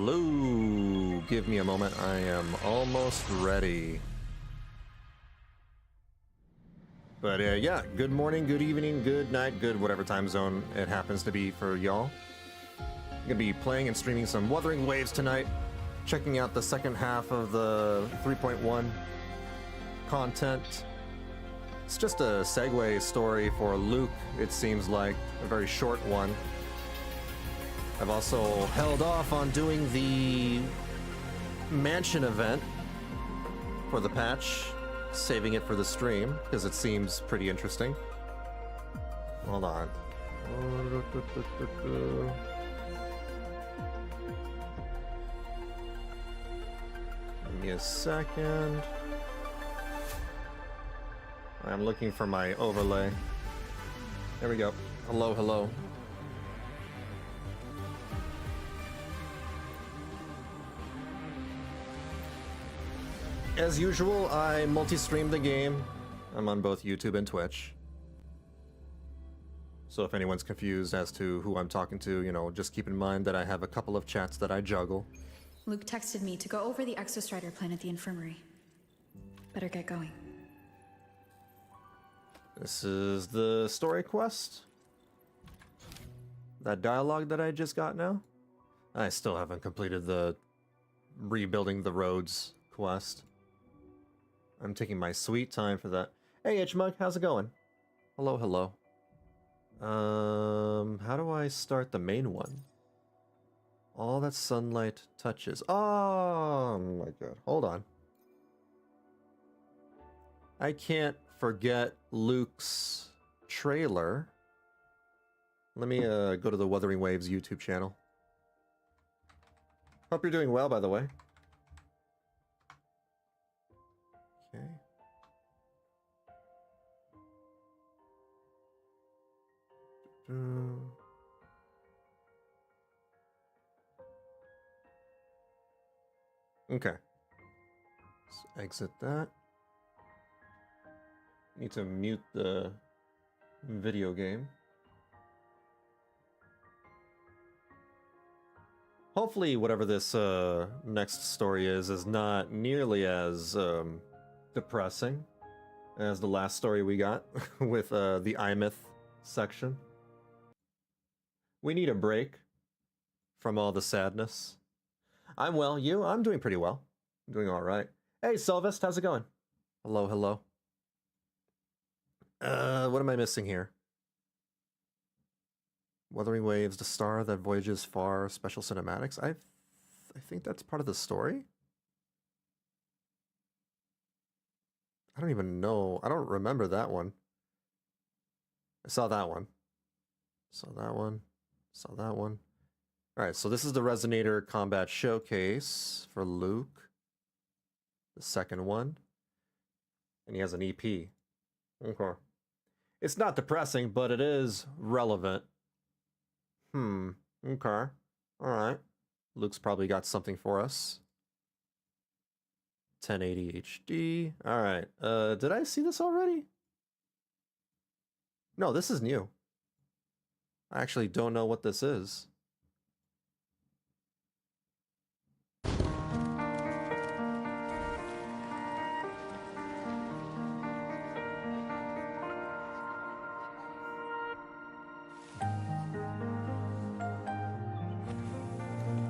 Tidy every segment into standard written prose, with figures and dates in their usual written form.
Hello! Give me a moment, I am almost ready. But yeah, good morning, good evening, good night, good whatever time zone it happens to be for y'all. I'm gonna be playing and streaming some Wuthering Waves tonight, checking out the second half of the 3.1 content. It's just a segue story for Luuk, it seems like, a very short one. I've also held off on doing the mansion event for the patch, saving it for the stream, because it seems pretty interesting. Hold on. Give me a second. I'm looking for my overlay. There we go. Hello, hello. As usual, I multi-stream the game. I'm on both YouTube and Twitch. So if anyone's confused as to who I'm talking to, you know, just keep in mind that I have a couple of chats that I juggle. Luuk texted me to go over the Exostrider plan at the infirmary. Better get going. This is the story quest. That dialogue that I just got now. I still haven't completed the rebuilding the roads quest. I'm taking my sweet time for that. Hey, H-Mug, how's it going? Hello, hello. How do I start the main one? All that sunlight touches. Oh my god, hold on. I can't forget Luke's trailer. Let me go to the Wuthering Waves YouTube channel. Hope you're doing well, by the way. Okay. Okay. Let's exit that. Need to mute the video game. Hopefully whatever this next story is not nearly as depressing as the last story we got with the iMyth section. We need a break from all the sadness. I'm well, you? I'm doing pretty well. I'm doing all right. Hey, Sylvest, how's it going? Hello, hello. What am I missing here? Wuthering Waves, the star that voyages far, special cinematics. I think that's part of the story. I don't even know. I don't remember that one. I saw that one. Saw that one. Saw that one. All right, so this is the Resonator Combat Showcase for Luuk. The second one. And he has an EP. Okay. It's not depressing, but it is relevant. Okay. All right. Luke's probably got something for us. 1080 HD. All right. Did I see this already? No, this is new. I actually don't know what this is.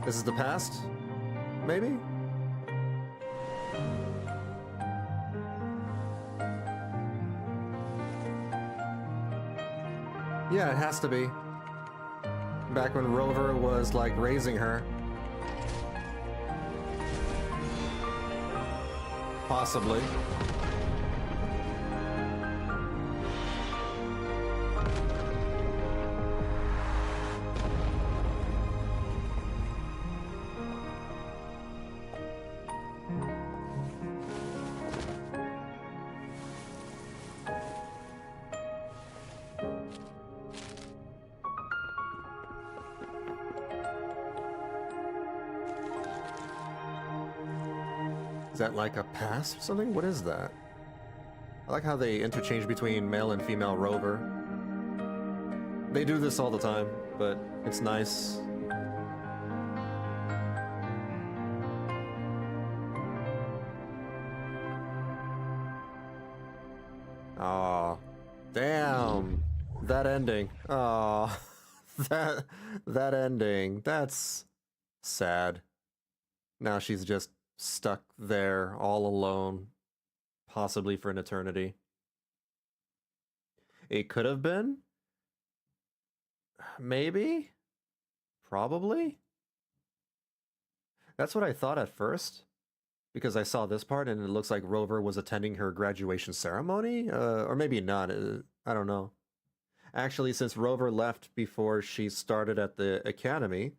This is the past? Maybe? Yeah, it has to be. Back when Rover was, like, raising her. Possibly. Is that like a pass or something? What is that? I like how they interchange between male and female Rover. They do this all the time, but it's nice. Oh, damn. That ending. Oh, that ending. That's sad. Now she's just stuck there all alone, possibly for an eternity. It could have been. Maybe. Probably. That's what I thought at first, because I saw this part and it looks like Rover was attending her graduation ceremony, or maybe not. I don't know. Actually, since Rover left before she started at the academy,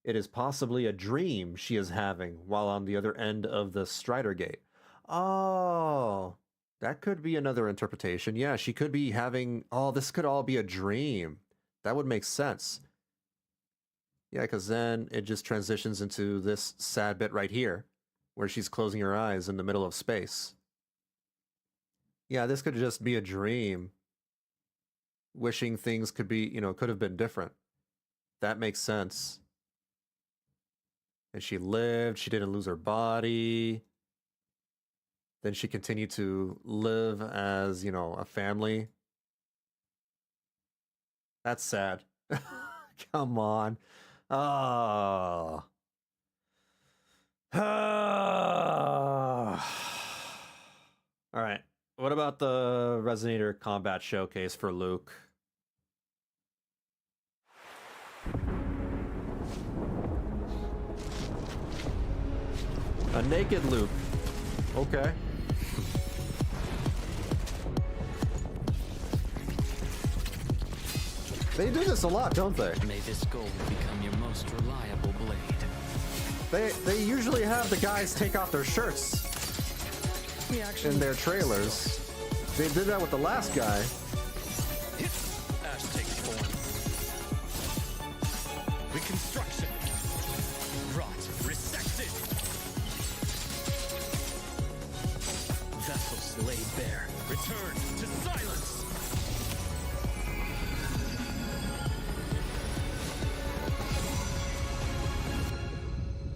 it is possibly a dream she is having while on the other end of the Strider Gate. Oh, that could be another interpretation. Yeah, she could be having. Oh, this could all be a dream. That would make sense. Yeah, because then it just transitions into this sad bit right here, where she's closing her eyes in the middle of space. Yeah, this could just be a dream. Wishing things could be, could have been different. That makes sense. And she lived, she didn't lose her body. Then she continued to live as, a family. That's sad. Come on. Oh. All right. What about the Resonator combat showcase for Luuk? A naked Luuk. Okay. They do this a lot, don't they? May this gold become your most reliable blade. They usually have the guys take off their shirts in their trailers. They did that with the last guy. Ash takes form. Reconstruction. Rot resected. Vessels laid bare. Return to silence.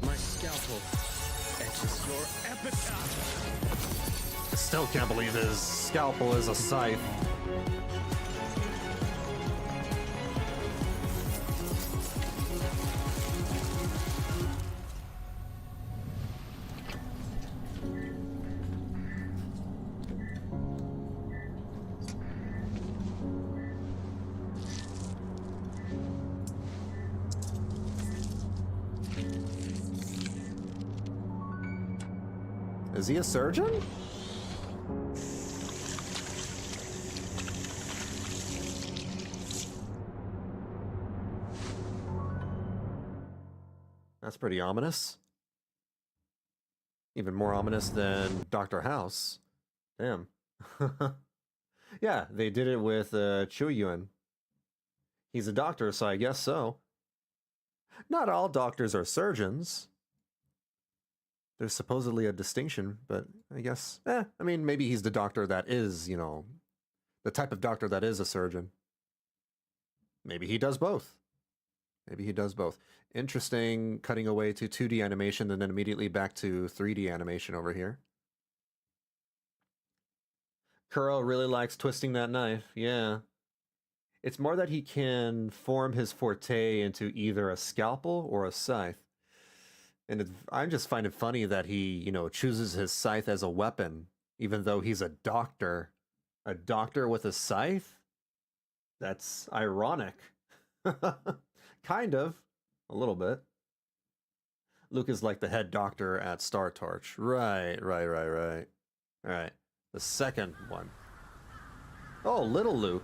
My scalpel etches your epitaph. I still can't believe his scalpel is a scythe. Is he a surgeon? That's pretty ominous. Even more ominous than Dr. House. Damn. Yeah, they did it with Chuyuan. He's a doctor, so I guess so. Not all doctors are surgeons. There's supposedly a distinction, but I guess, I mean, maybe he's the doctor that is, the type of doctor that is a surgeon. Maybe he does both. Maybe he does both. Interesting, cutting away to 2D animation and then immediately back to 3D animation over here. Kuro really likes twisting that knife, yeah. It's more that he can form his forte into either a scalpel or a scythe. And I just find it funny that he, chooses his scythe as a weapon, even though he's a doctor. A doctor with a scythe? That's ironic. Kind of. A little bit. Luuk is like the head doctor at Star Torch. Right. All right. The second one. Oh, little Luuk.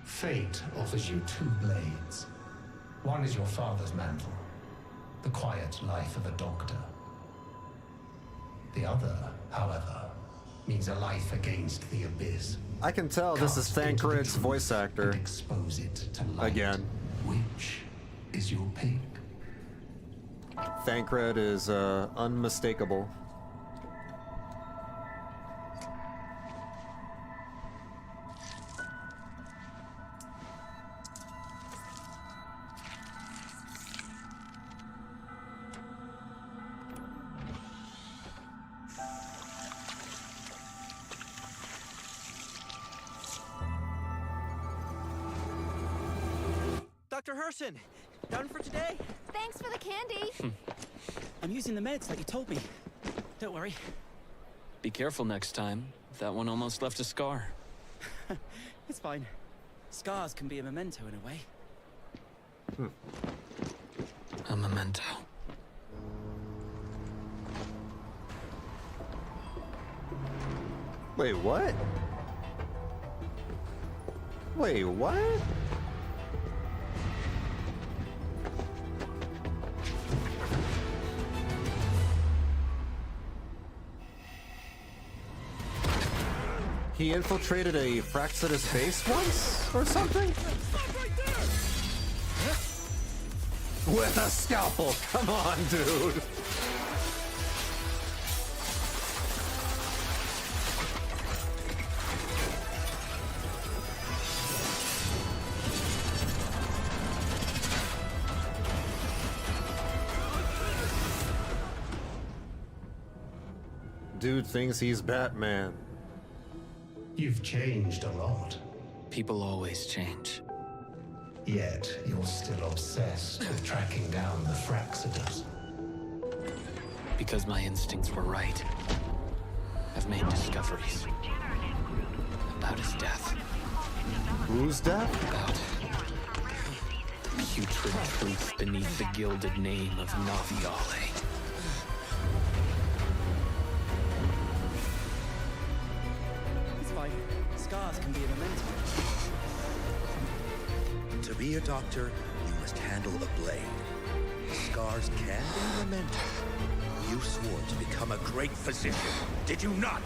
Fate offers you two blades. One is your father's mantle, the quiet life of a doctor. The other, however, means a life against the abyss. I can tell this is Thancred's voice actor. Expose it to light. Again. Which is your pick? Thancred is unmistakable. rehearsing. Done for today? Thanks for the candy. I'm using the meds like you told me. Don't worry. Be careful next time. That one almost left a scar. It's fine. Scars can be a memento in a way. A memento. Wait, what? Wait, what? He infiltrated a Fraxidus base once, or something? With a scalpel! Come on, dude! Dude thinks he's Batman. You've changed a lot. People always change. Yet, you're still obsessed with tracking down the Fraxidus. Because my instincts were right. I've made discoveries. About his death. Whose death? About the putrid truth beneath the gilded name of Naviale. It's fine. Scars can be a memento. To be a doctor, you must handle a blade. Scars can be a memento. You swore to become a great physician, did you not?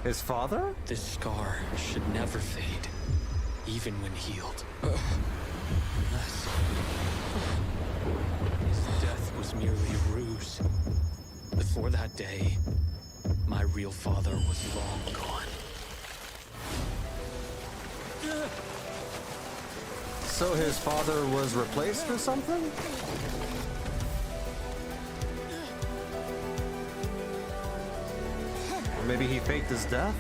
His father? This scar should never fade, even when healed. Unless his death was merely a ruse. Before that day, my real father was long gone. So his father was replaced or something? Or maybe he faked his death?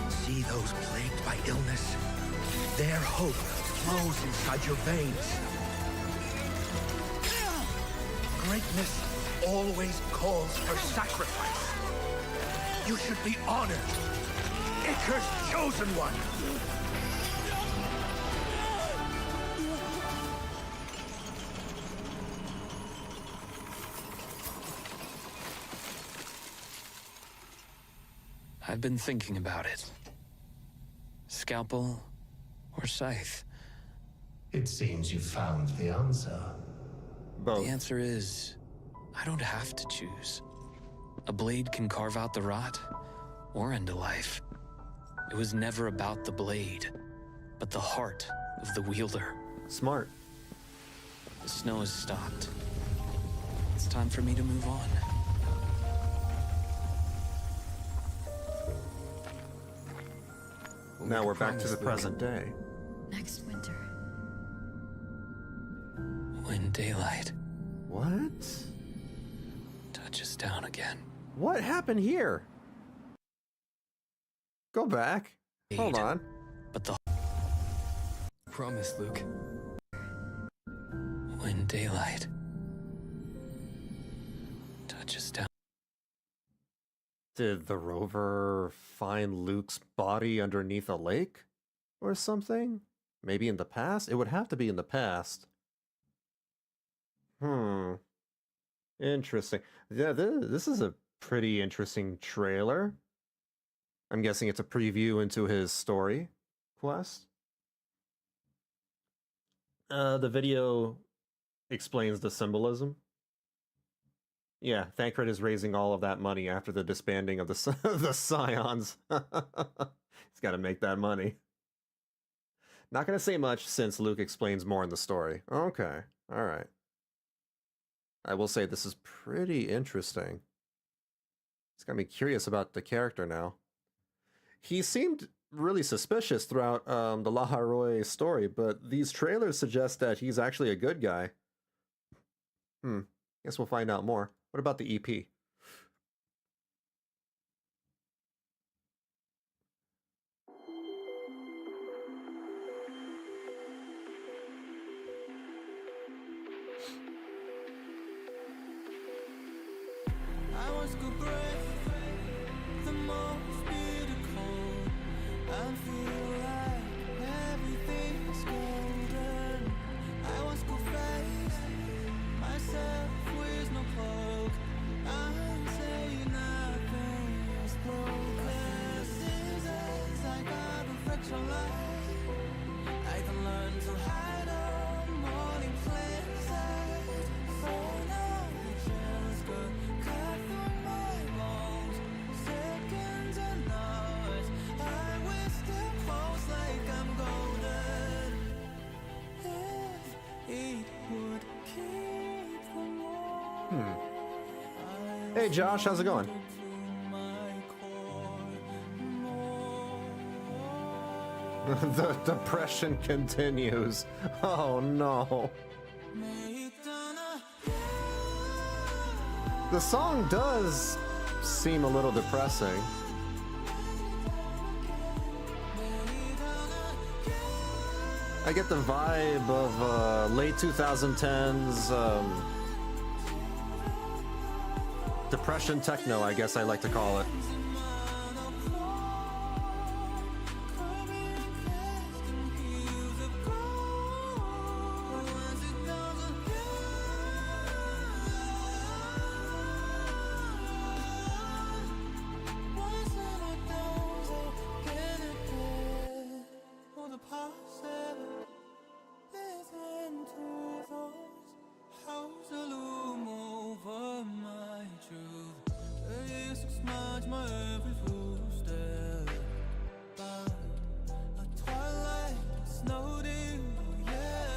See those plagued by illness? Their hope flows inside your veins. Greatness always calls for sacrifice. You should be honored. Icar's chosen one. I've been thinking about it. Scalpel or scythe? It seems you found the answer. Both. The answer is, I don't have to choose. A blade can carve out the rot, or end a life. It was never about the blade, but the heart of the wielder. Smart. The snow has stopped. It's time for me to move on. Now we're back to the present day. Next winter. When daylight What? touches down again. What happened here? Go back. Hold on. But the promise, Luke. When daylight touches down. Did the rover find Luke's body underneath a lake or something? Maybe in the past? It would have to be in the past. Interesting. Yeah, this is a pretty interesting trailer. I'm guessing it's a preview into his story quest. The video explains the symbolism. Yeah, Thancred is raising all of that money after the disbanding of the the Scions. He's got to make that money. Not going to say much since Luke explains more in the story. Okay, all right. I will say this is pretty interesting. It's got me curious about the character now. He seemed really suspicious throughout the lahai-roi story, but these trailers suggest that he's actually a good guy. Guess we'll find out more. What about the EP? Hey Josh, how's it going? The depression continues. Oh no. The song does seem a little depressing. I get the vibe of late 2010s depression techno, I guess I like to call it.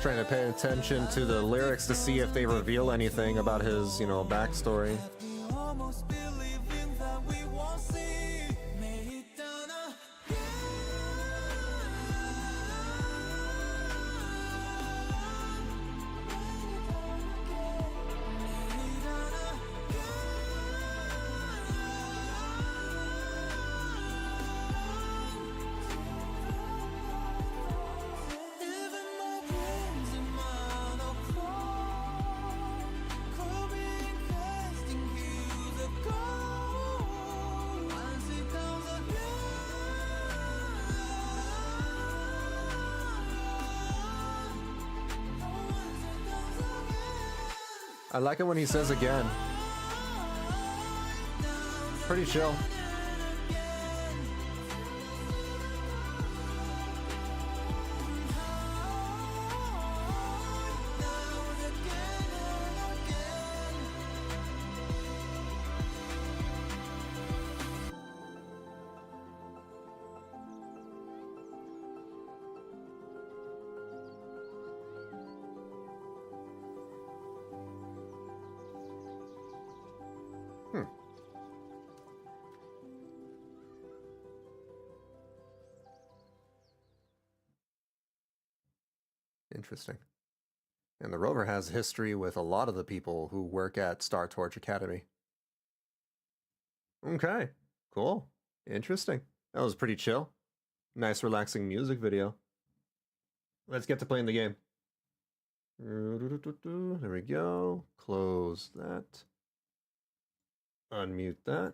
Trying to pay attention to the lyrics to see if they reveal anything about his, you know, backstory. I like it when he says again. Pretty chill. Interesting. And the rover has history with a lot of the people who work at Star Torch Academy. Okay, cool. Interesting. That was pretty chill. Nice, relaxing music video. Let's get to playing the game. There we go. Close that. Unmute that.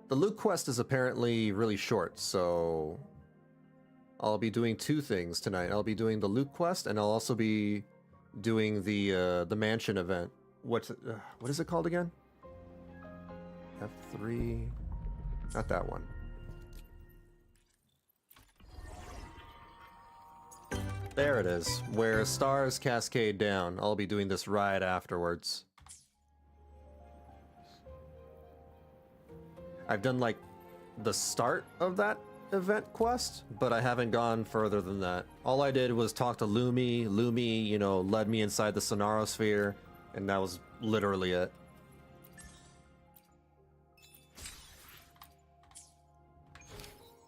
The Luuk quest is apparently really short, so I'll be doing two things tonight. I'll be doing the Luuk quest, and I'll also be doing the mansion event. What is it called again? F3. Not that one. There it is. Where Stars Cascade Down. I'll be doing this right afterwards. I've done like the start of that event quest, but I haven't gone further than that. All I did was talk to Lumi. Lumi, you know, led me inside the Sonarosphere, and that was literally it.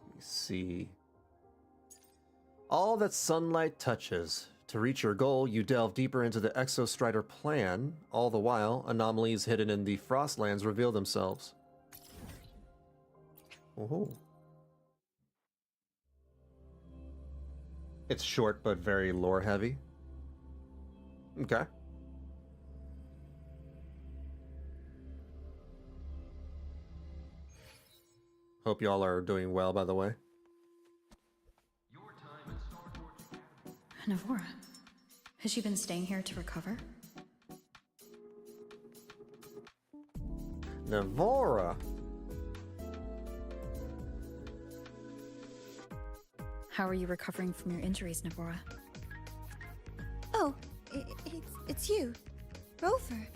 Let me see. All that sunlight touches. To reach your goal, you delve deeper into the Exostrider plan. All the while, anomalies hidden in the Frostlands reveal themselves. Oh. It's short but very lore heavy. Okay. Hope y'all are doing well, by the way. Navora. Has she been staying here to recover? Navora! How are you recovering from your injuries, Navora? Oh, it's you. Rover.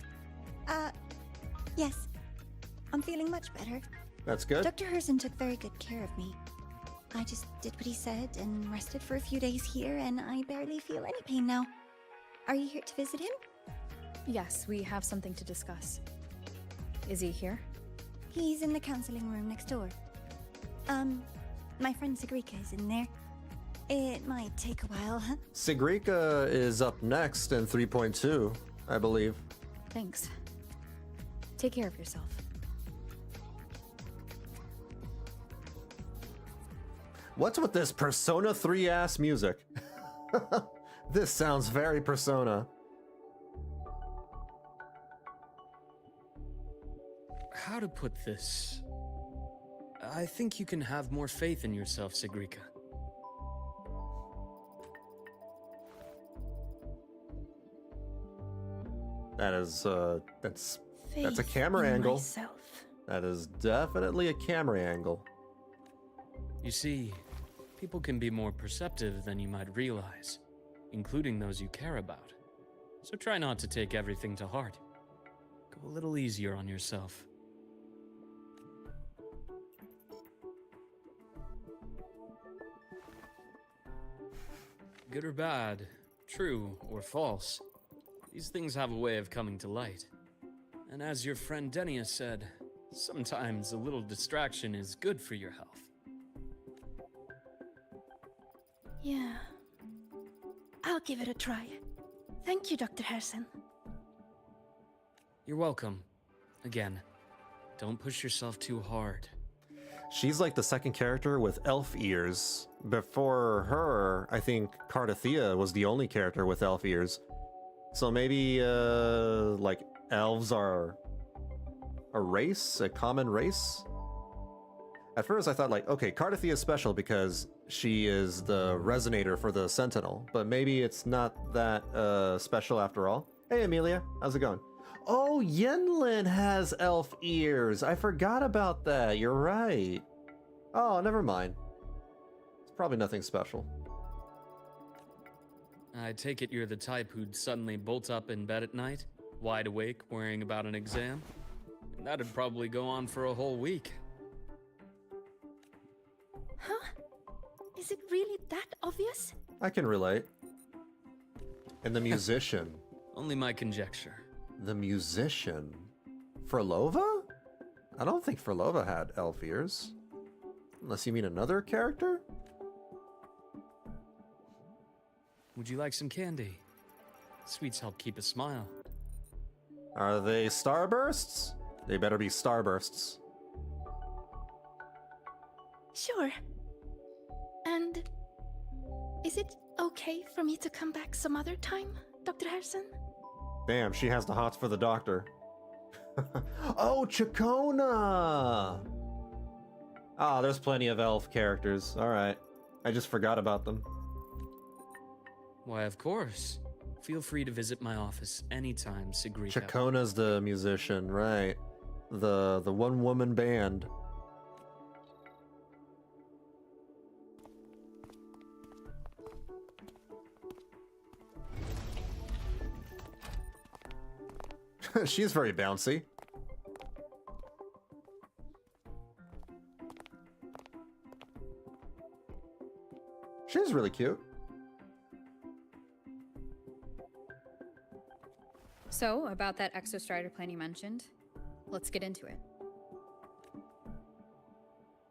Yes. I'm feeling much better. That's good. Dr. Herson took very good care of me. I just did what he said and rested for a few days here, and I barely feel any pain now. Are you here to visit him? Yes, we have something to discuss. Is he here? He's in the counseling room next door. My friend Sigrika is in there. It might take a while. Sigrika is up next in 3.2, I believe. Thanks. Take care of yourself. What's with this Persona 3 ass music? This sounds very Persona. How to put this? I think you can have more faith in yourself, Sigrika. That's a Faith camera in angle. myself. That is definitely a camera angle. You see, people can be more perceptive than you might realize, including those you care about. So try not to take everything to heart. Go a little easier on yourself. Good or bad, true or false, these things have a way of coming to light. And as your friend Denia said, sometimes a little distraction is good for your health. Yeah. I'll give it a try. Thank you, Dr. Herson. You're welcome. Again, don't push yourself too hard. She's like the second character with elf ears. Before her, I think Cardathea was the only character with elf ears. So maybe, like, elves are a race? A common race? At first I thought, like, okay, Cardathea is special because she is the resonator for the Sentinel, but maybe it's not that special after all. Hey, Amelia, how's it going? Oh, Yenlin has elf ears. I forgot about that. You're right. Oh, never mind. It's probably nothing special. I take it you're the type who'd suddenly bolt up in bed at night, wide awake, worrying about an exam? And that'd probably go on for a whole week. Huh? Is it really that obvious? I can relate. And the musician. Only my conjecture. The musician. Frolova? I don't think Frolova had elf ears. Unless you mean another character? Would you like some candy? Sweets help keep a smile. Are they starbursts? They better be starbursts. Sure. And is it okay for me to come back some other time, Dr. Herson? Damn, she has the hots for the doctor. Oh, Chacona! Ah, there's plenty of elf characters. Alright. I just forgot about them. Why, of course. Feel free to visit my office anytime, Sigrika. Chacona's the musician, right. The one-woman band. She's very bouncy. She's really cute. So, about that exostrider plan you mentioned, let's get into it.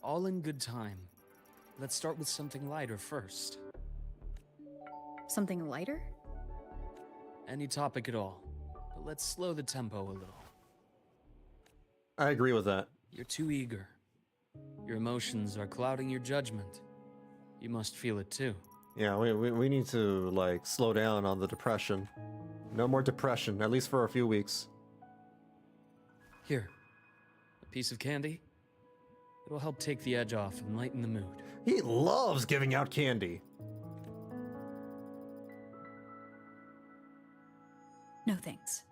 All in good time. Let's start with something lighter first. Something lighter? Any topic at all. But let's slow the tempo a little. I agree with that. You're too eager. Your emotions are clouding your judgment. You must feel it too. Yeah, we need to, like, slow down on the depression. No more depression, at least for a few weeks. Here. A piece of candy? It'll help take the edge off and lighten the mood. He loves giving out candy. No thanks.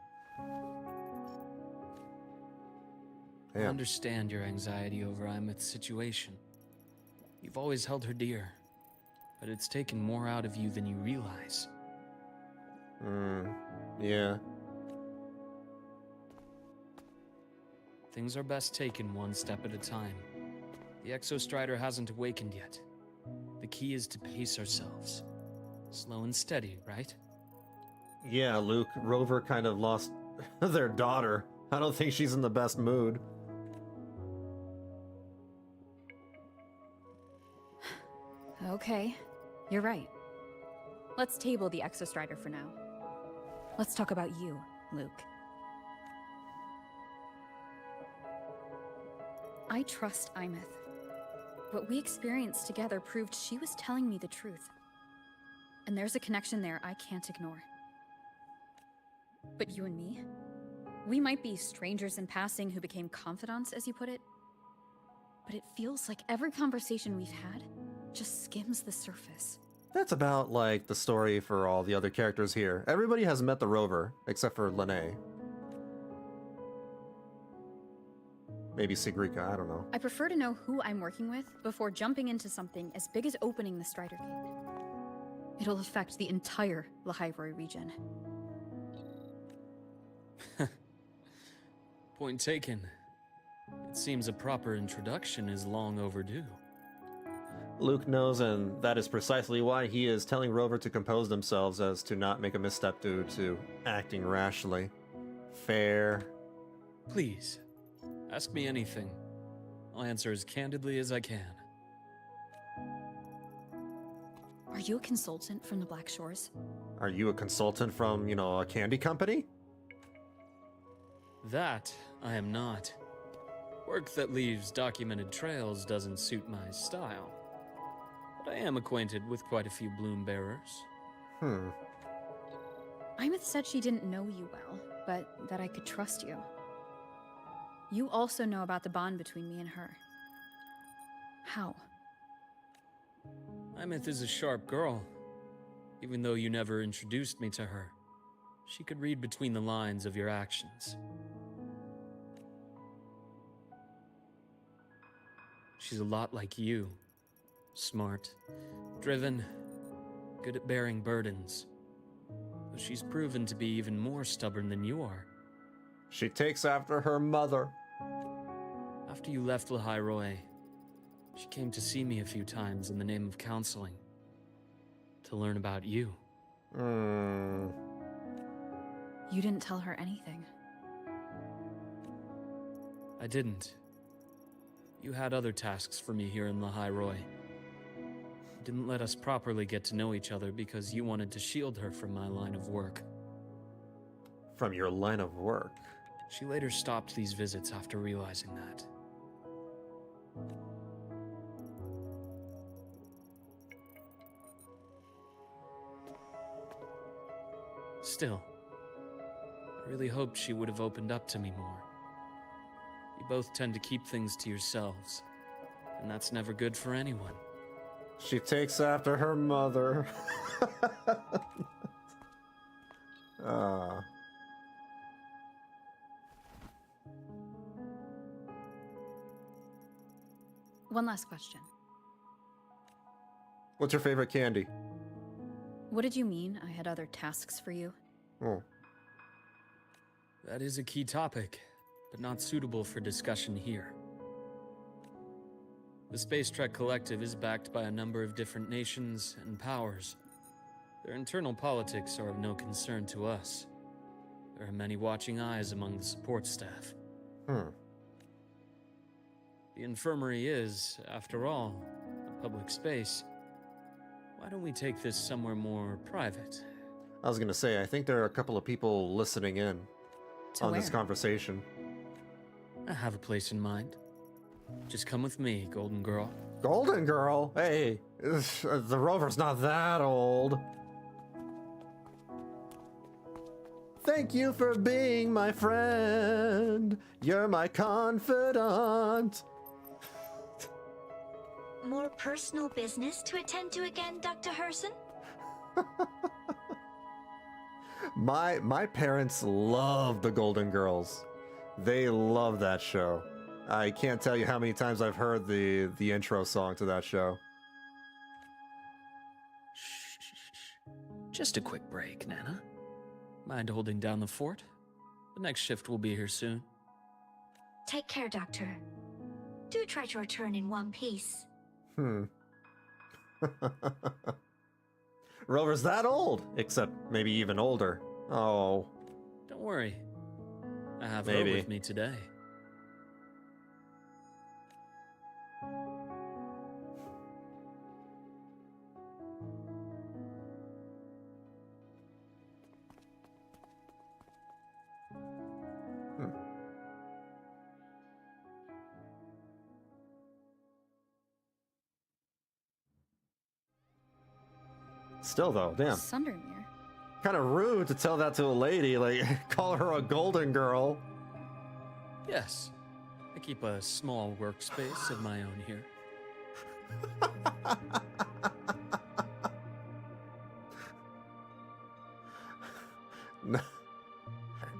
I Yeah. understand your anxiety over Imeth's situation. You've always held her dear, but it's taken more out of you than you realize. Yeah. Things are best taken one step at a time. The Exostrider hasn't awakened yet. The key is to pace ourselves. Slow and steady, right? Yeah, Luke, Rover kind of lost their daughter. I don't think she's in the best mood. Okay, you're right. Let's table the Exostrider for now. Let's talk about you, Luke. I trust Imeth. What we experienced together proved she was telling me the truth. And there's a connection there I can't ignore. But you and me? We might be strangers in passing who became confidants, as you put it. But it feels like every conversation we've had just skims the surface. That's about like the story for all the other characters here. Everybody has met the Rover, except for Lene. Maybe Sigrika, I don't know. I prefer to know who I'm working with before jumping into something as big as opening the Strider Gate. It'll affect the entire lahai-roi region. Point taken. It seems a proper introduction is long overdue. Luke knows, and that is precisely why he is telling Rover to compose themselves as to not make a misstep due to acting rashly. Fair. Please, ask me anything. I'll answer as candidly as I can. Are you a consultant from the Black Shores? Are you a consultant from, a candy company? That I am not. Work that leaves documented trails doesn't suit my style. But I am acquainted with quite a few bloom bearers. Imeth said she didn't know you well, but that I could trust you. You also know about the bond between me and her. How? Imeth is a sharp girl. Even though you never introduced me to her, she could read between the lines of your actions. She's a lot like you. Smart, driven, good at bearing burdens. Though she's proven to be even more stubborn than you are. She takes after her mother. After you left lahai-roi, she came to see me a few times in the name of counseling. To learn about you. You didn't tell her anything. I didn't. You had other tasks for me here in lahai-roi. You didn't let us properly get to know each other because you wanted to shield her from my line of work. From your line of work? She later stopped these visits after realizing that. Still, I really hoped she would have opened up to me more. You both tend to keep things to yourselves, and that's never good for anyone. She takes after her mother. One last question. What's your favorite candy? What did you mean I had other tasks for you? Oh. That is a key topic, but not suitable for discussion here. The Space Trek Collective is backed by a number of different nations and powers. Their internal politics are of no concern to us. There are many watching eyes among the support staff. The infirmary is, after all, a public space. Why don't we take this somewhere more private? I was gonna say, I think there are a couple of people listening in on this conversation. I have a place in mind. Just come with me, Golden Girl. Golden Girl? Hey, the Rover's not that old. Thank you for being my friend. You're my confidant. more personal business to attend to again, Dr. Herson? My parents love the Golden Girls. They love that show. I can't tell you how many times I've heard the intro song to that show. Shh. Just a quick break, Nana. Mind holding down the fort? The next shift will be here soon. Take care, Doctor. Do try to return in one piece. Rover's that old, except maybe even older. Oh. Don't worry. I have her Maybe. with me today. Still though, damn. Sundermere. Kind of rude to tell that to a lady, like call her a golden girl. Yes. I keep a small workspace of my own here.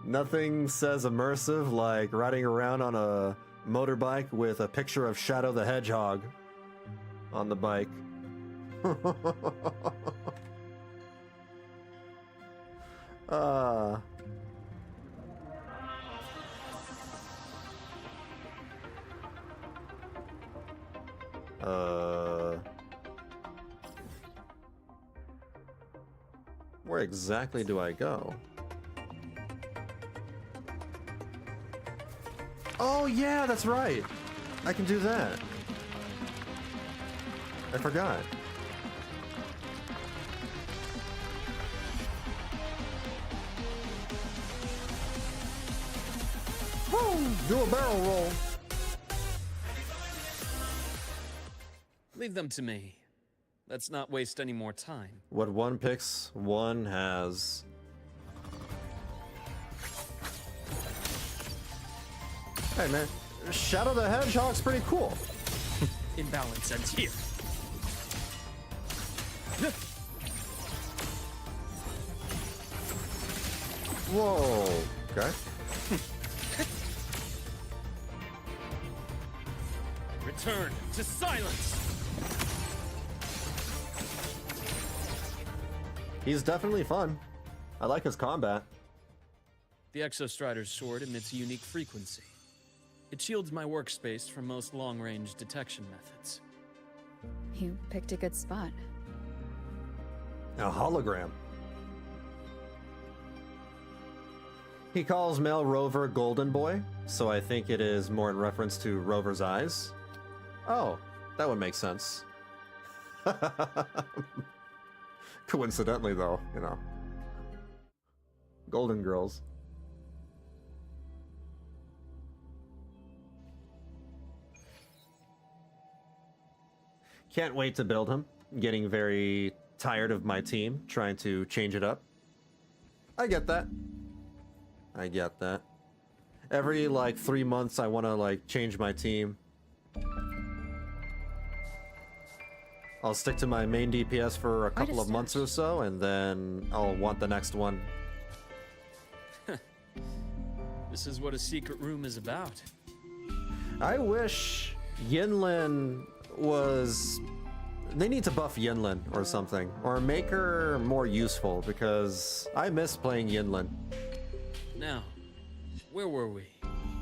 Nothing says immersive like riding around on a motorbike with a picture of Shadow the Hedgehog on the bike. Where exactly do I go? Oh yeah, that's right. I can do that. I forgot. Woo! Do a barrel roll. Leave them to me. Let's not waste any more time. What one picks, one has. Hey man, Shadow the Hedgehog's pretty cool. Imbalance ends here. Whoa. Okay. Return to silence. He's definitely fun. I like his combat. The Exostrider's sword emits a unique frequency. It shields my workspace from most long-range detection methods. You picked a good spot. A hologram. He calls male Rover Golden Boy, so I think it is more in reference to Rover's eyes. Oh, that would make sense. Coincidentally, though, you know. Golden Girls. Can't wait to build him. Getting very tired of my team, trying to change it up. I get that. I get that. Every, like, 3 months, I want to, like, change my team. I'll stick to my main DPS for a couple of months or so, and then I'll want the next one. This is what a secret room is about. I wish Yinlin was... They need to buff Yinlin or something, or make her more useful, because I miss playing Yinlin. Now, where were we?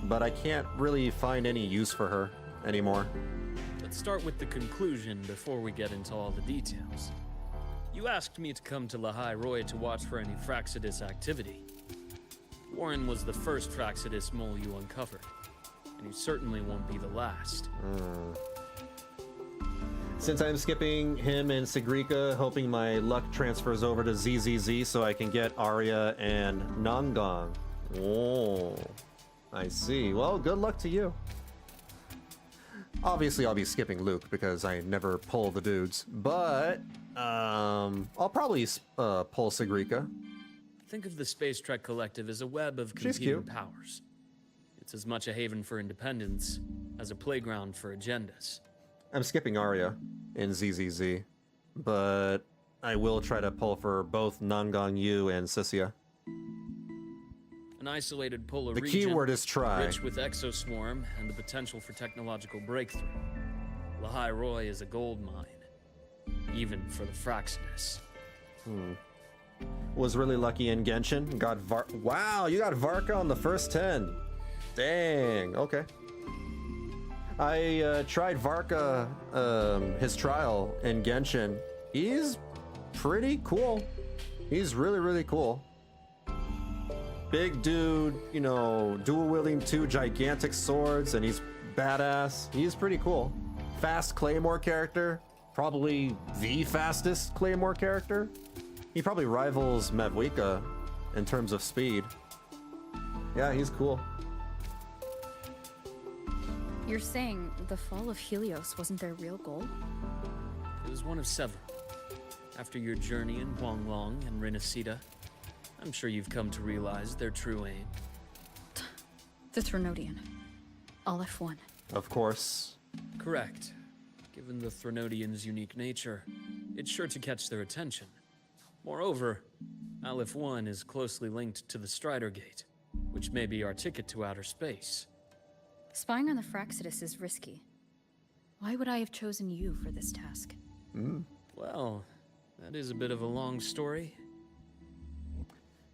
But I can't really find any use for her anymore. Let's start with the conclusion before we get into all the details. You asked me to come to lahai-roi to watch for any Fraxidus activity. Warren was the first Fraxidus mole you uncovered, and he certainly won't be the last. Since I'm skipping him and Sigrika, hoping my luck transfers over to ZZZ so I can get Arya and Nangong. Oh, I see. Well, good luck to you. Obviously, I'll be skipping Luuk because I never pull the dudes, but I'll probably pull Sigrika. Think of the Space Trek Collective as a web of She's competing cute. powers. It's as much a haven for independence as a playground for agendas. I'm skipping Arya in ZZZ, but I will try to pull for both Nangang Yu and Sissia. An isolated polar The region, keyword is try. rich with exoswarm and the potential for technological breakthrough. Lahai-roi is a gold mine, even for the Fraxinus. Was really lucky in Genshin. Got Wow, you got Varka on the first 10. Dang, okay. I tried Varka, his trial in Genshin. He's pretty cool. He's really, really cool. Big dude, you know, dual-wielding 2 gigantic swords, and he's badass. He's pretty cool. Fast Claymore character. Probably the fastest Claymore character. He probably rivals Mavwika in terms of speed. Yeah, he's cool. You're saying the fall of Helios wasn't their real goal? It was one of several. After your journey in Huanglong and Renacida, I'm sure you've come to realize their true aim. The Threnodian. Aleph 1. Of course. Correct. Given the Threnodian's unique nature, it's sure to catch their attention. Moreover, Aleph 1 is closely linked to the Strider Gate, which may be our ticket to outer space. Spying on the Fraxidus is risky. Why would I have chosen you for this task? Well, that is a bit of a long story.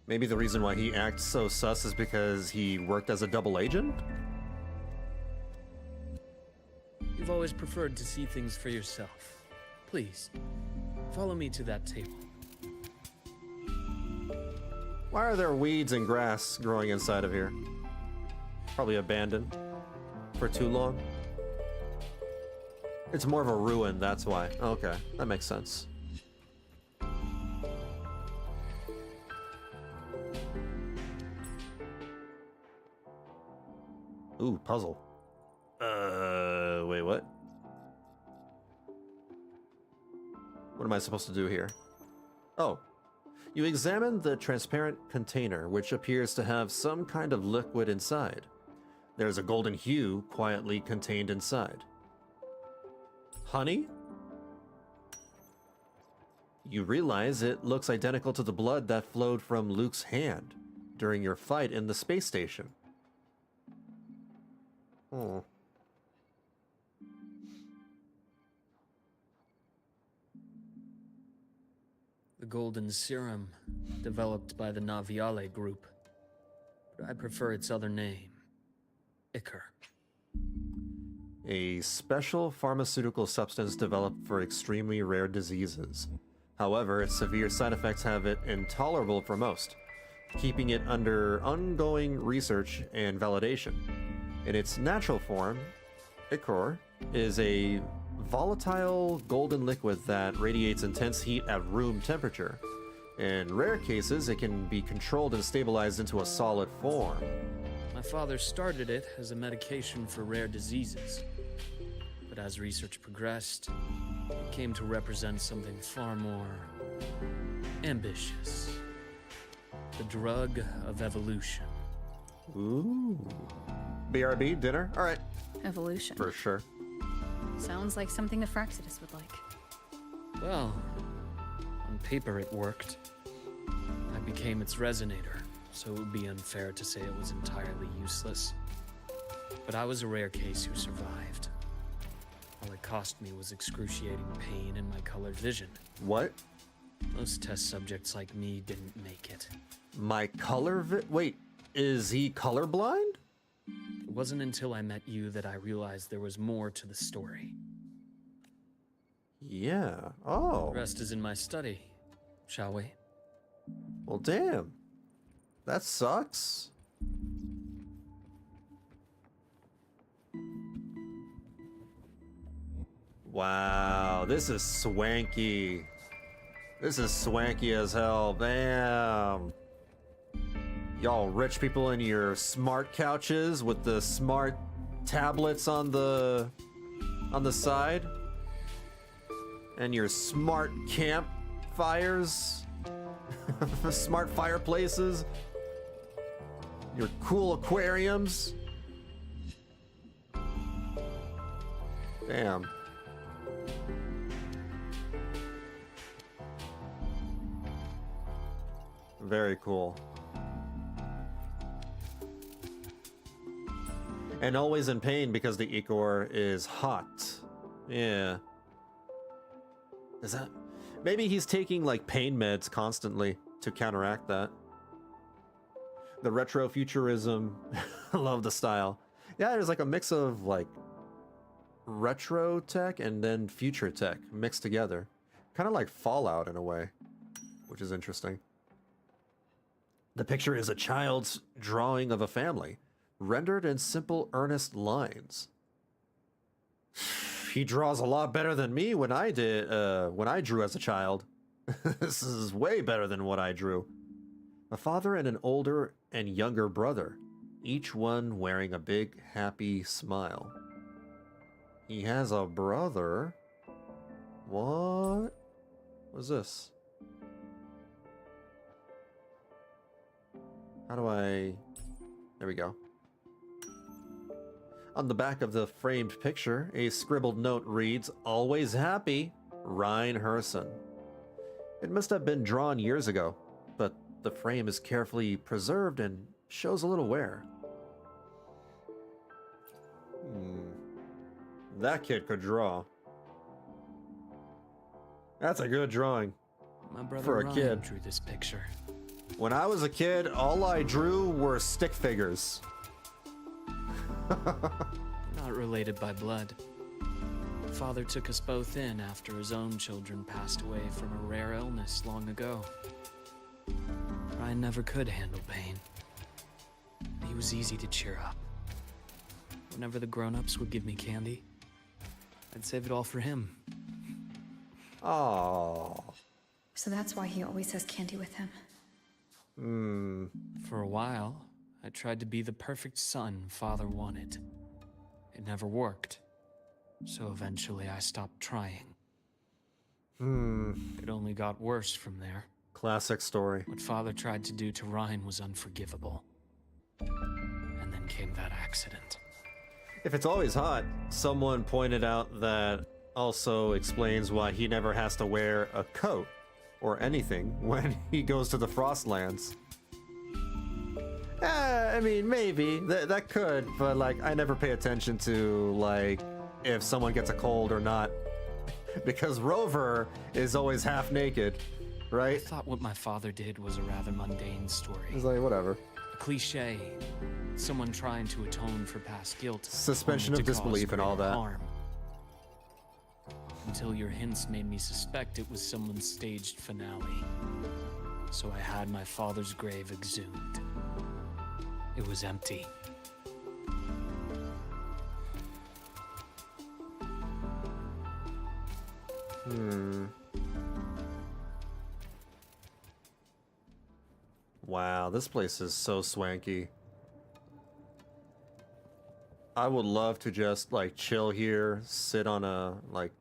Maybe the reason why he acts so sus is because he worked as a double agent? You've always preferred to see things for yourself. Please, follow me to that table. Why are there weeds and grass growing inside of here? Probably abandoned for too long. It's more of a ruin, that's why. Okay, that makes sense. Ooh, puzzle. Wait, what? What am I supposed to do here? Oh. You examine the transparent container, which appears to have some kind of liquid inside. There's a golden hue quietly contained inside. Honey? You realize it looks identical to the blood that flowed from Luke's hand during your fight in the space station. Oh. The golden serum, developed by the Naviale group. But I prefer its other name, Ichor. A special pharmaceutical substance developed for extremely rare diseases. However, its severe side effects have it intolerable for most, keeping it under ongoing research and validation. In its natural form, Ichor is a volatile golden liquid that radiates intense heat at room temperature. In rare cases, it can be controlled and stabilized into a solid form. My father started it as a medication for rare diseases. But as research progressed, it came to represent something far more ambitious. The drug of evolution. Ooh. BRB, dinner? Alright. Evolution. For sure. Sounds like something the Fraxidus would like. Well, on paper it worked. I became its resonator, so it would be unfair to say it was entirely useless. But I was a rare case who survived. All it cost me was excruciating pain and my colored vision. What? Most test subjects like me didn't make it. My Wait, is he colorblind? It wasn't until I met you that I realized there was more to the story. Yeah. Oh. The rest is in my study, shall we? Well, damn. That sucks. Wow, this is swanky. This is swanky as hell. Damn. Y'all rich people in your smart couches with the smart tablets on the side. And your smart campfires. Smart fireplaces. Your cool aquariums. Damn. Very cool. And always in pain because the Ichor is hot. Yeah. Is that... Maybe he's taking, like, pain meds constantly to counteract that. The retro futurism. I love the style. Yeah, there's like a mix of, like, retro tech and then future tech mixed together. Kind of like Fallout in a way, which is interesting. The picture is a child's drawing of a family, rendered in simple, earnest lines. He draws a lot better than me when I drew as a child. This is way better than what I drew. A father and an older and younger brother, each one wearing a big, happy smile. He has a brother? What? What's this? How do I... There we go. On the back of the framed picture, a scribbled note reads, "Always happy, Ryan Herson." It must have been drawn years ago, but the frame is carefully preserved and shows a little wear. That kid could draw. That's a good drawing. My brother for a Ryan kid. drew this picture. When I was a kid, all I drew were stick figures. Not related by blood. Father took us both in after his own children passed away from a rare illness long ago. Ryan never could handle pain. He was easy to cheer up. Whenever the grown-ups would give me candy, I'd save it all for him. Oh. So that's why he always has candy with him. For a while, I tried to be the perfect son Father wanted. It never worked. So eventually I stopped trying. It only got worse from there. Classic story. What Father tried to do to Ryan was unforgivable. And then came that accident. If it's always hot, someone pointed out that also explains why he never has to wear a coat or anything when he goes to the Frostlands. I mean, maybe. That could, but, like, I never pay attention to, like, if someone gets a cold or not. Because Rover is always half naked, I right? thought what my father did was a rather mundane story. He's like, whatever. A cliche. Someone trying to atone for past guilt. Suspension only of to cause disbelief and all greater that. harm. Until your hints made me suspect it was someone's staged finale. So I had my father's grave exhumed. It was empty. Wow, this place is so swanky. I would love to just, like, chill here, sit on a, like,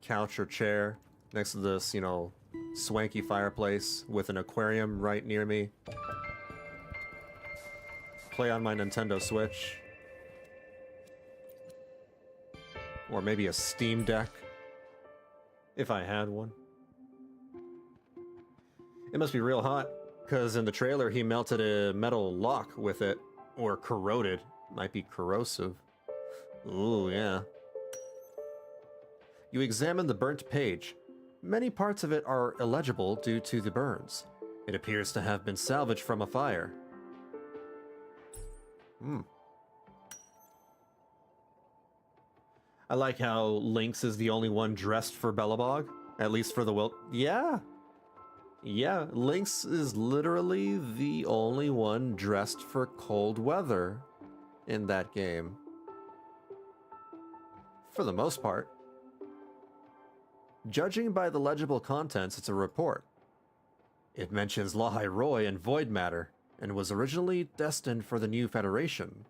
couch or chair next to this, you know, swanky fireplace with an aquarium right near me. Play on my Nintendo Switch. Or maybe a Steam Deck. If I had one. It must be real hot, because in the trailer he melted a metal lock with it. Or corroded. Might be corrosive. Ooh, yeah. You examine the burnt page. Many parts of it are illegible due to the burns. It appears to have been salvaged from a fire. I like how Lynx is the only one dressed for Belobog. At least for the Yeah. Yeah, Lynx is literally the only one dressed for cold weather in that game. For the most part. Judging by the legible contents, it's a report. It mentions lahai-roi and void matter, and was originally destined for the new Federation.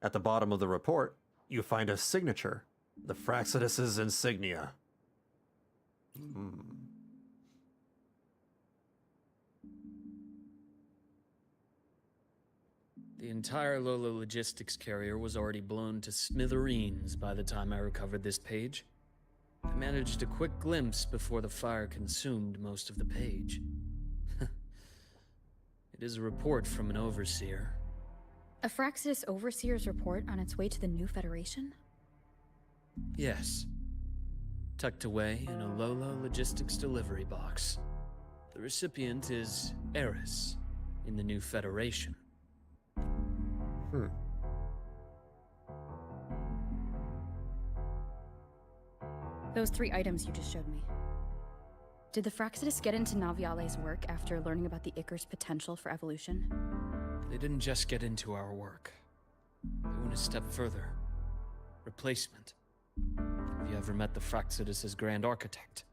At the bottom of the report, you find a signature, the Fraxidus's insignia. The entire Lola logistics carrier was already blown to smithereens by the time I recovered this page. managed a quick glimpse before the fire consumed most of the page. It is a report from an overseer. A Fraxidus Overseer's report on its way to the new Federation? Yes. Tucked away in a Lolo logistics delivery box. The recipient is Eris in the new Federation. Those 3 items you just showed me. Did the Fraxidus get into Naviale's work after learning about the Icar's potential for evolution? They didn't just get into our work. They went a step further. Replacement. Have you ever met the Fraxidus' Grand Architect?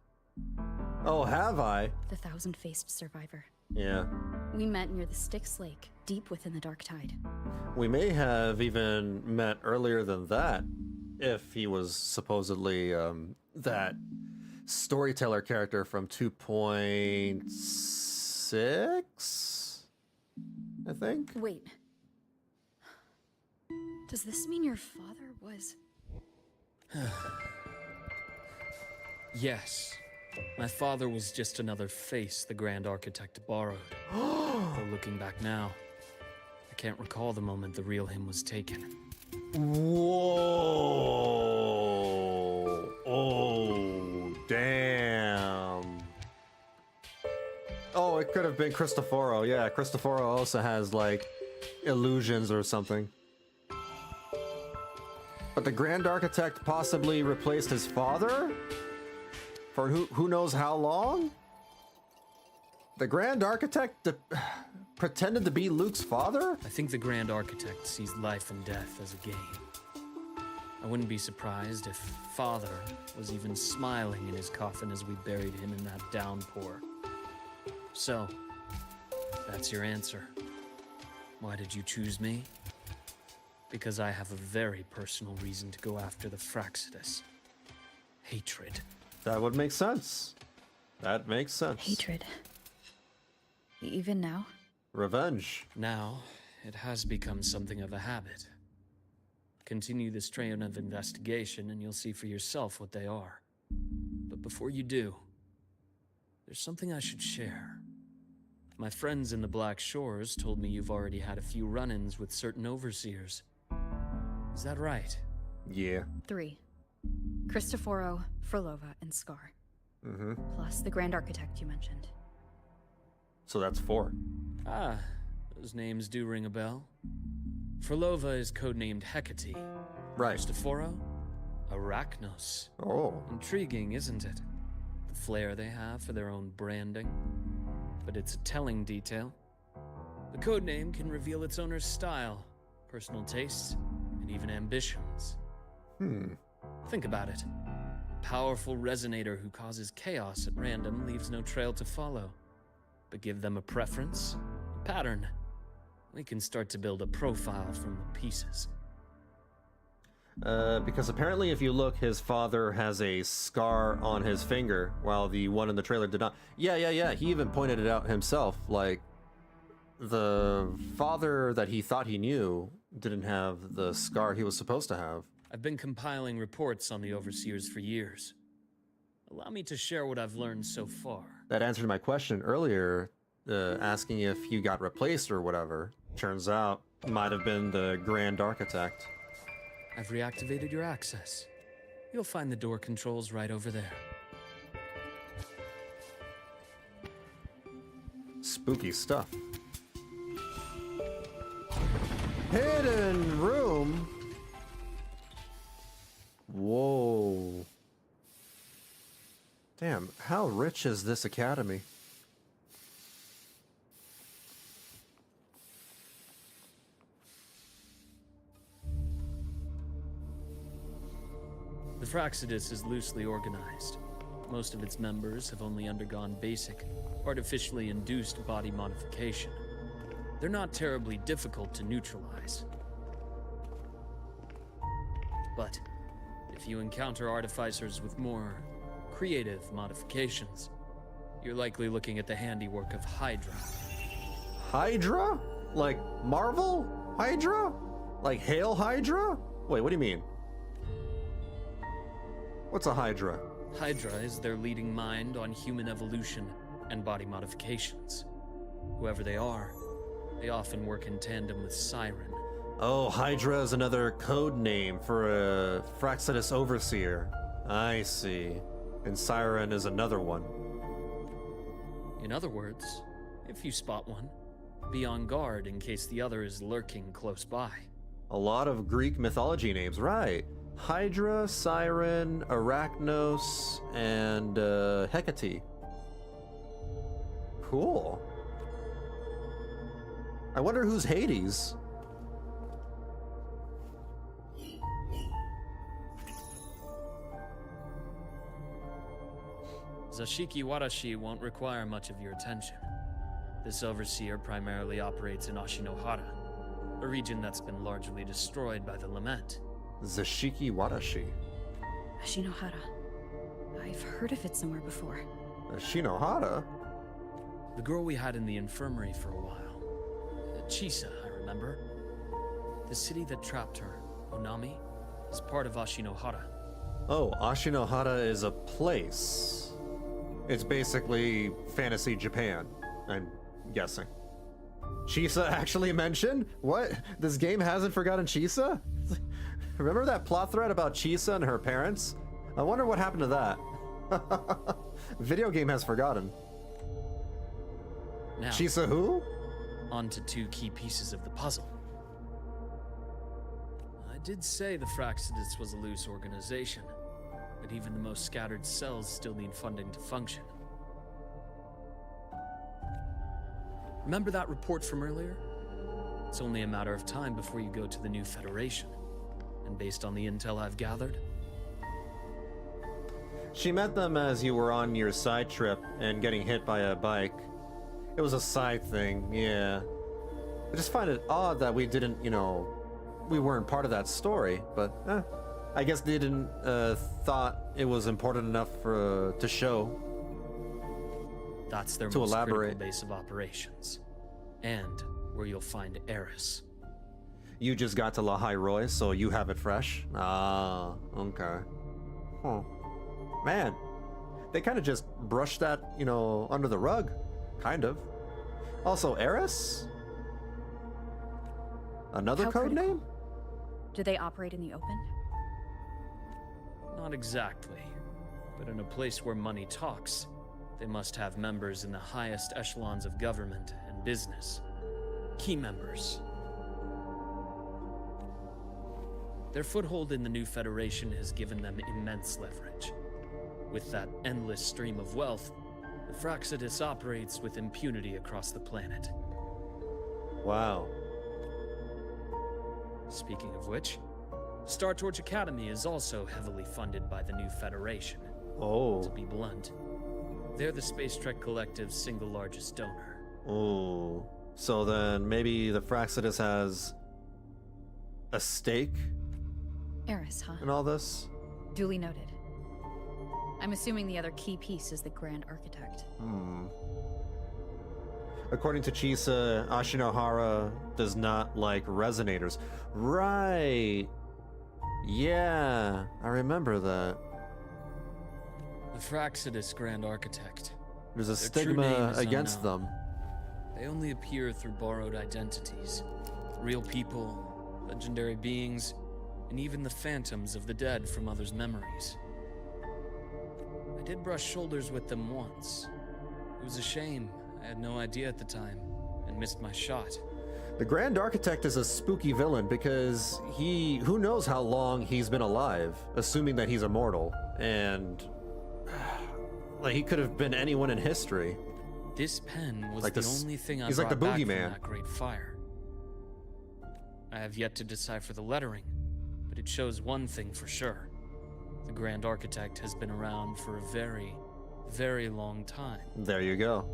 Oh, have I? The thousand-faced survivor. Yeah. We met near the Styx Lake, deep within the Dark Tide. We may have even met earlier than that, if he was supposedly that storyteller character from 2.6, I think. Wait. Does this mean your father was... Yes. My father was just another face the Grand Architect borrowed. Though looking back now, I can't recall the moment the real him was taken. Whoa! Oh, damn. Oh, it could have been Cristoforo. Yeah, Cristoforo also has, like, illusions or something. But the Grand Architect possibly replaced his father? For who knows how long? The Grand Architect pretended to be Luke's father? I think the Grand Architect sees life and death as a game. I wouldn't be surprised if Father was even smiling in his coffin as we buried him in that downpour. So, that's your answer. Why did you choose me? Because I have a very personal reason to go after the Fraxidus. Hatred. That would make sense. That makes sense. Hatred. Even now? Revenge. Now, it has become something of a habit. Continue this train of investigation and you'll see for yourself what they are. But before you do, there's something I should share. My friends in the Black Shores told me you've already had a few run-ins with certain overseers. Is that right? Yeah. 3. Cristoforo, Frolova, and Scar. Mm-hmm. Plus the Grand Architect you mentioned. So that's 4. Ah, those names do ring a bell. Frolova is codenamed Hecate. Right. Cristoforo? Arachnos. Oh. Intriguing, isn't it? The flair they have for their own branding. But it's a telling detail. The codename can reveal its owner's style, personal tastes, and even ambitions. Think about it. A powerful resonator who causes chaos at random leaves no trail to follow. But give them a preference, a pattern. We can start to build a profile from the pieces. Because apparently if you look, his father has a scar on his finger, while the one in the trailer did not. Yeah. He even pointed it out himself. Like, the father that he thought he knew didn't have the scar he was supposed to have. I've been compiling reports on the Overseers for years. Allow me to share what I've learned so far. That answered my question earlier, asking if you got replaced or whatever. Turns out, it might have been the Grand Architect. I've reactivated your access. You'll find the door controls right over there. Spooky stuff. Hidden room? Whoa. Damn, how rich is this academy? The Fraxidus is loosely organized. Most of its members have only undergone basic, artificially induced body modification. They're not terribly difficult to neutralize. But if you encounter artificers with more creative modifications, you're likely looking at the handiwork of Hydra. Hydra? Like Marvel? Hydra? Like Hail Hydra? Wait, what do you mean? What's a Hydra? Hydra is their leading mind on human evolution and body modifications. Whoever they are, they often work in tandem with Siren. Oh, Hydra is another code name for a Fraxidus Overseer. I see. And Siren is another one. In other words, if you spot one, be on guard in case the other is lurking close by. A lot of Greek mythology names, right? Hydra, Siren, Arachnos, and Hecate. Cool. I wonder who's Hades? Zashiki Warashi won't require much of your attention. This overseer primarily operates in Ashinohara, a region that's been largely destroyed by the Lament. Zashiki Watashi. Ashinohara. I've heard of it somewhere before. Ashinohara? The girl we had in the infirmary for a while. Chisa, I remember. The city that trapped her, Onami, is part of Ashinohara. Oh, Ashinohara is a place. It's basically fantasy Japan, I'm guessing. Chisa actually mentioned? What? This game hasn't forgotten Chisa? Remember that plot thread about Chisa and her parents? I wonder what happened to that. Video game has forgotten. Now, Chisa who? on to two key pieces of the puzzle. I did say the Fraxidus was a loose organization, but even the most scattered cells still need funding to function. Remember that report from earlier? It's only a matter of time before you go to the new Federation. And based on the intel I've gathered, She met them as you were on your side trip and getting hit by a bike. It was a side thing, yeah. I just find it odd that we didn't, we weren't part of that story, but I guess they didn't thought it was important enough to show. that's their To most elaborate. critical base of operations. And where you'll find Eris. You just got to lahai-roi, so you have it fresh? Ah, okay. Huh. Man, they kind of just brushed that, under the rug. Kind of. Also, Eris? Another How code critical? name? Do they operate in the open? Not exactly, but in a place where money talks, they must have members in the highest echelons of government and business. Key members. Their foothold in the new Federation has given them immense leverage. With that endless stream of wealth, the Fraxidus operates with impunity across the planet. Wow. Speaking of which, Star Torch Academy is also heavily funded by the new Federation. Oh. To be blunt, they're the Space Trek Collective's single largest donor. Oh. So then maybe the Fraxidus has a stake Eris, huh? in all this? Duly noted. I'm assuming the other key piece is the Grand Architect. According to Chisa, Ashinohara does not like resonators. Right. Yeah, I remember that. The Fraxidus Grand Architect. There's a Their true name stigma is against unknown. them. They only appear through borrowed identities. Real people, legendary beings, and even the phantoms of the dead from others' memories. I did brush shoulders with them once. It was a shame. I had no idea at the time, and missed my shot. The Grand Architect is a spooky villain because who knows how long he's been alive, assuming that he's immortal. And he could have been anyone in history. This pen was Like the this- only thing I he's like brought the back boogeyman. from that great fire. I have yet to decipher the lettering, but it shows one thing for sure. The Grand Architect has been around for a very, very long time. There you go.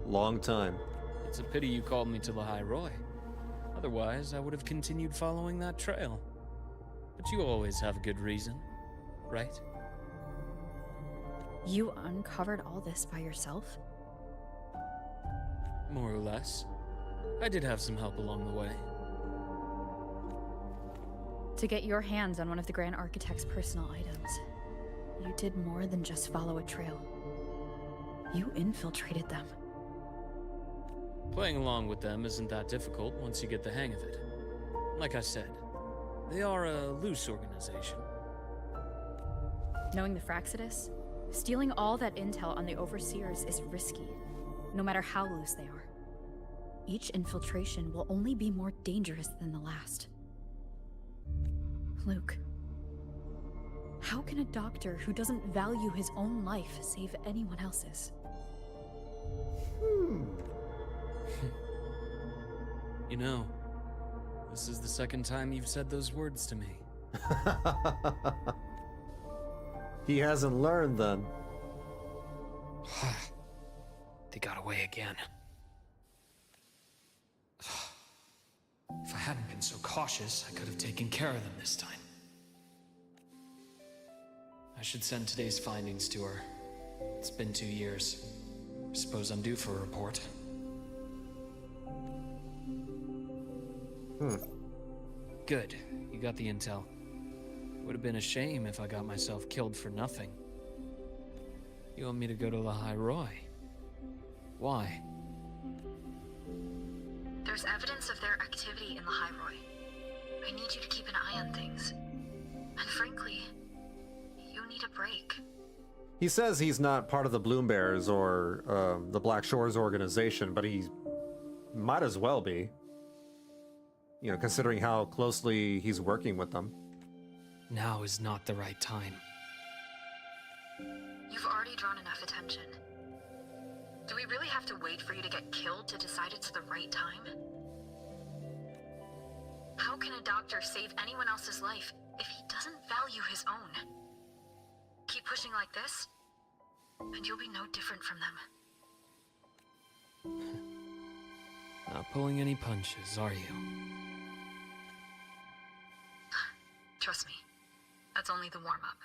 Long time. It's a pity you called me to lahai-roi. Otherwise, I would have continued following that trail. But you always have a good reason, right? You uncovered all this by yourself? More or less. I did have some help along the way. To get your hands on one of the Grand Architect's personal items. You did more than just follow a trail. You infiltrated them. Playing along with them isn't that difficult once you get the hang of it. Like I said, they are a loose organization. Knowing the Fraxidus, stealing all that intel on the Overseers is risky, no matter how loose they are. Each infiltration will only be more dangerous than the last. Luuk, how can a doctor who doesn't value his own life save anyone else's? You know, this is the second time you've said those words to me. He hasn't learned then. They got away again. If I hadn't been so cautious, I could have taken care of them this time. I should send today's findings to her. It's been 2 years. I suppose I'm due for a report. Good. You got the intel. Would have been a shame if I got myself killed for nothing. You want me to go to lahai-roi? Why? There's evidence of their activity in lahai-roi. I need you to keep an eye on things. And frankly, you need a break. He says he's not part of the Bloom Bears or the Black Shores organization, but he might as well be. You know, considering how closely he's working with them. Now is not the right time. You've already drawn enough attention. Do we really have to wait for you to get killed to decide it's the right time? How can a doctor save anyone else's life if he doesn't value his own? Keep pushing like this, and you'll be no different from them. Not pulling any punches, are you? Trust me, that's only the warm-up.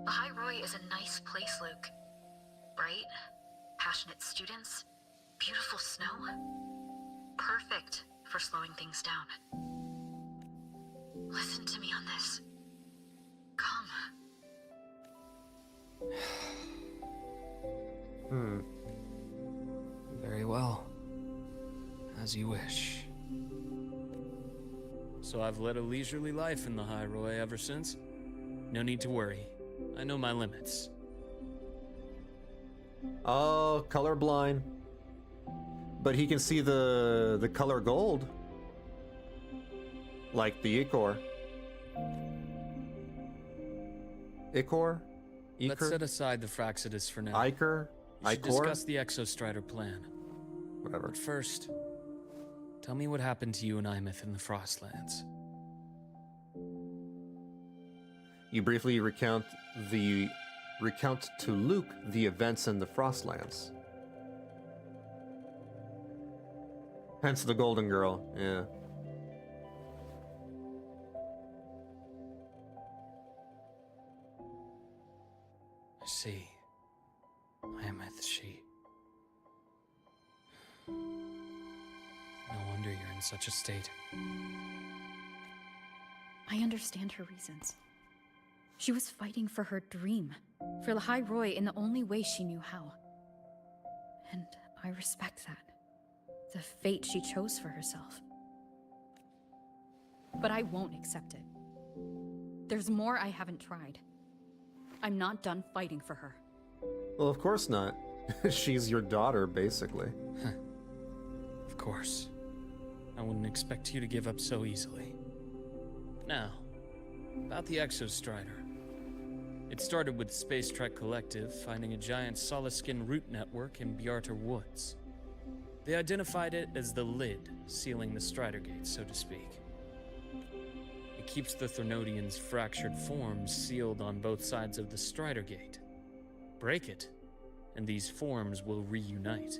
Lahai-roi is a nice place, Luuk. Bright, passionate students, beautiful snow. Perfect for slowing things down. Listen to me on this. Come. Very well. As you wish. So I've led a leisurely life in the lahai-roi ever since. No need to worry. I know my limits. Oh, colorblind. But he can see the color gold. Like the Ichor. Ichor? Let's set aside the Fraxidus for now. Ichor? We should Ichor? discuss the Exostrider plan. Whatever. But first, tell me what happened to you and Imeth in the Frostlands. You briefly recount to Luuk the events in the Frostlands. Hence the Golden Girl, yeah. I see. Imeth, she... No wonder you're in such a state. I understand her reasons. She was fighting for her dream, for lahai-roi in the only way she knew how. And I respect that. The fate she chose for herself. But I won't accept it. There's more I haven't tried. I'm not done fighting for her. Well, of course not. She's your daughter, basically. Of course. I wouldn't expect you to give up so easily. Now, about the Exostrider. It started with Space Trek Collective finding a giant solid-skin root network in Bjartar Woods. They identified it as the lid, sealing the Strider Gate, so to speak. It keeps the Threnodians' fractured forms sealed on both sides of the Strider Gate. Break it, and these forms will reunite.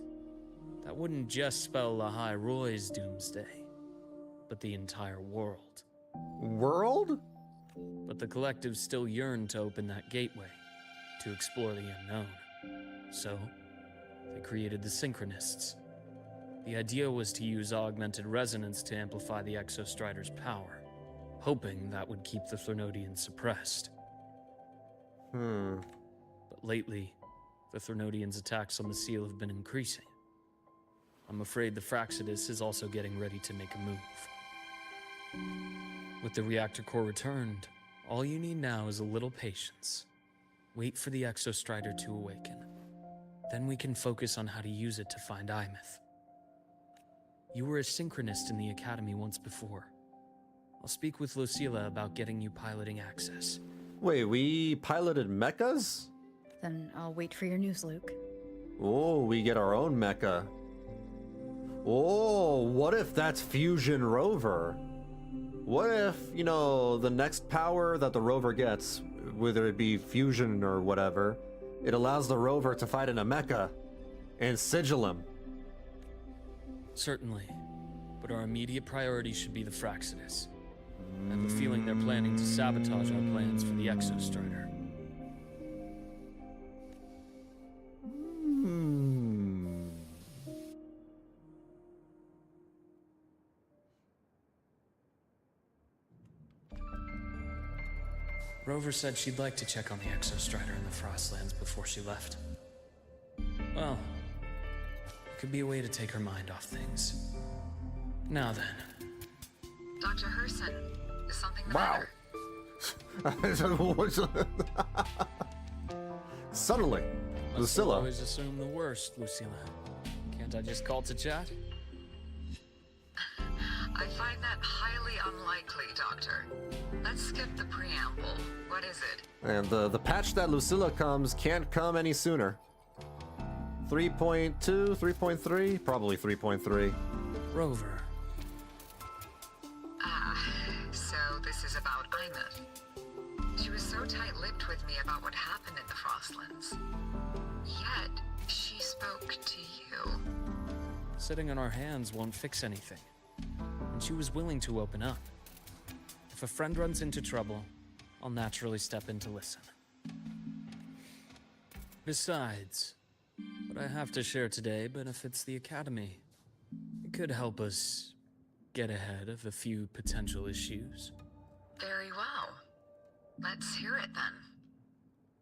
That wouldn't just spell lahai-roi's doomsday, but the entire world. World? But the Collective still yearned to open that gateway, to explore the unknown. So, they created the Synchronists. The idea was to use augmented resonance to amplify the Exostrider's power, hoping that would keep the Threnodians suppressed. But lately, the Threnodians' attacks on the seal have been increasing. I'm afraid the Fraxidus is also getting ready to make a move. With the reactor core returned, all you need now is a little patience. Wait for the Exostrider to awaken. Then we can focus on how to use it to find Imeth. You were a synchronist in the Academy once before. I'll speak with Lucilla about getting you piloting access. Wait, we piloted mechas? Then I'll wait for your news, Luke. Oh, we get our own mecha. Oh, what if that's Fusion Rover? What if, you know, the next power that the rover gets, whether it be fusion or whatever, it allows the rover to fight in a mecha and sigil him? Certainly, but our immediate priority should be the Fraxidus. I have a feeling they're planning to sabotage our plans for the Exostrider. Rover said she'd like to check on the Exostrider in the Frostlands before she left. Well, it could be a way to take her mind off things. Now then. Dr. Herson, is something the Wow. matter? Suddenly, Must Lucilla. always assume the worst, Lucilla. Can't I just call to chat? I find that highly unlikely, Doctor. Let's skip the preamble. What is it? And the patch that Lucilla comes can't come any sooner. 3.2, 3.3, probably 3.3. Rover. So this is about Imeth. She was so tight-lipped with me about what happened in the Frostlands. Yet, she spoke to you. Sitting on our hands won't fix anything. And she was willing to open up. If a friend runs into trouble, I'll naturally step in to listen. Besides, what I have to share today benefits the Academy. It could help us get ahead of a few potential issues. Very well. Let's hear it then.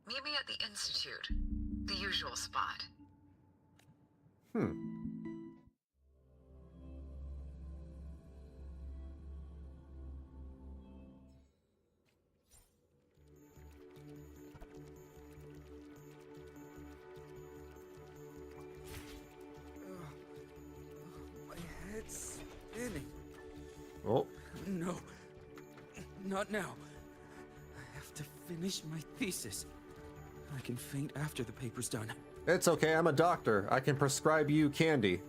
Meet me at the Institute. The usual spot. My head's spinning. Oh, No. Not now. I have to finish my thesis. I can faint after the paper's done. it's okay. I'm a doctor. I can prescribe you candy.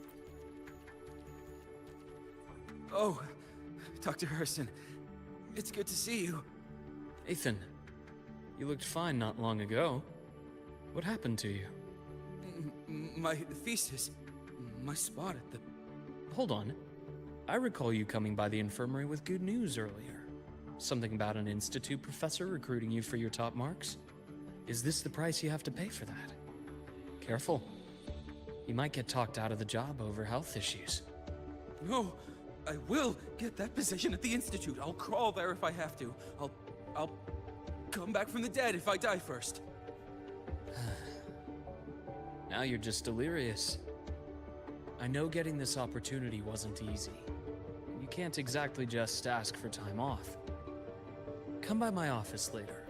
Oh, Dr. Herson. It's good to see you. Ethan, you looked fine not long ago. What happened to you? My thesis. My spot at the... Hold on. I recall you coming by the infirmary with good news earlier. Something about an institute professor recruiting you for your top marks? Is this the price you have to pay for that? Careful. You might get talked out of the job over health issues. No, I will get that position at the Institute. I'll crawl there if I have to. I'll come back from the dead if I die first. Now you're just delirious. I know getting this opportunity wasn't easy. You can't exactly just ask for time off. Come by my office later.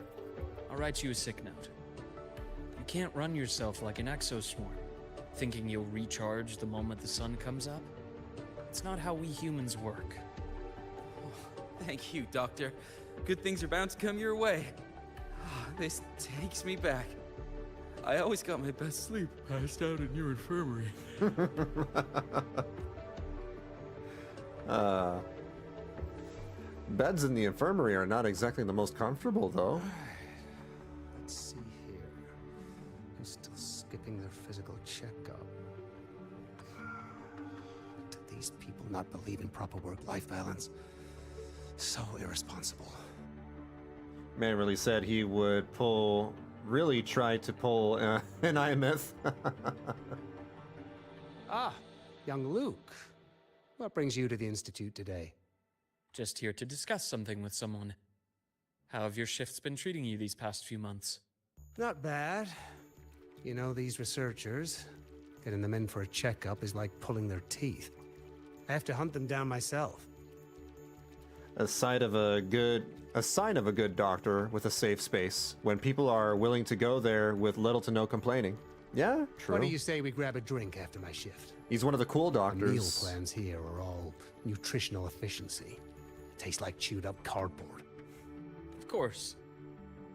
I'll write you a sick note. You can't run yourself like an exoswarm, thinking you'll recharge the moment the sun comes up. It's not how we humans work. Thank you, Doctor. Good things are bound to come your way. This takes me back. I always got my best sleep passed out in your infirmary. Beds in the infirmary are not exactly the most comfortable, though. Let's see here. I'm still skipping their physical checkup. Do these people not believe in proper work-life balance? So irresponsible. Man really said he would really try to pull an Imeth. Ah, young Luke. What brings you to the Institute today? Just here to discuss something with someone. How have your shifts been treating you these past few months? Not bad. You know, these researchers, getting them in for a checkup is like pulling their teeth. I have to hunt them down myself. A sign of a good doctor with a safe space when people are willing to go there with little to no complaining. Yeah, true. What do you say we grab a drink after my shift? He's one of the cool The doctors. meal plans here are all nutritional efficiency. Tastes like chewed up cardboard. Of course.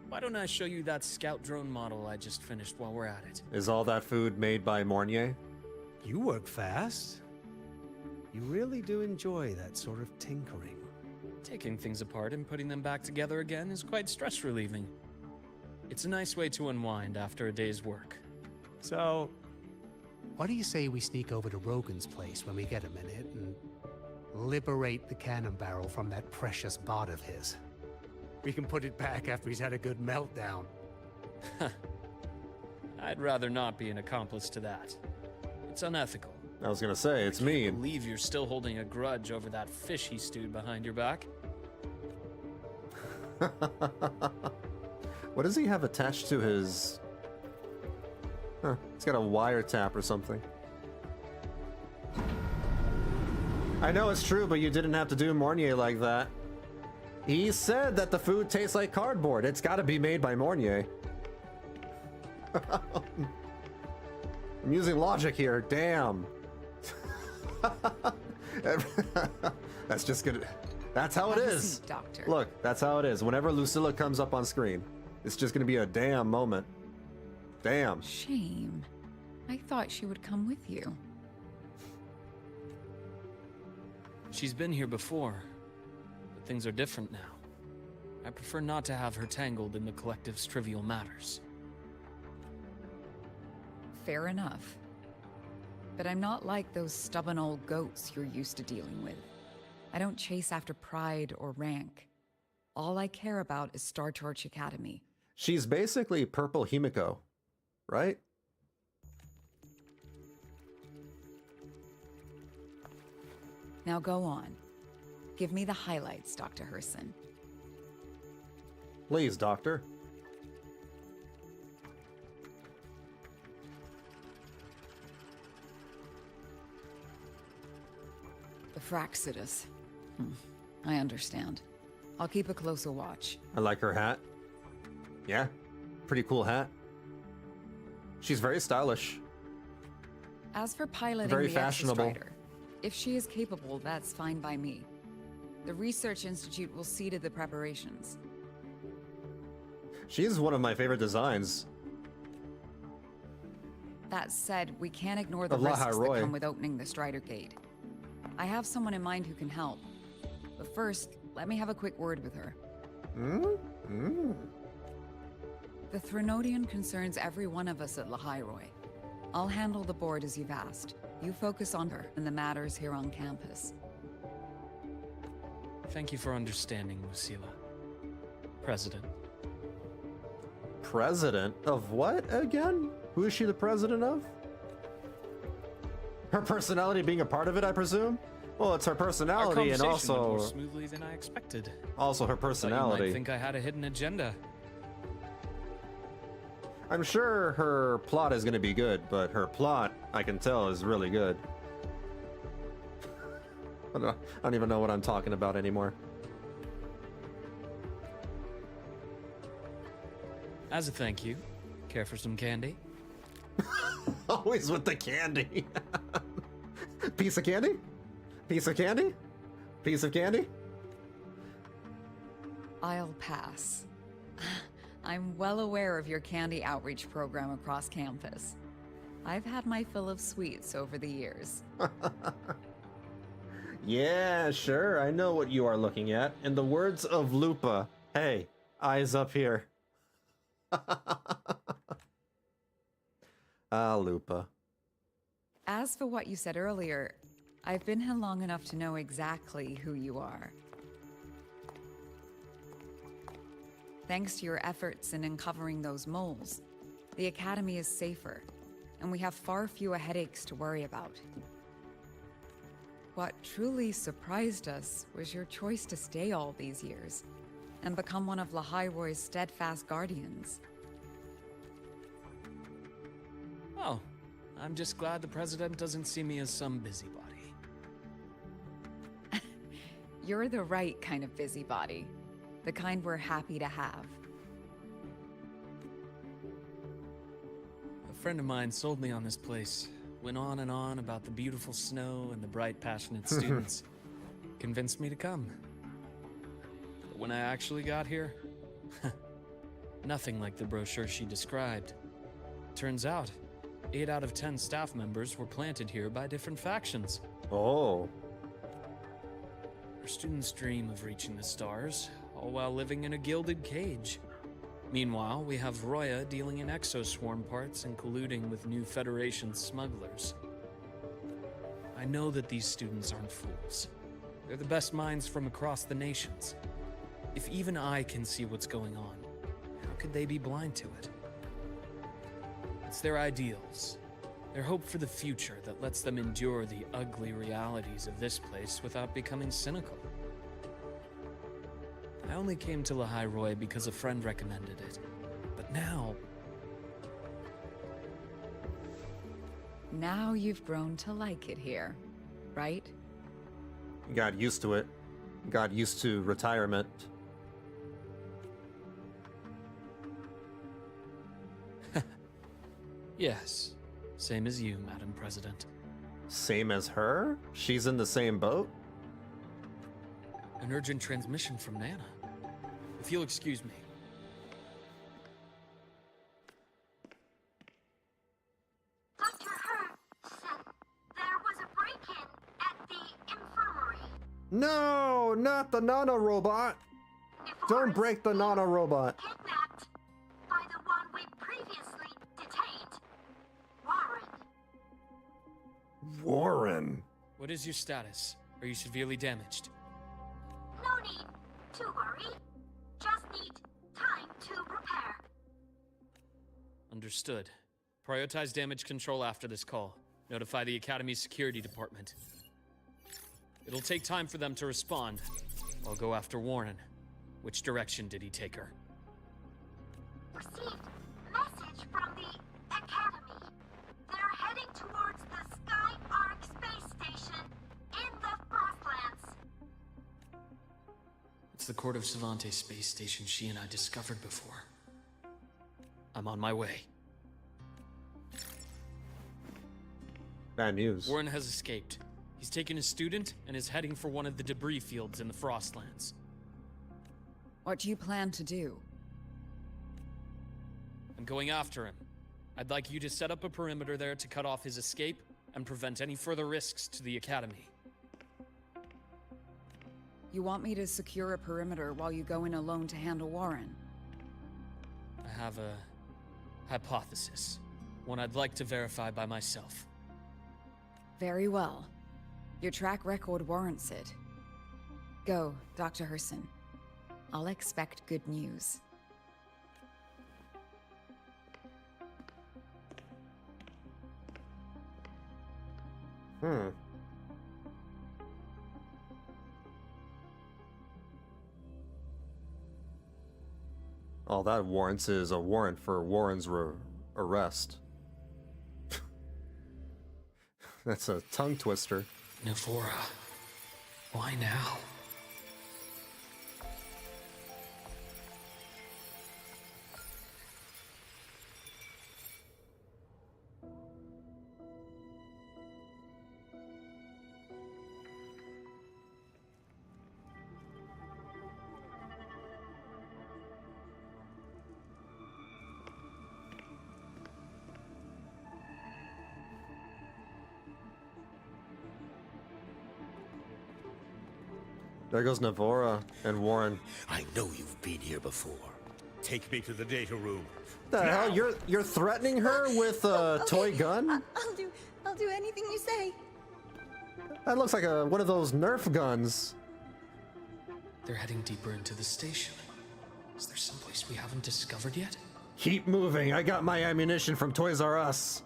Why don't I show you that scout drone model I just finished while we're at it? Is all that food made by Mornier? You work fast. You really do enjoy that sort of tinkering. Taking things apart and putting them back together again is quite stress relieving. It's a nice way to unwind after a day's work. So, what do you say we sneak over to Rogan's place when we get a minute and liberate the cannon barrel from that precious bot of his? We can put it back after he's had a good meltdown. I'd rather not be an accomplice to that. It's unethical. I was gonna say, it's I mean. believe you're still holding a grudge over that fish he stewed behind your back. What does he have attached to his... Huh, he's got a wiretap or something. I know it's true, but you didn't have to do Mornier like that. He said that the food tastes like cardboard. It's gotta be made by Mornier. I'm using logic here, damn. That's just gonna... That's how it Have a is. seat, Doctor. Look, that's how it is. Whenever Lucilla comes up on screen, it's just gonna be a damn moment. Damn. Shame. I thought she would come with you. She's been here before, but things are different now. I prefer not to have her tangled in the collective's trivial matters. Fair enough. But I'm not like those stubborn old goats you're used to dealing with. I don't chase after pride or rank. All I care about is Star Torch Academy. She's basically Purple Himiko, right? Now go on. Give me the highlights, Dr. Herson. Please, Doctor. The Fraxidus. I understand. I'll keep a closer watch. I like her hat. Yeah, pretty cool hat. She's very stylish. As for piloting Very the fashionable. Exostrider, if she is capable, that's fine by me. The Research Institute will see to the preparations. She's one of my favorite designs. That said, we can't ignore the Of risks that lahai-roi. come with opening the Strider Gate. I have someone in mind who can help. But first, let me have a quick word with her. The Threnodian concerns every one of us at lahai-roi. I'll handle the board as you've asked. You focus on her and the matters here on campus. Thank you for understanding, Lucilla. President. President of what again? Who is she the president of? Her personality being a part of it, I presume? Well, it's her Our personality and conversation went more also smoothly than I expected. also her Thought you personality. might think I had a hidden agenda. I'm sure her plot is going to be good, but her plot, I can tell, is really good. I don't even know what I'm talking about anymore. As a thank you, care for some candy? Always with the candy. Piece of candy? Piece of candy? Piece of candy? I'll pass. I'm well aware of your candy outreach program across campus. I've had my fill of sweets over the years. Yeah, sure. I know what you are looking at. In the words of Lupa, hey, eyes up here. Lupa. As for what you said earlier, I've been here long enough to know exactly who you are. Thanks to your efforts in uncovering those moles, the Academy is safer, and we have far fewer headaches to worry about. What truly surprised us was your choice to stay all these years and become one of lahai-roi's steadfast guardians. Oh, I'm just glad the president doesn't see me as some busybody. You're the right kind of busybody. The kind we're happy to have. A friend of mine sold me on this place. Went on and on about the beautiful snow and the bright, passionate students. Convinced me to come. But when I actually got here, nothing like the brochure she described. Turns out, 8 out of 10 staff members were planted here by different factions. Oh. Our students dream of reaching the stars, all while living in a gilded cage. Meanwhile, we have Roya dealing in exoswarm parts and colluding with new Federation smugglers. I know that these students aren't fools. They're the best minds from across the nations. If even I can see what's going on, how could they be blind to it? It's their ideals, their hope for the future that lets them endure the ugly realities of this place without becoming cynical. I only came to lahai-roi because a friend recommended it. But now... Now you've grown to like it here, right? You got used to it. Got used to retirement. Yes. Same as you, Madam President. Same as her? She's in the same boat? An urgent transmission from Nana. If you'll excuse me. Dr. Hurd said there was a break-in at the infirmary. No, not the nano-robot. Don't break the nano-robot. Kidnapped by the one we previously detained, Warren. Warren. What is your status? Are you severely damaged? No need to worry. Just need time to repair. Understood. Prioritize damage control after this call. Notify the Academy's security department. It'll take time for them to respond. I'll go after Warren. Which direction did he take her? Received message from the Academy. They're heading towards the Sky Arc space station in the Frostlands. It's the Court of Savante space station she and I discovered before. I'm on my way. Bad news. Warren has escaped. He's taken a student and is heading for one of the debris fields in the Frostlands. What do you plan to do? I'm going after him. I'd like you to set up a perimeter there to cut off his escape and prevent any further risks to the Academy. You want me to secure a perimeter while you go in alone to handle Warren? I have a hypothesis. One I'd like to verify by myself. Very well. Your track record warrants it. Go, Dr. Herson. I'll expect good news. All that warrants is a warrant for Warren's arrest. That's a tongue twister. Navora. Why now? There goes Navora and Warren. I know you've been here before. Take me to the data room. The hell? You're threatening her with a toy gun? I'll do anything you say. That looks like one of those Nerf guns. They're heading deeper into the station. Is there someplace we haven't discovered yet? Keep moving. I got my ammunition from Toys R Us.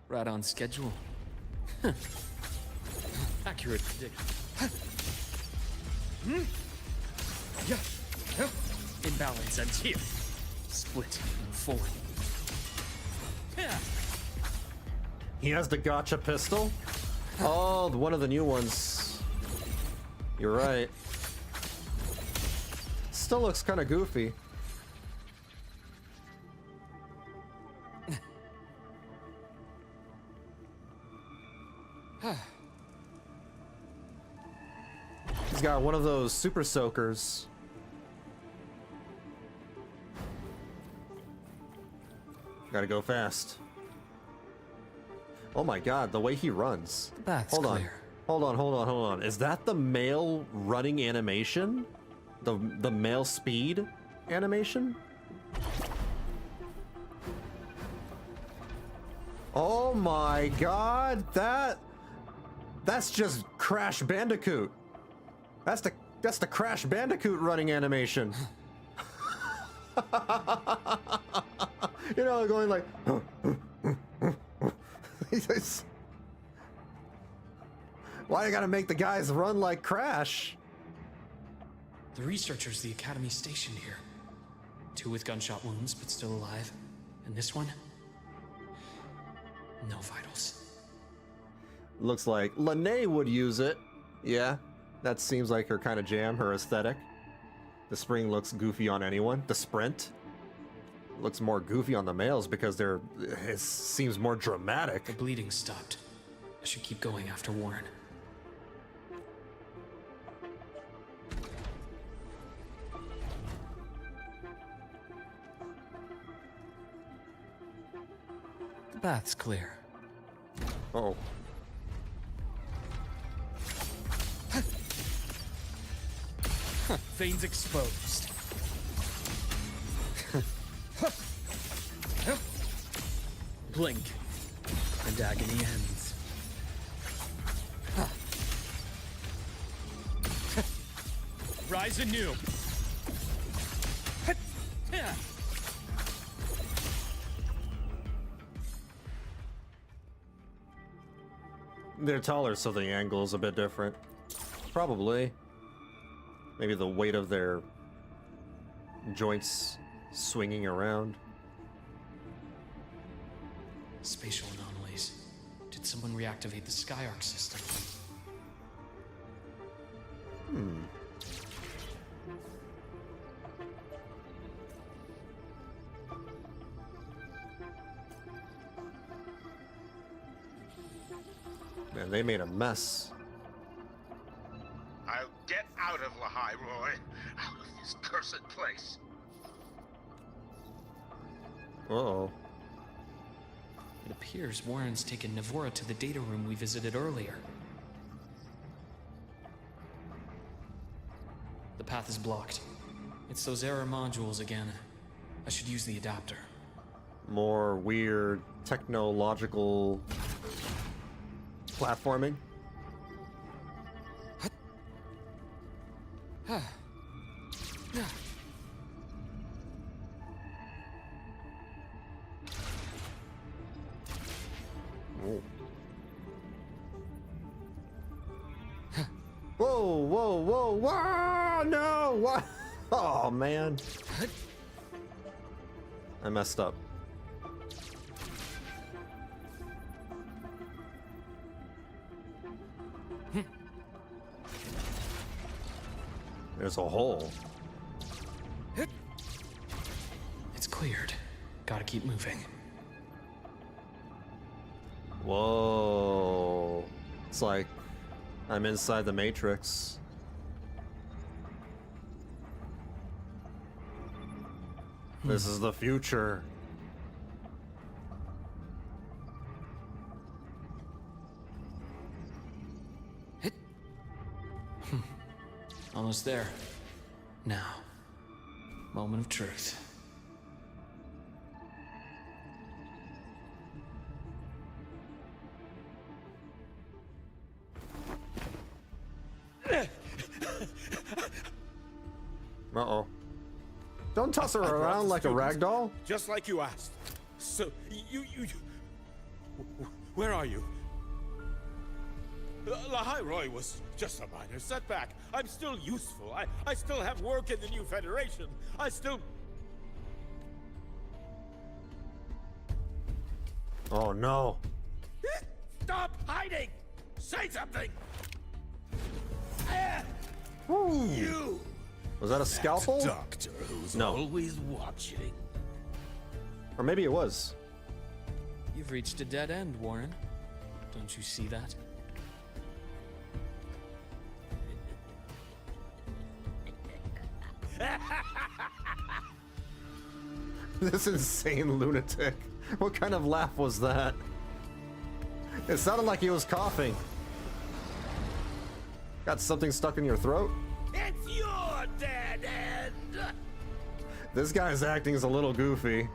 Right on schedule. Accurate prediction. Imbalance ends here. Split, forward. He has the gotcha pistol? Oh, one of the new ones. You're right. Still looks kind of goofy. He's got one of those super soakers. Gotta go fast. Oh my god, the way he runs. That's Hold on. clear. Hold on. Is that the male running animation? The male speed animation? Oh my god, that's just Crash Bandicoot. That's the Crash Bandicoot running animation. You know, going like why you gotta make the guys run like Crash? The researchers the Academy stationed here. 2 with gunshot wounds, but still alive. And this one? No vitals. Looks like Lene would use it. Yeah, that seems like her kind of jam, her aesthetic. The spring looks goofy on anyone. The sprint looks more goofy on the males because it seems more dramatic. The bleeding stopped. I should keep going after Warren. The bath's clear. Oh. Veins exposed. Blink, and agony ends. Rise anew. They're taller, so the angle's a bit different. Probably. Maybe the weight of their joints swinging around. Spatial anomalies. Did someone reactivate the Skyarc system? Man, they made a mess. I'll get out of lahai-roi, out of this cursed place. Uh-oh. It appears Warren's taken Navora to the data room we visited earlier. The path is blocked. It's those error modules again. I should use the adapter. More weird technological platforming. Whoa, no, what? Oh, man. I messed up. There's a hole. It's cleared. Gotta keep moving. Whoa. It's like I'm inside the Matrix. This is the future. Almost there. Now, moment of truth. Uh-oh. Don't toss her around like a rag doll. Just like you asked. So, you... Where are you? lahai-roi was just a minor setback. I'm still useful. I still have work in the new Federation. I still... Oh no. Stop hiding! Say something! Woo. You! Was that a scalpel? Doctor who's No. always watching. Or maybe it was. You've reached a dead end, Warren. Don't you see that? This insane lunatic. What kind of laugh was that? It sounded like he was coughing. Got something stuck in your throat? It's your dead end! This guy's acting is a little goofy.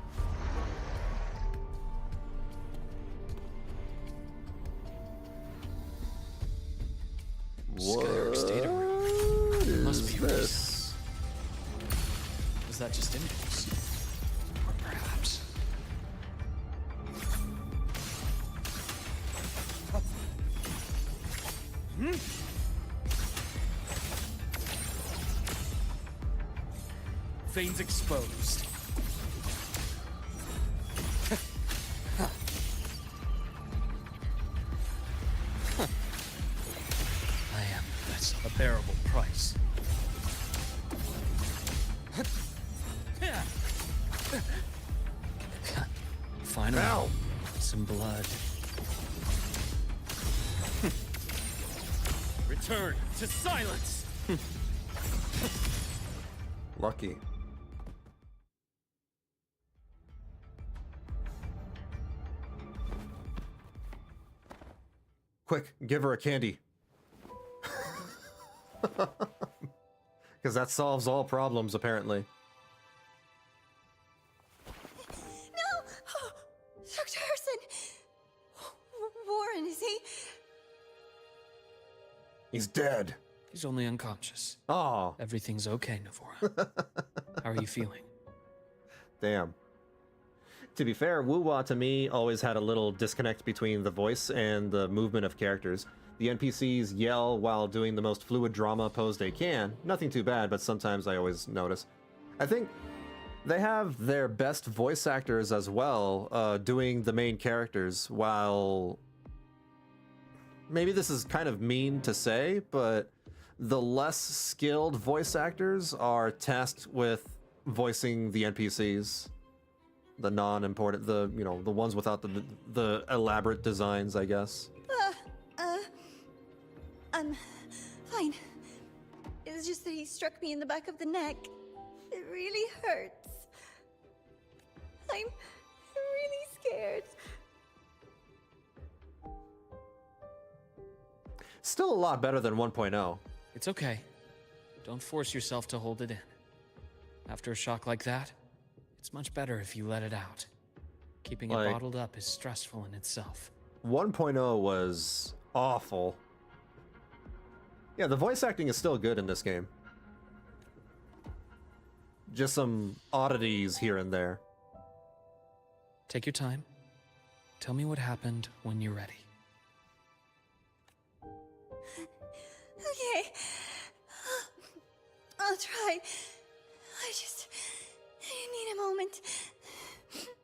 Skyark State What Must is be this? Was that just impulse? Or perhaps... Veins exposed. I am that's a bearable price. Finally, Ow. some blood. Return to silence. Lucky. Quick, give her a candy. Because that solves all problems, apparently. No! Dr. Harrison! Warren, is he? He's dead. He's only unconscious. Oh, Everything's okay, Navora. How are you feeling? damn. To be fair, WuWa to me always had a little disconnect between the voice and the movement of characters. The NPCs yell while doing the most fluid drama pose they can. Nothing too bad, but sometimes I always notice. I think they have their best voice actors as well, doing the main characters, while... Maybe this is kind of mean to say, but the less skilled voice actors are tasked with voicing the NPCs. The non-important, the ones without the elaborate designs, I guess. I'm fine. It's just that he struck me in the back of the neck. It really hurts. I'm really scared. Still a lot better than 1.0. It's okay. Don't force yourself to hold it in. After a shock like that, it's much better if you let it out. Keeping it bottled up is stressful in itself. 1.0 was awful. Yeah, the voice acting is still good in this game. Just some oddities here and there. Take your time. Tell me what happened when you're ready. Okay. I'll try. I need a moment.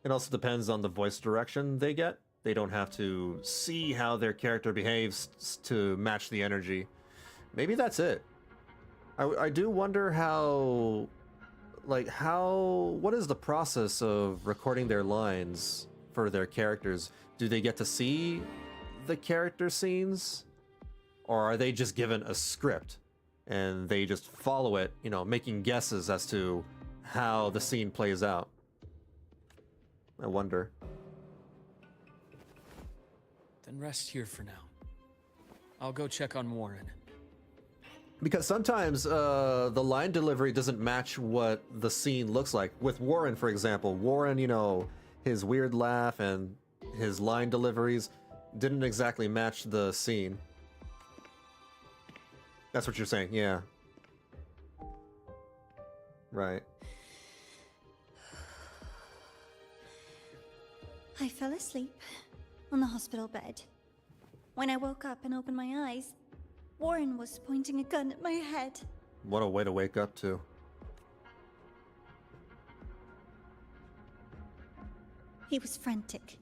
It also depends on the voice direction they get. They don't have to see how their character behaves to match the energy. Maybe that's it. I do wonder how... what is the process of recording their lines for their characters? Do they get to see the character scenes? Or are they just given a script and they just follow it, making guesses as to how the scene plays out? I wonder. Then rest here for now. I'll go check on Warren. Because sometimes the line delivery doesn't match what the scene looks like. With Warren, for example, Warren, his weird laugh and his line deliveries didn't exactly match the scene. That's what you're saying, yeah. Right. I fell asleep on the hospital bed. When I woke up and opened my eyes, Warren was pointing a gun at my head. What a way to wake up to. He was frantic,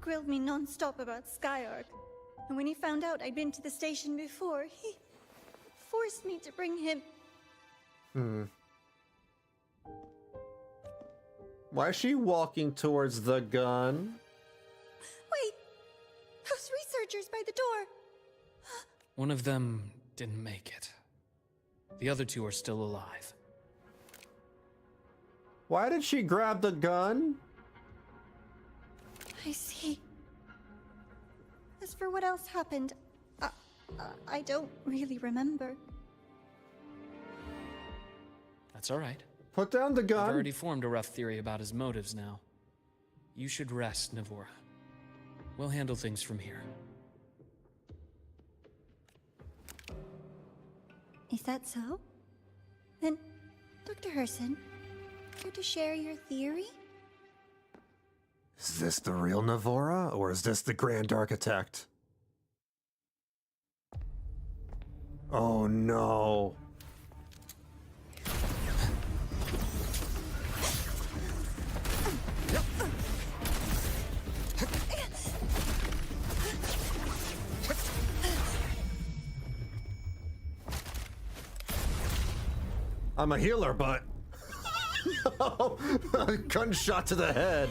grilled me non-stop about Skyark. And when he found out I'd been to the station before, he forced me to bring him. Why is she walking towards the gun? Wait! Those researchers by the door! One of them didn't make it. The other two are still alive. Why did she grab the gun? I see. As for what else happened, I don't really remember. That's all right. Put down the gun. I've already formed a rough theory about his motives now. You should rest, Navora. We'll handle things from here. Is that so? Then, Dr. Herson, care to share your theory? Is this the real Navora, or is this the Grand Architect? Oh no. I'm a healer, but... No! A gunshot to the head.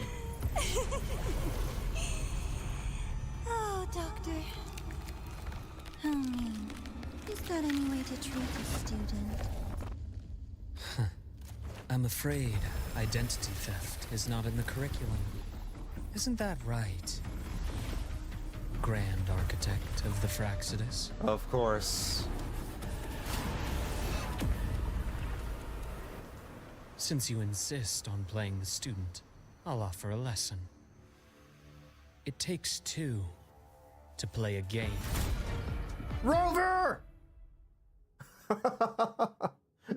Oh, Doctor. How mean. Is that any way to treat a student? I'm afraid identity theft is not in the curriculum. Isn't that right? Grand Architect of the Fraxidus? Of course. Since you insist on playing the student, I'll offer a lesson. It takes two to play a game. Rover!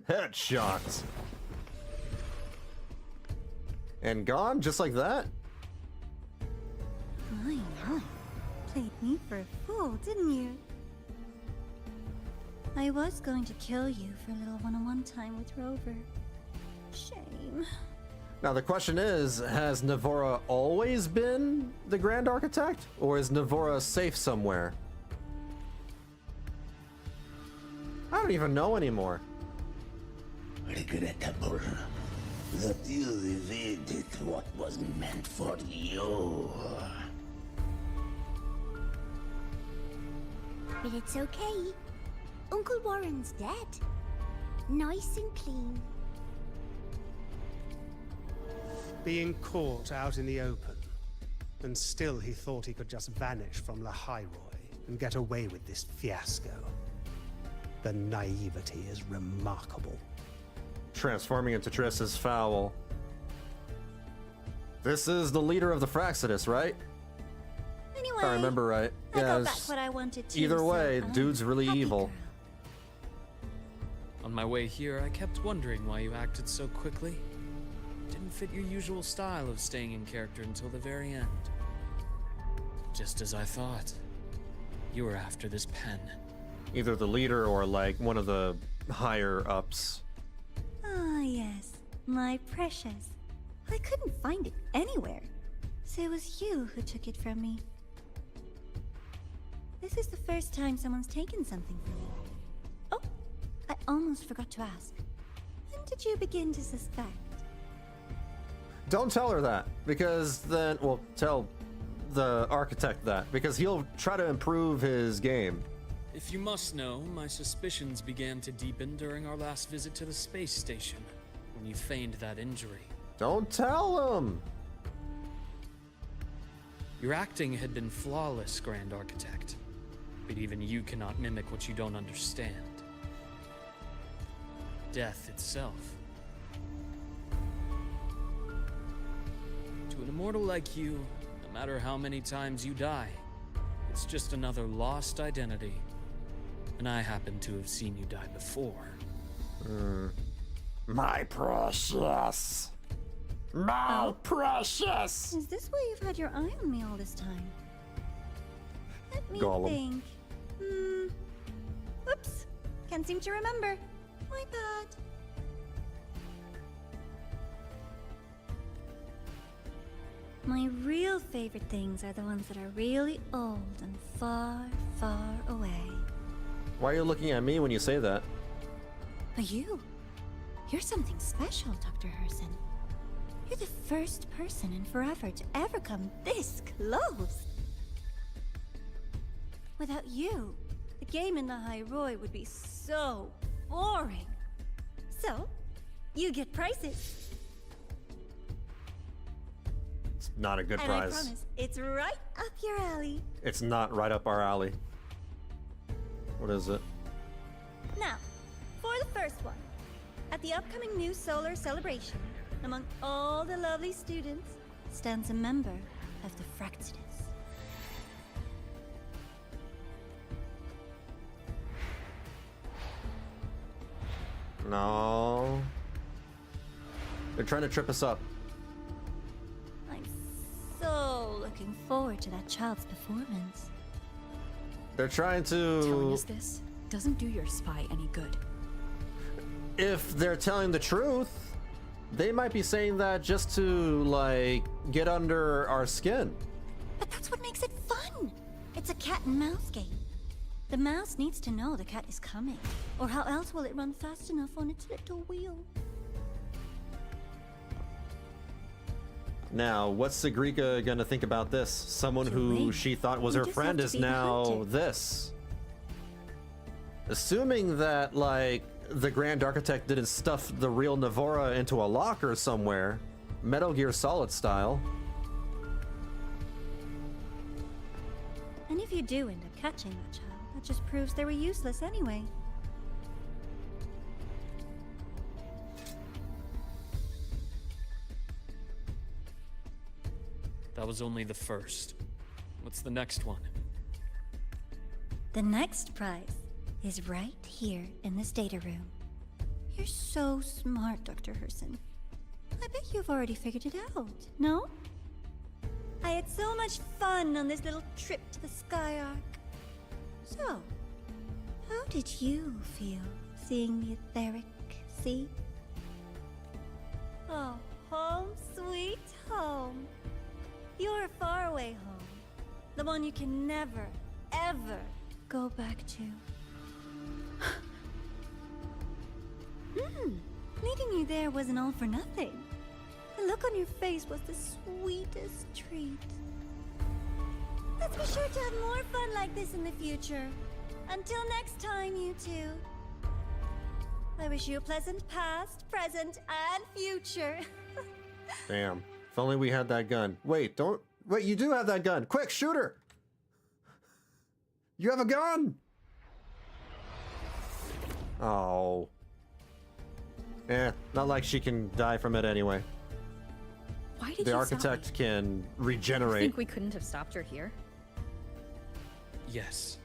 Headshot. And gone, just like that? My. Played me for a fool, didn't you? I was going to kill you for a little one-on-one time with Rover. Shame. Now the question is, has Navora always been the Grand Architect? Or is Navora safe somewhere? I don't even know anymore. Regrettable that you evaded what was meant for you. But it's okay. Uncle Warren's dead. Nice and clean. Being caught out in the open, and still he thought he could just vanish from lahai-roi and get away with this fiasco. The naivety is remarkable. Transforming into Triss is foul. This is the leader of the Fraxidus, right? Anyway, If I remember right. I got it's- back what I wanted to. Either so way, I'm dude's really happy evil. girl. On my way here, I kept wondering why you acted so quickly. Didn't fit your usual style of staying in character until the very end. Just as I thought. You were after this pen. Either the leader or like one of the higher ups. Ah, yes. My precious. I couldn't find it anywhere. So it was you who took it from me. This is the first time someone's taken something from me. Oh, I almost forgot to ask. When did you begin to suspect? Don't tell her that, because then, well, tell the architect that, because he'll try to improve his game. If you must know, my suspicions began to deepen during our last visit to the space station, when you feigned that injury. Don't tell him! Your acting had been flawless, Grand Architect. But even you cannot mimic what you don't understand. Death itself. To an immortal like you, no matter how many times you die, it's just another lost identity. And I happen to have seen you die before. My precious! My precious! Is this why you've had your eye on me all this time? Let me Gollum. think. Oops. Can't seem to remember. My bad. My real favorite things are the ones that are really old and far, far away. Why are you looking at me when you say that? But you're something special, Dr. Herson. You're the first person in forever to ever come this close. Without you, the game in lahai-roi would be so boring. So, you get prizes. It's not a good And prize. I promise, it's right up your alley. It's not right up our alley. What is it? Now, for the first one. At the upcoming new solar celebration, among all the lovely students, stands a member of the Fractidus. No. They're trying to trip us up. I'm so looking forward to that child's performance. They're trying Telling to... us this doesn't do your spy any good. If they're telling the truth, they might be saying that just to, like, get under our skin. But that's what makes it fun! It's a cat and mouse game. The mouse needs to know the cat is coming, or how else will it run fast enough on its little wheel? Now, what's Sigrika gonna think about this? Someone who she thought was You her just friend have to is be the now hunter. this. Assuming that, like, the Grand Architect didn't stuff the real Navora into a locker somewhere, Metal Gear Solid style. And if you do end up catching that child, that just proves they were useless anyway. That was only the first. What's the next one? The next prize is right here in this data room. You're so smart, Dr. Herson. I bet you've already figured it out, no? I had so much fun on this little trip to the Sky Arc. So, how did you feel seeing the etheric sea? Oh, home sweet home. Your faraway home. The one you can never, ever go back to. Meeting you there wasn't all for nothing. The look on your face was the sweetest treat. Let's be sure to have more fun like this in the future. Until next time, you two. I wish you a pleasant past, present, and future. Damn. If only we had that gun. Wait, don't... Wait, you do have that gun. Quick, shoot her! You have a gun! Oh. Not like she can die from it anyway. Why did The you architect stop can me? regenerate. Think we couldn't have stopped her here? Yes.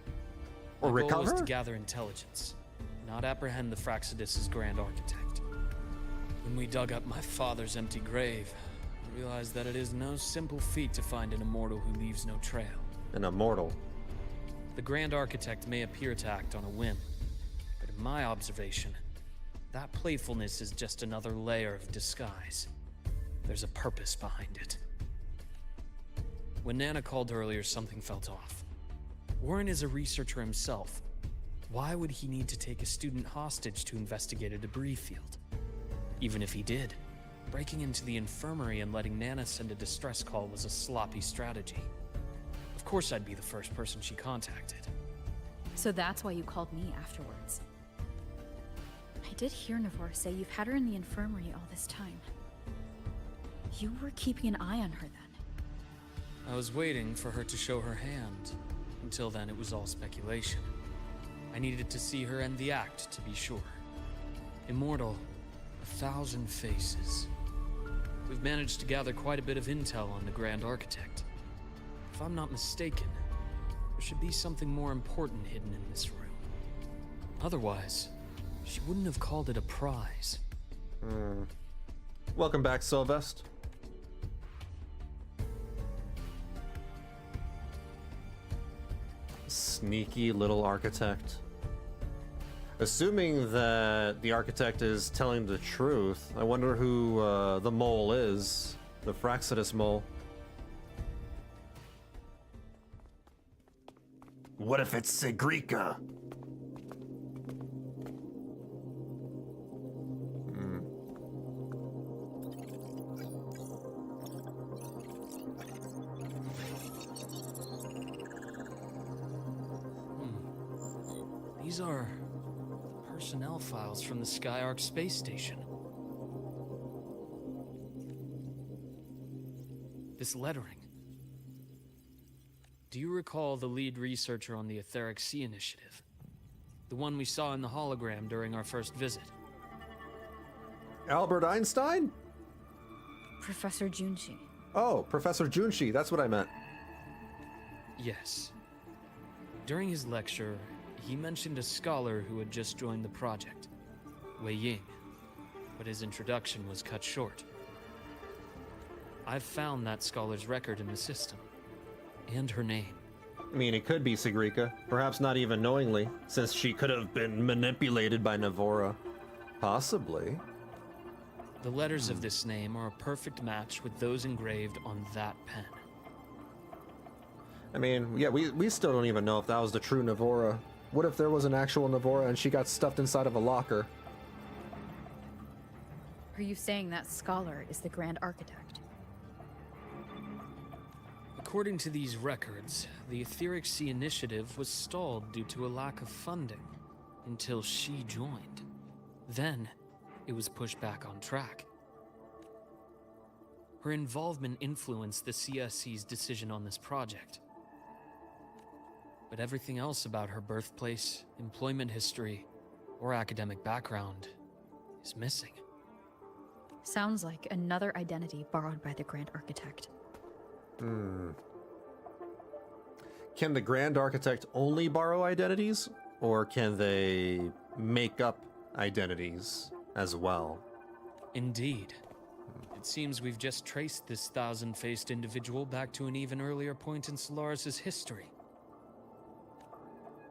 Or My goal was recover? to gather intelligence, not apprehend the Fractidus' Grand Architect. When we dug up my father's empty grave, I realized that it is no simple feat to find an immortal who leaves no trail. An immortal. The Grand Architect may appear to act on a whim, but in my observation, that playfulness is just another layer of disguise. There's a purpose behind it. When Nana called earlier, something felt off. Warren is a researcher himself. Why would he need to take a student hostage to investigate a debris field? Even if he did, breaking into the infirmary and letting Nana send a distress call was a sloppy strategy. Of course I'd be the first person she contacted. So that's why you called me afterwards. I did hear Navora say you've had her in the infirmary all this time. You were keeping an eye on her then. I was waiting for her to show her hand. Until then, it was all speculation. I needed to see her end the act to be sure. Immortal, 1,000 faces. We've managed to gather quite a bit of intel on the Grand Architect. If I'm not mistaken, there should be something more important hidden in this room. Otherwise, she wouldn't have called it a prize. Welcome back, Sylvester. Sneaky little architect. Assuming that the architect is telling the truth, I wonder who the mole is. The Fraxidus mole. What if it's Sigrika? These are personnel files from the Skyark space station. This lettering. Do you recall the lead researcher on the Etheric Sea Initiative? The one we saw in the hologram during our first visit? Albert Einstein? Professor Junshi. Oh, Professor Junshi, that's what I meant. Yes. During his lecture, he mentioned a scholar who had just joined the project, Wei Ying, but his introduction was cut short. I've found that scholar's record in the system, and her name. I mean, it could be Sigrika, perhaps not even knowingly, since she could have been manipulated by Navora. Possibly. The letters of this name are a perfect match with those engraved on that pen. I mean, yeah, we still don't even know if that was the true Navora. What if there was an actual Navora and she got stuffed inside of a locker? Are you saying that scholar is the Grand Architect? According to these records, the Etheric Sea Initiative was stalled due to a lack of funding until she joined. Then, it was pushed back on track. Her involvement influenced the CSC's decision on this project. But everything else about her birthplace, employment history, or academic background is missing. Sounds like another identity borrowed by the Grand Architect. Can the Grand Architect only borrow identities, or can they make up identities as well? Indeed. It seems we've just traced this thousand-faced individual back to an even earlier point in Solaris' history.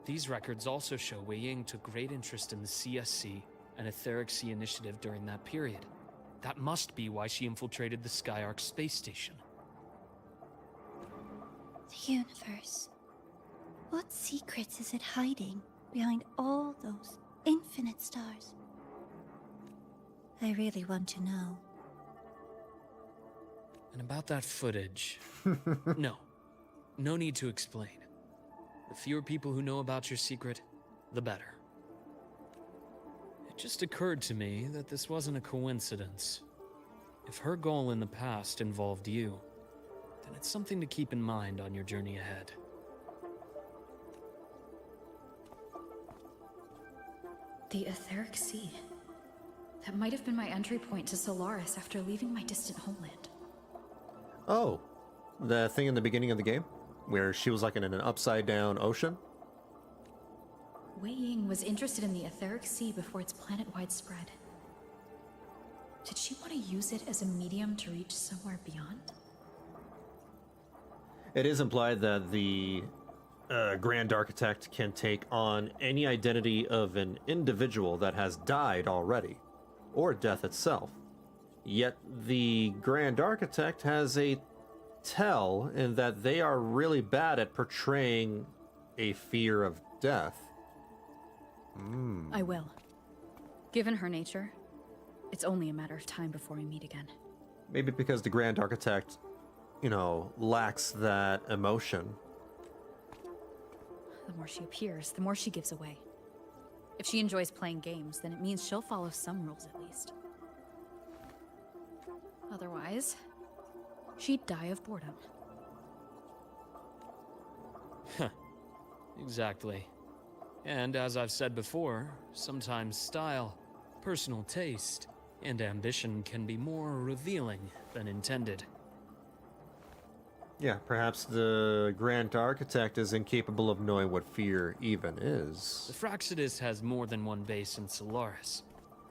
These records also show Wei Ying took great interest in the CSC and Etheric Sea Initiative during that period. That must be why she infiltrated the Skyark space station. The universe. What secrets is it hiding behind all those infinite stars? I really want to know. And about that footage... No need to explain. The fewer people who know about your secret, the better. It just occurred to me that this wasn't a coincidence. If her goal in the past involved you, then it's something to keep in mind on your journey ahead. The Etheric Sea. That might have been my entry point to Solaris after leaving my distant homeland. Oh, the thing in the beginning of the game? Where she was like in an upside-down ocean? Wei Ying was interested in the Etheric Sea before its planet-wide spread. Did she want to use it as a medium to reach somewhere beyond? It is implied that the Grand Architect can take on any identity of an individual that has died already, or death itself. Yet the Grand Architect has a tell in that they are really bad at portraying a fear of death. I will. Given her nature, it's only a matter of time before we meet again. Maybe because the Grand Architect, lacks that emotion. The more she appears, the more she gives away. If she enjoys playing games, then it means she'll follow some rules at least. Otherwise, she'd die of boredom. Exactly. And as I've said before, sometimes style, personal taste, and ambition can be more revealing than intended. Yeah, perhaps the Grand Architect is incapable of knowing what fear even is. The Fraxidus has more than one base in Solaris,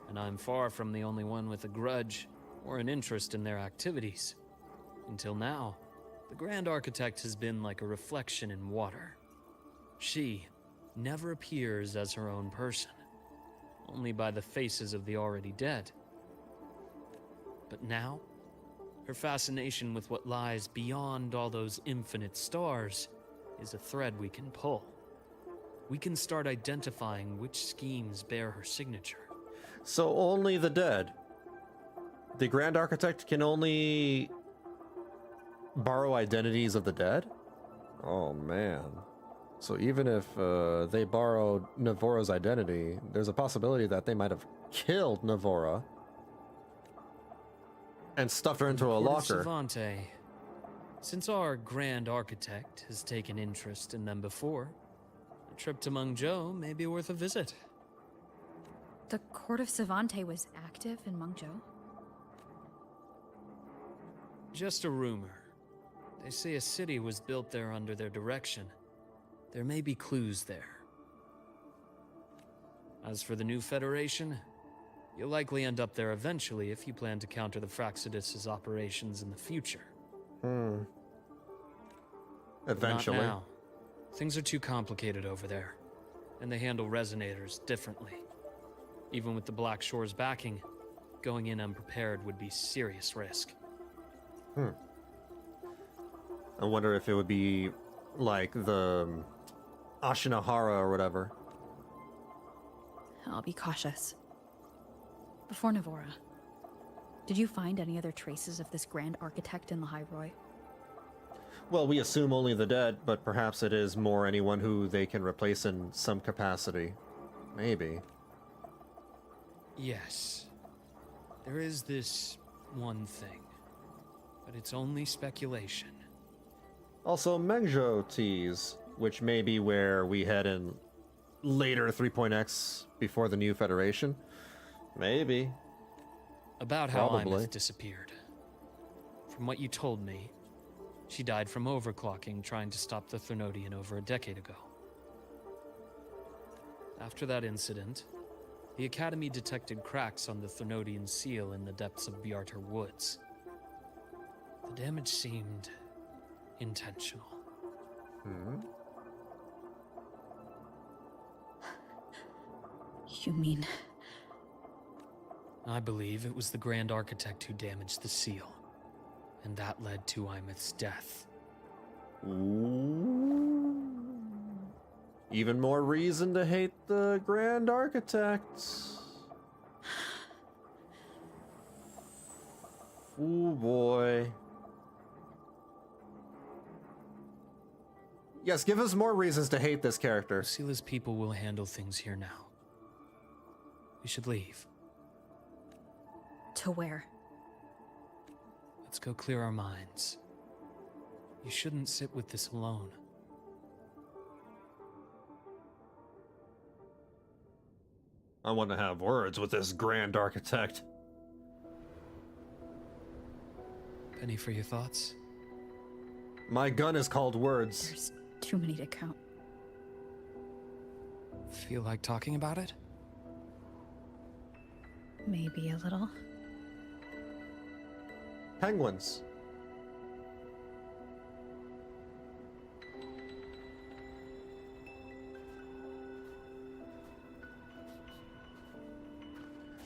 and I'm far from the only one with a grudge or an interest in their activities. Until now, the Grand Architect has been like a reflection in water. She never appears as her own person, only by the faces of the already dead. But now, her fascination with what lies beyond all those infinite stars is a thread we can pull. We can start identifying which schemes bear her signature. So only the dead. The Grand Architect can only borrow identities of the dead? Oh man. So even if they borrowed Navora's identity, there's a possibility that they might have killed Navora and stuffed her into a locker. Savante, since our Grand Architect has taken interest in them before, a trip to Mengzhou may be worth a visit. The Court of Savante was active in Mengzhou? Just a rumor. They say a city was built there under their direction. There may be clues there. As for the new Federation, you'll likely end up there eventually if you plan to counter the Fraxidus' operations in the future. Eventually. Not now. Things are too complicated over there, and they handle resonators differently. Even with the Black Shore's backing, going in unprepared would be serious risk. I wonder if it would be like the Ashinahara or whatever. I'll be cautious. Before Navora, did you find any other traces of this Grand Architect in lahai-roi? Well, we assume only the dead, but perhaps it is more anyone who they can replace in some capacity. Maybe. Yes. There is this one thing, but it's only speculation. Also, Mengzhou tease, which may be where we head in later 3.x before the new Federation. Maybe. About how Probably. Imeth disappeared. From what you told me, she died from overclocking trying to stop the Threnodian over a decade ago. After that incident, the Academy detected cracks on the Threnodian seal in the depths of Biarter Woods. The damage seemed intentional. You mean... I believe it was the Grand Architect who damaged the seal, and that led to Imeth's death. Ooh. Even more reason to hate the Grand Architect. Ooh boy. Yes, give us more reasons to hate this character. Sila's people will handle things here now. We should leave. To where? Let's go clear our minds. You shouldn't sit with this alone. I want to have words with this Grand Architect. Penny for your thoughts? My gun is called words. There's too many to count. Feel like talking about it? Maybe a little. Penguins.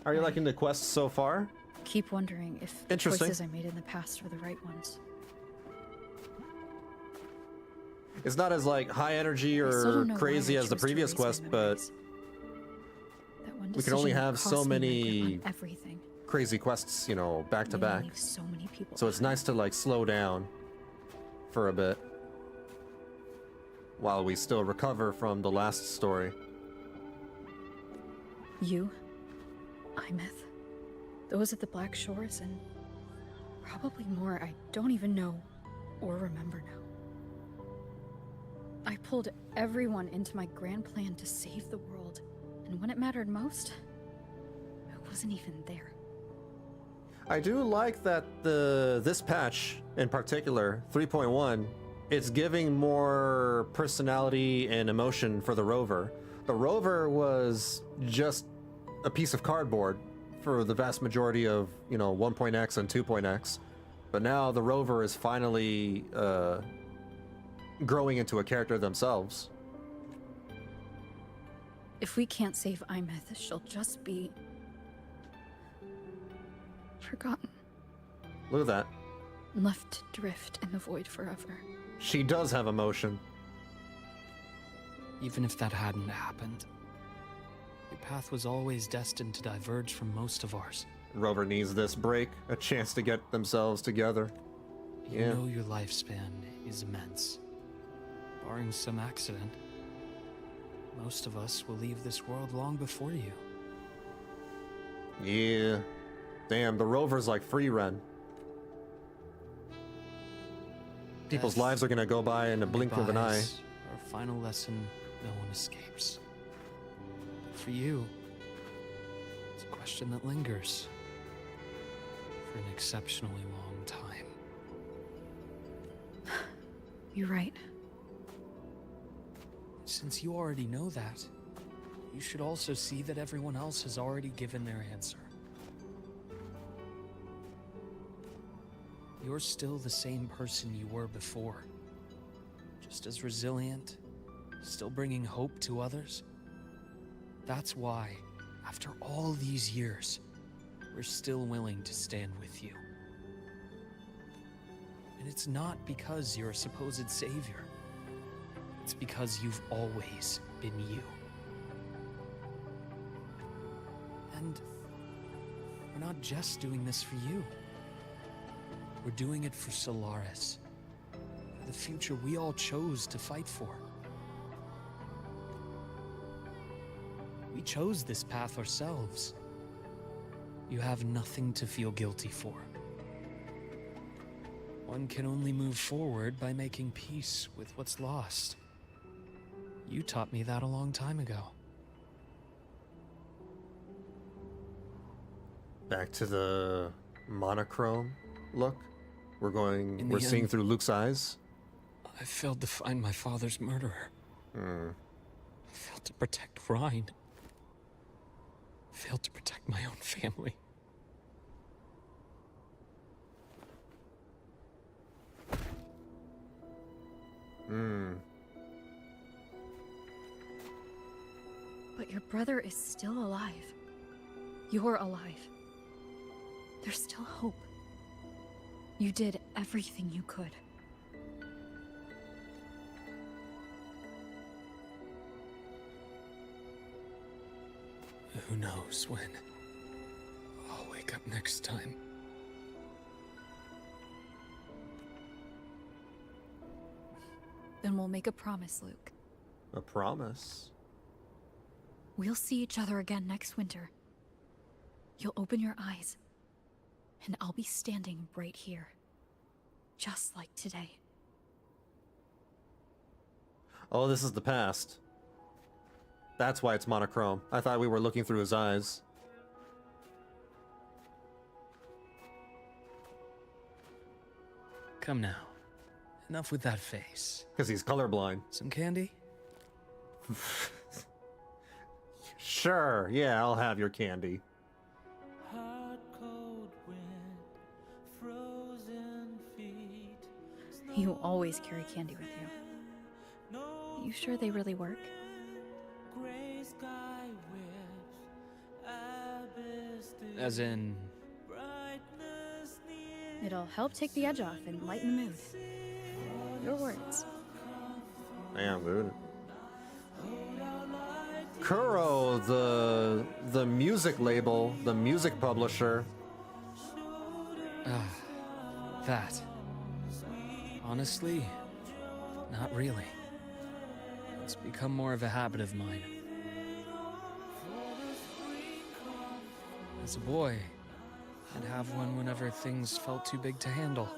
Are you liking the quests so far? Keep wondering if the Interesting. choices I made in the past were the right ones. It's not as like high energy I still or don't know why crazy I as the chose to previous erase my quest, but memories. That one we can only decision have cost so me my grip many on everything. crazy quests, you know, back to Made me back. leave so many people So it's behind. nice to like slow down for a bit while we still recover from the last story. You, Imeth, those at the Black Shores, and probably more I don't even know or remember now. I pulled everyone into my grand plan to save the world, and when it mattered most, I wasn't even there. I do like that this patch in particular, 3.1, it's giving more personality and emotion for the rover. The rover was just a piece of cardboard for the vast majority of, you know, 1.x and 2.x. But now the rover is finally growing into a character themselves. If we can't save Imeth, she'll just be... forgotten. Look at that. Left to drift in the void forever. She does have emotion. Even if that hadn't happened, your path was always destined to diverge from most of ours. Rover needs this break, a chance to get themselves together. You know your lifespan is immense. Barring some accident, most of us will leave this world long before you. Yeah. Damn, the Rover's like free run. People's lives are gonna go by in a blink of an eye. Goodbyes are a final lesson no one escapes. But for you, it's a question that lingers for an exceptionally long time. You're right. Since you already know that, you should also see that everyone else has already given their answer. You're still the same person you were before. Just as resilient, still bringing hope to others. That's why, after all these years, we're still willing to stand with you. And it's not because you're a supposed savior. It's because you've always been you. And we're not just doing this for you. We're doing it for Solaris. For the future we all chose to fight for. We chose this path ourselves. You have nothing to feel guilty for. One can only move forward by making peace with what's lost. You taught me that a long time ago. Back to the monochrome look. We're seeing end, through Luke's eyes. I failed to find my father's murderer. I failed to protect Rhine. Failed to protect my own family. But your brother is still alive. You're alive. There's still hope. You did everything you could. Who knows when I'll wake up next time. Then we'll make a promise, Luke. A promise? We'll see each other again next winter. You'll open your eyes, and I'll be standing right here. Just like today. Oh, this is the past. That's why it's monochrome. I thought we were looking through his eyes. Come now. Enough with that face. Because he's colorblind. Some candy? Sure, yeah, I'll have your candy. You always carry candy with you. You sure they really work? As in... It'll help take the edge off and lighten the mood. Your words. Damn, dude. Kuro, the music label, the music publisher. That. Honestly, not really. It's become more of a habit of mine. As a boy, I'd have one whenever things felt too big to handle.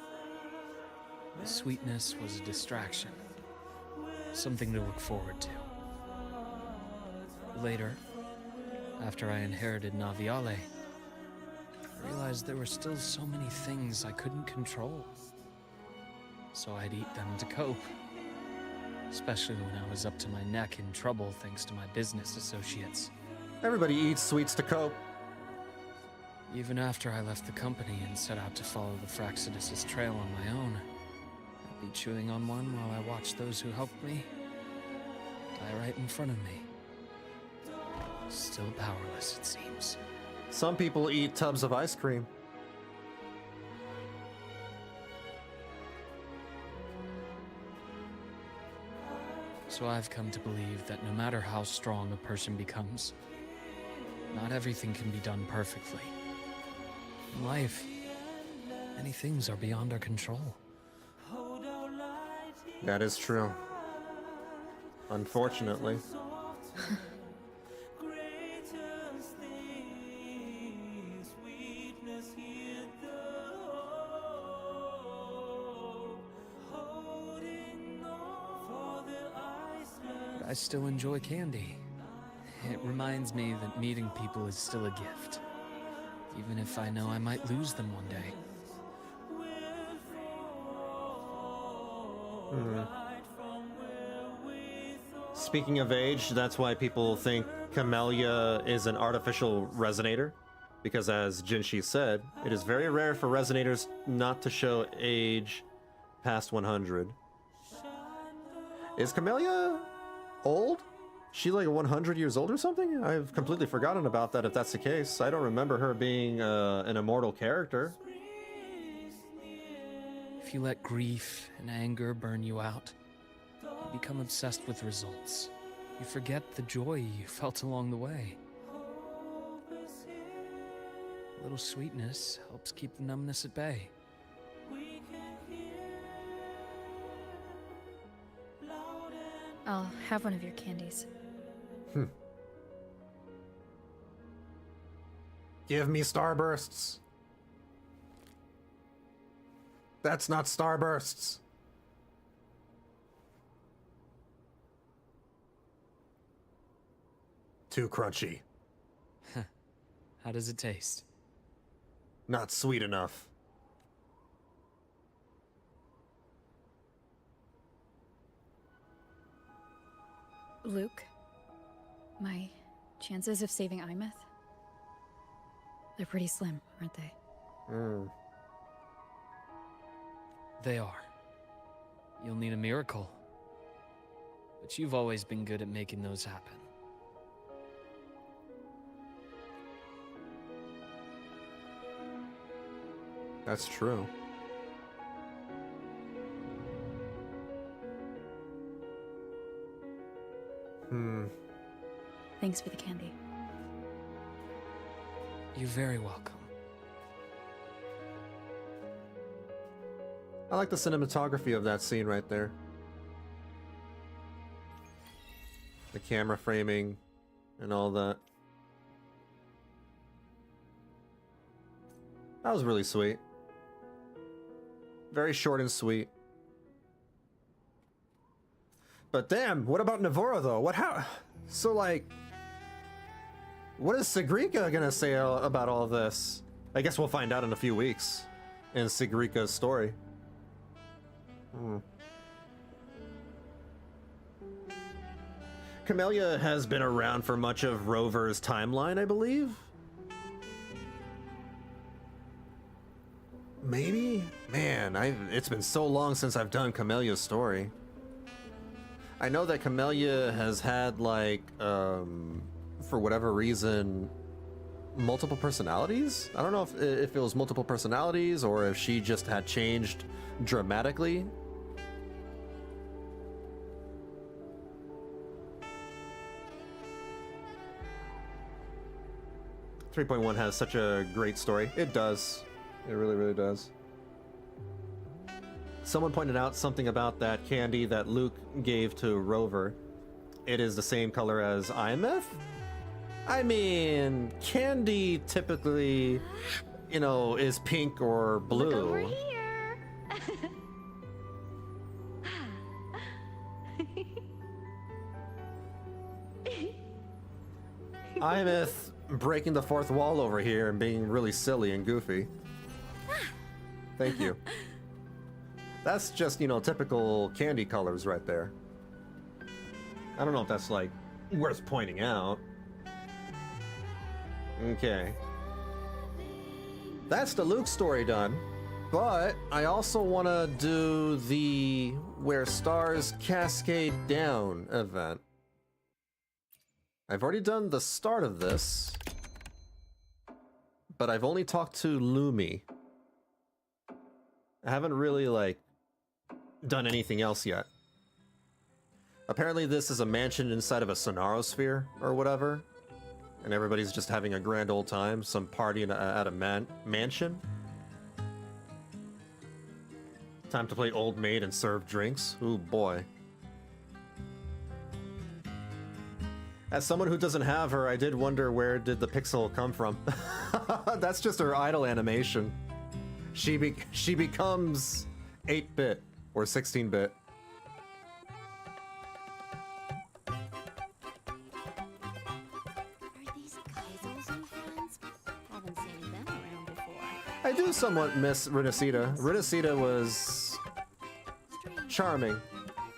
The sweetness was a distraction. Something to look forward to. Later, after I inherited Naviale, I realized there were still so many things I couldn't control. So I'd eat them to cope. Especially when I was up to my neck in trouble thanks to my business associates. Everybody eats sweets to cope. Even after I left the company and set out to follow the Fraxidus' trail on my own, I'd be chewing on one while I watched those who helped me die right in front of me. Still powerless, it seems. Some people eat tubs of ice cream. So I've come to believe that no matter how strong a person becomes, not everything can be done perfectly. In life, many things are beyond our control. That is true. Unfortunately. I still enjoy candy. It reminds me that meeting people is still a gift, even if I know I might lose them one day. Speaking of age, that's why people think Camellia is an artificial resonator, because as Jinshi said, it is very rare for resonators not to show age past 100. Is Camellia old? She like 100 years old or something? I've completely forgotten about that if that's the case. I don't remember her being an immortal character. If you let grief and anger burn you out, you become obsessed with results. You forget the joy you felt along the way. A little sweetness helps keep the numbness at bay. I'll have one of your candies. Give me starbursts. That's not starbursts. Too crunchy. How does it taste? Not sweet enough. Luuk, my chances of saving Imeth? They're pretty slim, aren't they? They are. You'll need a miracle. But you've always been good at making those happen. That's true. Thanks for the candy. You're very welcome. I like the cinematography of that scene right there. The camera framing and all that. That was really sweet. Very short and sweet. But damn, what about Navora though? So like, what is Sigrika gonna say about all this? I guess we'll find out in a few weeks in Sigrika's story. Camellia has been around for much of Rover's timeline, I believe. Maybe? Man, it's been so long since I've done Camellia's story. I know that Camellia has had, like, for whatever reason, multiple personalities? I don't know if it was multiple personalities or if she just had changed dramatically. .1 has such a great story. It does. It really, really does. Someone pointed out something about that candy that Luuk gave to Rover. It is the same color as Imeth? I mean, candy typically, you know, is pink or blue. Look over here. Imeth breaking the fourth wall over here and being really silly and goofy. Thank you. That's just, you know, typical candy colors right there. I don't know if that's, like, worth pointing out. Okay. That's the Luuk story done. But I also want to do the Where Stars Cascade Down event. I've already done the start of this, but I've only talked to Lumi. I haven't really, like, done anything else yet. Apparently this is a mansion inside of a sonarosphere or whatever, and everybody's just having a grand old time, some party at a mansion. Time to play Old Maid and serve drinks. Ooh, boy. As someone who doesn't have her, I did wonder where did the pixel come from. That's just her idle animation. She becomes 8-bit or 16-bit. I do somewhat miss Renacita. Renacita was charming.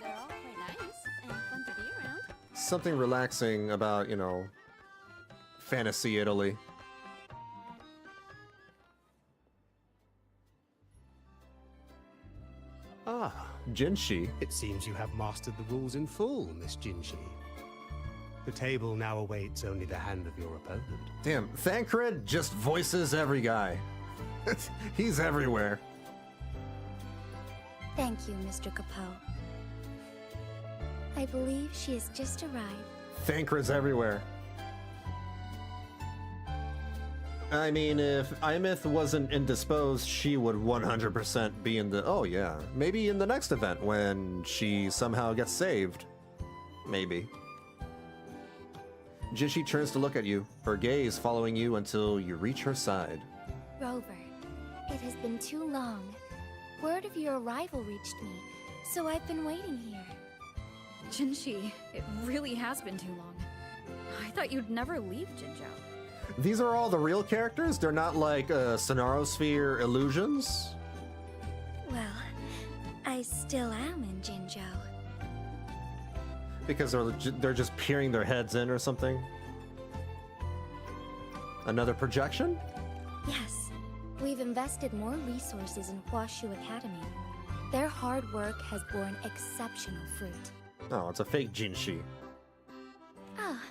They're all quite nice and fun to be around. Something relaxing about, you know, fantasy Italy. Ah, Jinshi. It seems you have mastered the rules in full, Miss Jinshi. The table now awaits only the hand of your opponent. Damn, Thancred just voices every guy. He's everywhere. Thank you, Mr. Capot. I believe she has just arrived. Thancred's everywhere. I mean, if Imith wasn't indisposed, she would 100% be in the... Oh, yeah. Maybe in the next event when she somehow gets saved. Maybe. Jinshi turns to look at you, her gaze following you until you reach her side. Rover, it has been too long. Word of your arrival reached me, so I've been waiting here. Jinshi, it really has been too long. I thought you'd never leave Jinzhou. These are all the real characters? They're not like Sonarosphere illusions? Well, I still am in Jinzhou. Because they're just peering their heads in or something? Another projection? Yes. We've invested more resources in Huashu Academy. Their hard work has borne exceptional fruit. Oh, it's a fake Jinshi. Ah,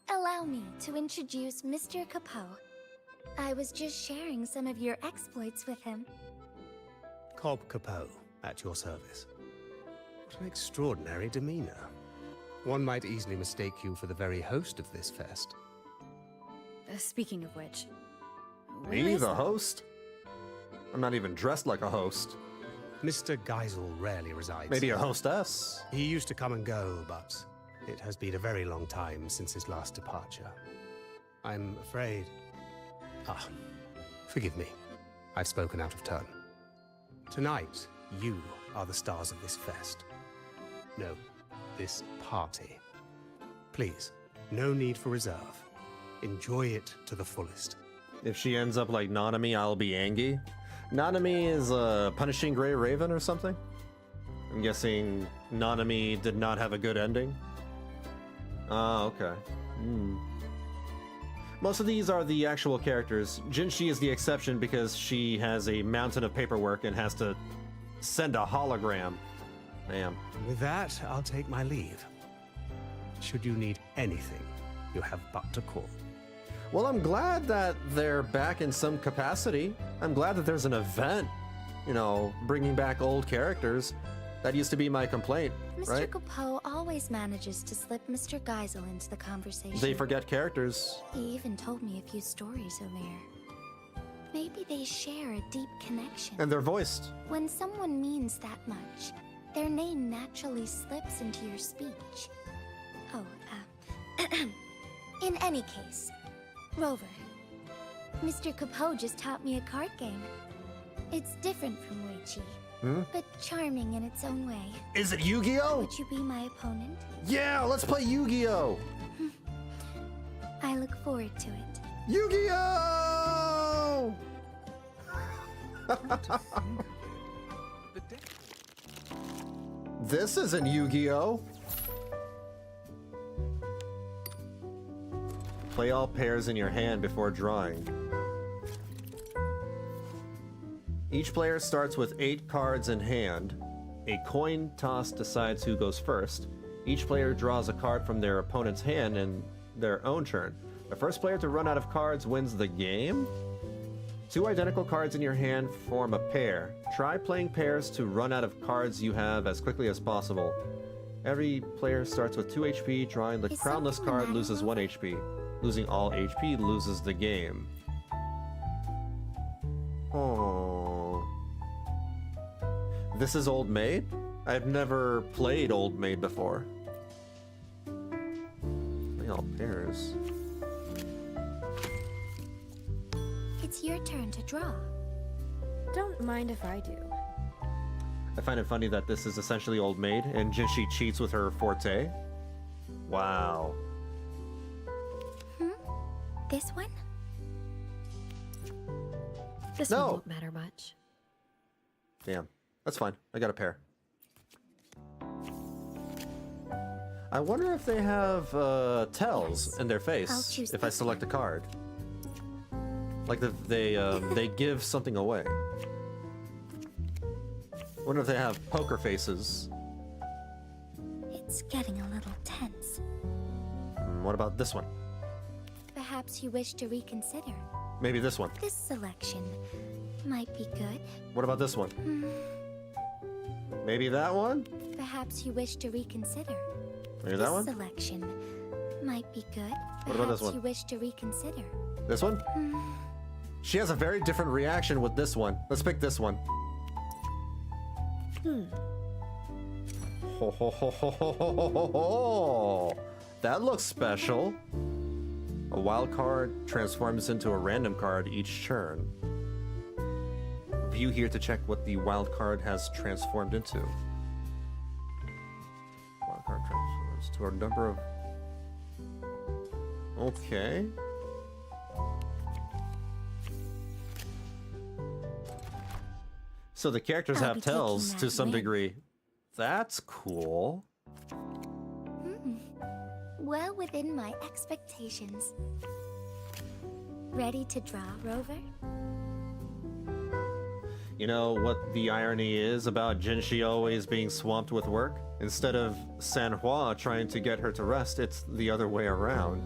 allow me to introduce Mr. Capot. I was just sharing some of your exploits with him. Cobb Capot, at your service. What an extraordinary demeanor. One might easily mistake you for the very host of this fest. Speaking of which... Me, the host? I'm not even dressed like a host. Mr. Geisel rarely resides. Maybe a hostess? He used to come and go, but it has been a very long time since his last departure. I'm afraid... Ah, forgive me. I've spoken out of turn. Tonight, you are the stars of this fest. No, this party. Please, no need for reserve. Enjoy it to the fullest. If she ends up like Nanami, I'll be angry. Nanami is a punishing Grey Raven or something? I'm guessing Nanami did not have a good ending. Ah, okay. Most of these are the actual characters. Jinshi is the exception because she has a mountain of paperwork and has to send a hologram. Damn. With that, I'll take my leave. Should you need anything, you have but to call. Well, I'm glad that they're back in some capacity. I'm glad that there's an event, you know, bringing back old characters. That used to be my complaint, right? Mr. Capot always manages to slip Mr. Geisel into the conversation. They forget characters. He even told me a few stories, Omer. Maybe they share a deep connection. And they're voiced. When someone means that much, their name naturally slips into your speech. Oh, in any case, Rover, Mr. Capot just taught me a card game. It's different from Weiqi, but charming in its own way. Is it Yu-Gi-Oh? Would you be my opponent? Yeah, let's play Yu-Gi-Oh! I look forward to it. Yu-Gi-Oh! This isn't Yu-Gi-Oh! Play all pairs in your hand before drawing. Each player starts with 8 cards in hand. A coin toss decides who goes first. Each player draws a card from their opponent's hand and their own turn. The first player to run out of cards wins the game. 2 identical cards in your hand form a pair. Try playing pairs to run out of cards you have as quickly as possible. Every player starts with 2 HP. Drawing the crownless card loses 1 HP. Losing all HP loses the game. Oh. This is Old Maid? I've never played Old Maid before. They all pairs. It's your turn to draw. Don't mind if I do. I find it funny that this is essentially Old Maid, and Jinshi cheats with her forte. Wow. This one? This No. one won't matter much. Damn. That's fine. I got a pair. I wonder if they have tells in their face if I select a card. Like they give something away. I wonder if they have poker faces. It's getting a little tense. What about this one? Perhaps you wish to reconsider. Maybe this one. This selection might be good. What about this one? Maybe that one? Perhaps you wish to reconsider. Maybe that one? This selection might be good. What about this one? Perhaps you wish to reconsider. This one? She has a very different reaction with this one. Let's pick this one. Ho ho ho ho ho ho ho ho! That looks special. A wild card transforms into a random card each turn. View here to check what the wild card has transformed into. Wild card transforms to a number of... Okay. So the characters I'll have be tells taking to that some win. degree. That's cool. Well within my expectations. Ready to draw, Rover? You know what the irony is about Jinshi always being swamped with work? Instead of Sanhua trying to get her to rest, it's the other way around.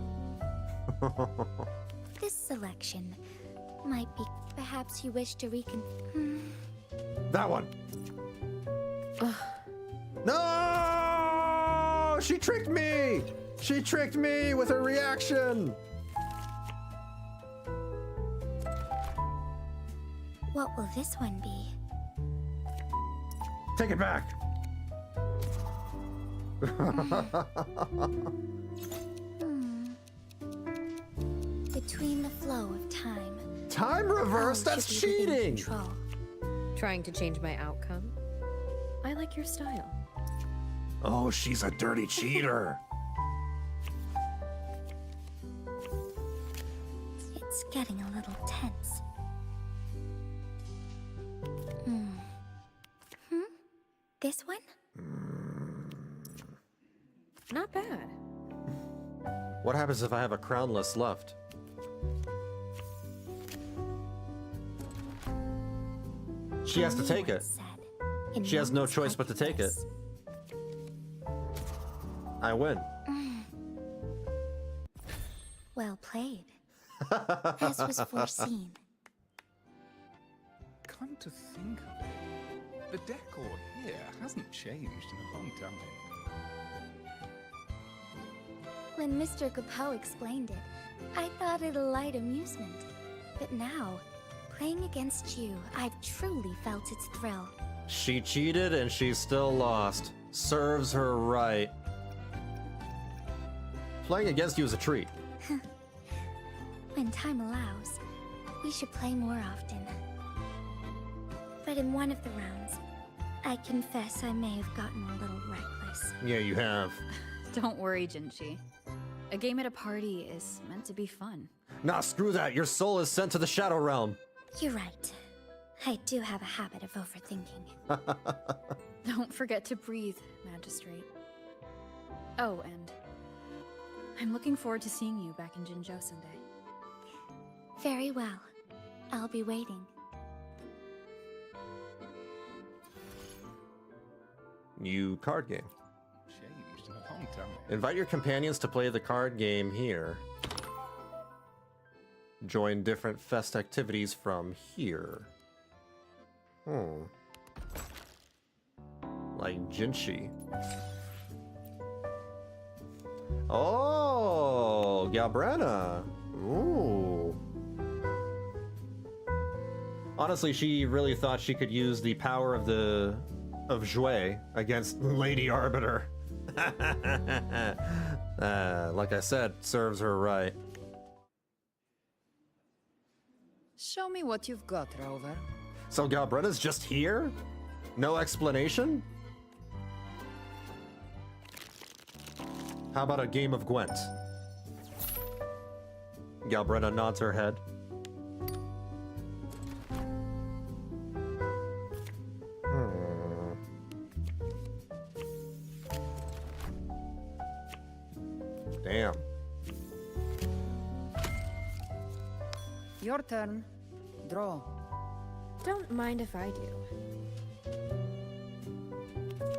This selection might be... Perhaps you wish to That one! No! She tricked me! She tricked me with her reaction! What will this one be? Take it back! Between the flow of time. Time reverse? How That's should we be in cheating! control? Trying to change my outcome? I like your style. Oh, she's a dirty cheater. It's getting a little tense. This one? Not bad. What happens if I have a crownless left? She has to take it. She has no choice but to take it. I win. Well played. As was foreseen. Come to think of it, the decor here hasn't changed in a long time. When Mr. Capel explained it, I thought it a light amusement. But now, playing against you, I've truly felt its thrill. She cheated and she still lost. Serves her right. Playing against you is a treat. When time allows, we should play more often. But in one of the rounds, I confess I may have gotten a little reckless. Yeah, you have. Don't worry, Jinshi. A game at a party is meant to be fun. Nah, screw that. Your soul is sent to the Shadow Realm. You're right. I do have a habit of overthinking. Don't forget to breathe, Magistrate. Oh, and I'm looking forward to seeing you back in Jinzhou someday. Very well. I'll be waiting. New card game. Changed in a long long time. Invite your companions to play the card game here. Join different fest activities from here. Like Jinshi. Oh, Galbrana. Ooh. Honestly, she really thought she could use the power of Jue against Lady Arbiter. Like I said, serves her right. Show me what you've got, Rover. So Galbrena's just here? No explanation? How about a game of Gwent? Galbrena nods her head. Damn. Your turn. Draw. Don't mind if I do.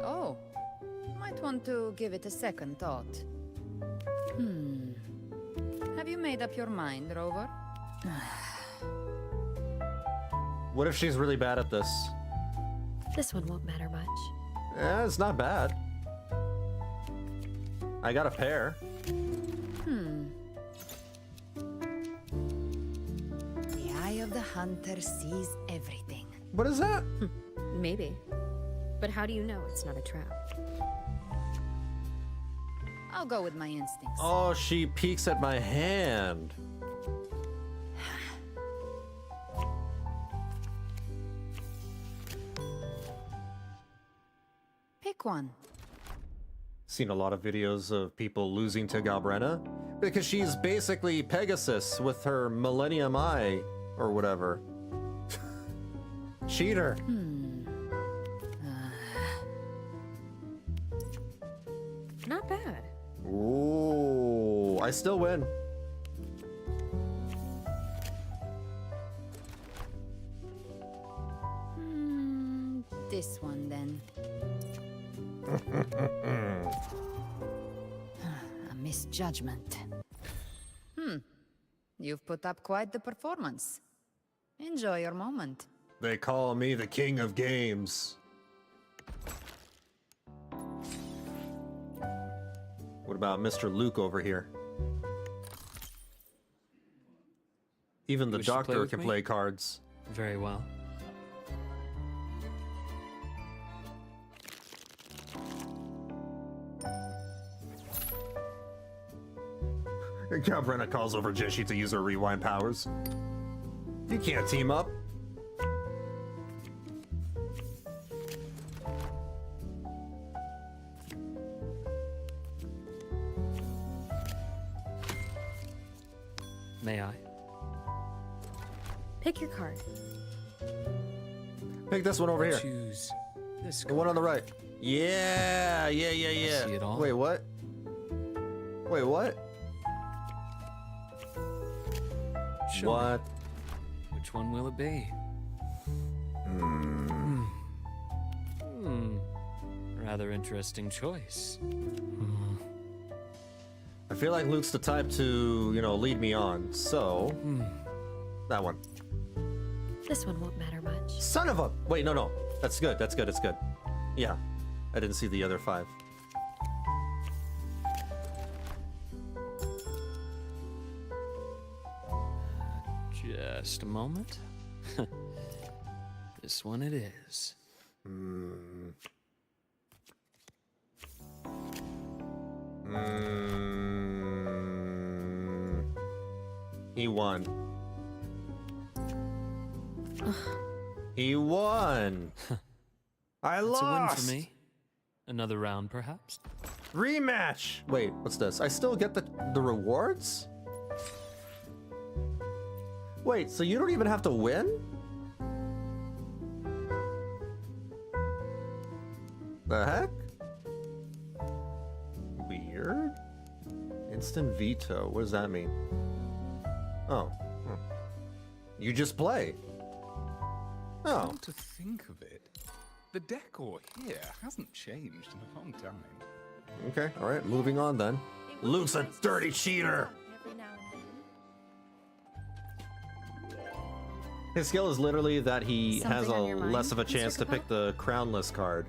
Oh. Might want to give it a second thought. Have you made up your mind, Rover? What if she's really bad at this? This one won't matter much. It's not bad. I got a pair. The eye of the hunter sees everything. What is that? Maybe. But how do you know it's not a trap? I'll go with my instincts. Oh, she peeks at my hand. Pick one. Seen a lot of videos of people losing to Galbrena because she's basically Pegasus with her Millennium Eye or whatever. Cheater. Not bad. Ooh, I still win. This one then. A misjudgment. You've put up quite the performance. Enjoy your moment. They call me the king of games. What about Mr. Luuk over here? Even the Wish to play doctor with can me? play cards. Very well. Galbrena calls over Jinshi to use her rewind powers. You can't team up. May I? Pick your card. Pick this one over here. Choose this The one on the right. Yeah. See it all? Wait, what? Wait, what? Show What? me. Which one will it be? Rather interesting choice. I feel like Luke's the type to, lead me on. So, that one. This one won't matter much. Son of a... Wait, no. That's good. It's good. Yeah. I didn't see the other 5. Just a moment. This one it is. He won. He won. I That's lost. a win for me. Another round, perhaps? Rematch. Wait, what's this? I still get the rewards? Wait, so you don't even have to win? The heck? Weird. Instant veto. What does that mean? Oh. You just play. Oh. Come to think of it, the decor here hasn't changed in a long time. Okay, alright, moving on then. Luke's a dirty cheater! His skill is literally that he has less of a chance to pick the crownless card.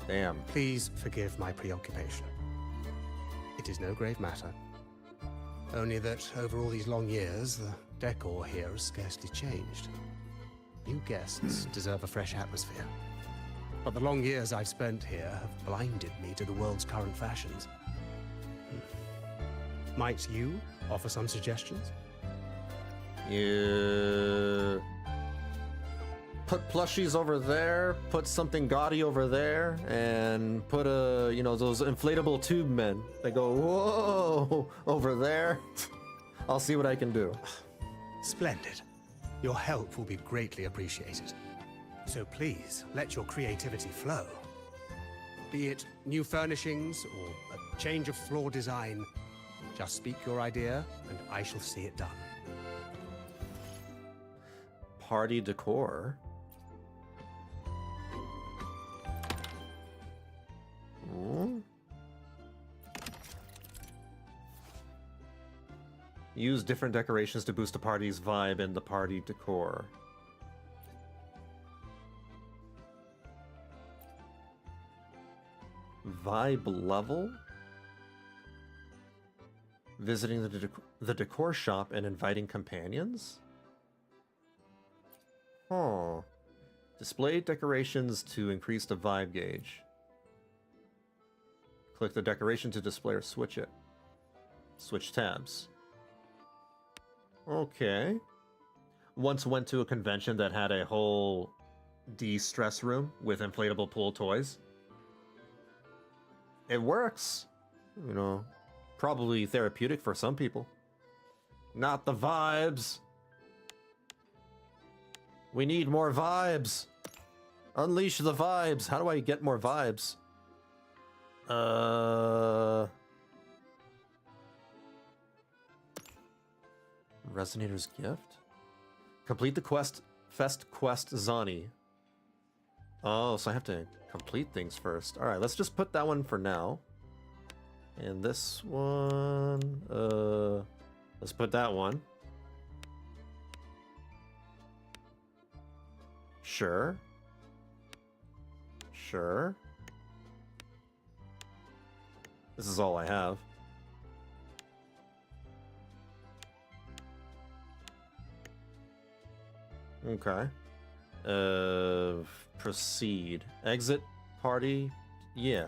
Damn. Please forgive my preoccupation. It is no grave matter. Only that over all these long years, the decor here has scarcely changed. New guests deserve a fresh atmosphere. But the long years I've spent here have blinded me to the world's current fashions. Might you offer some suggestions? Yeah. Put plushies over there, put something gaudy over there, and put those inflatable tube men. They go, whoa, over there. I'll see what I can do. Splendid. Your help will be greatly appreciated. So please, let your creativity flow. Be it new furnishings or a change of floor design, just speak your idea and I shall see it done. Party decor. Use different decorations to boost a party's vibe in the party decor. Vibe level? Visiting the decor shop and inviting companions? Huh. Display decorations to increase the vibe gauge. Click the decoration to display or switch it. Switch tabs. Okay. Once went to a convention that had a whole de-stress room with inflatable pool toys. It works. You know, probably therapeutic for some people. Not the vibes. We need more vibes. Unleash the vibes. How do I get more vibes? Resonator's Gift? Complete the Fest Quest Zani. Oh, so I have to complete things first. Alright, let's just put that one for now. And this one... let's put that one. Sure. Sure. This is all I have. Okay. Proceed. Exit party. Yeah.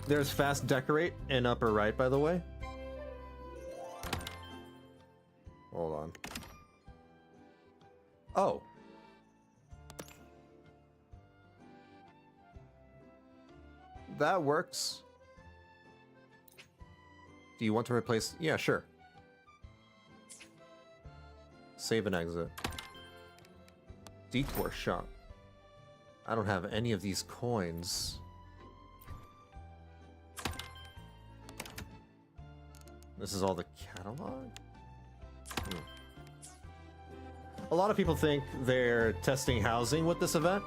There's fast decorate in upper right, by the way. Hold on. Oh. That works. Do you want to replace? Yeah, sure. Save and exit. Decor shop. I don't have any of these coins. This is all the catalog? A lot of people think they're testing housing with this event.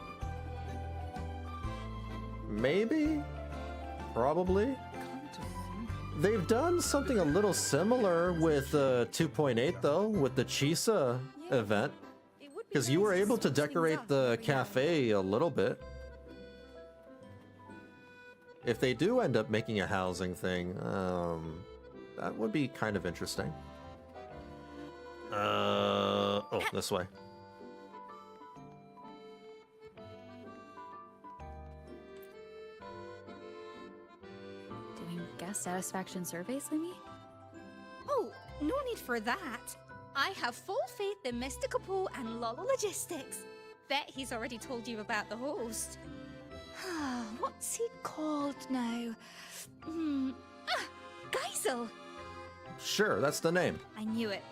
Maybe? Probably? They've done something a little similar with 2.8 though, with the Chisa event. Because you were able to decorate the cafe a little bit. If they do end up making a housing thing, that would be kind of interesting. Oh, this way. Doing guest satisfaction surveys, Lumi? Oh, no need for that. I have full faith in Mr. Capone and Lolo Logistics. Bet he's already told you about the host. What's he called now? Geisel. Sure, that's the name. I knew it.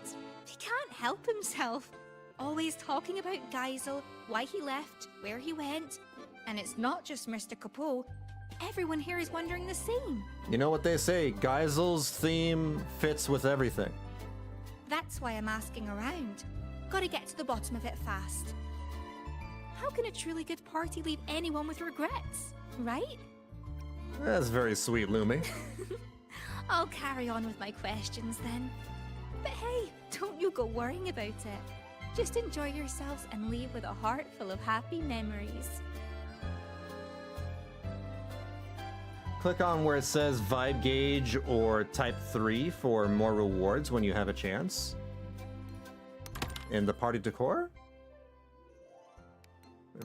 He can't help himself. Always talking about Geisel, why he left, where he went. And it's not just Mr. Capone. Everyone here is wondering the same. You know what they say, Geisel's theme fits with everything. That's why I'm asking around. Gotta get to the bottom of it fast. how can a truly good party leave anyone with regrets, right? That's very sweet, Lumi. I'll carry on with my questions then. But hey, don't you go worrying about it. Just enjoy yourselves and leave with a heart full of happy memories. Click on where it says Vibe Gauge or Type 3 for more rewards when you have a chance. In the party decor?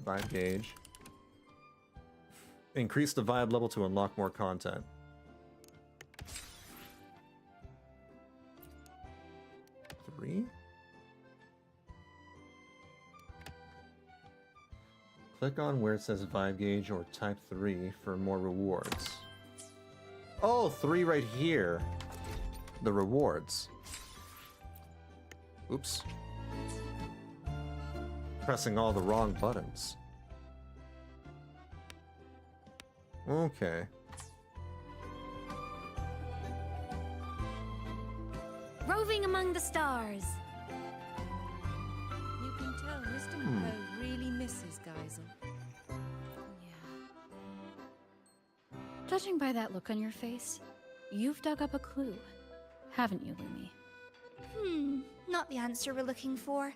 Vibe Gauge. Increase the vibe level to unlock more content. Three? Click on where it says Vibe Gauge or Type 3 for more rewards. Oh, 3 right here. The rewards. Oops. Pressing all the wrong buttons. Okay. Roving among the stars. You can tell Mr. Capoe really misses Geisel. Judging by that look on your face, you've dug up a clue, haven't you, Lumi? Not the answer we're looking for.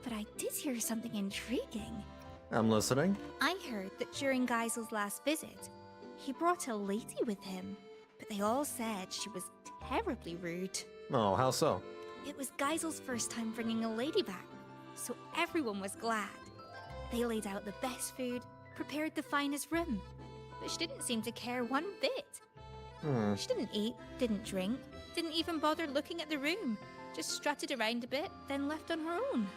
But I did hear something intriguing. I'm listening. I heard that during Geisel's last visit, he brought a lady with him. But they all said she was terribly rude. Oh, how so? It was Geisel's first time bringing a lady back, so everyone was glad. They laid out the best food, prepared the finest room, but she didn't seem to care one bit. She didn't eat, didn't drink, didn't even bother looking at the room, just strutted around a bit, then left on her own.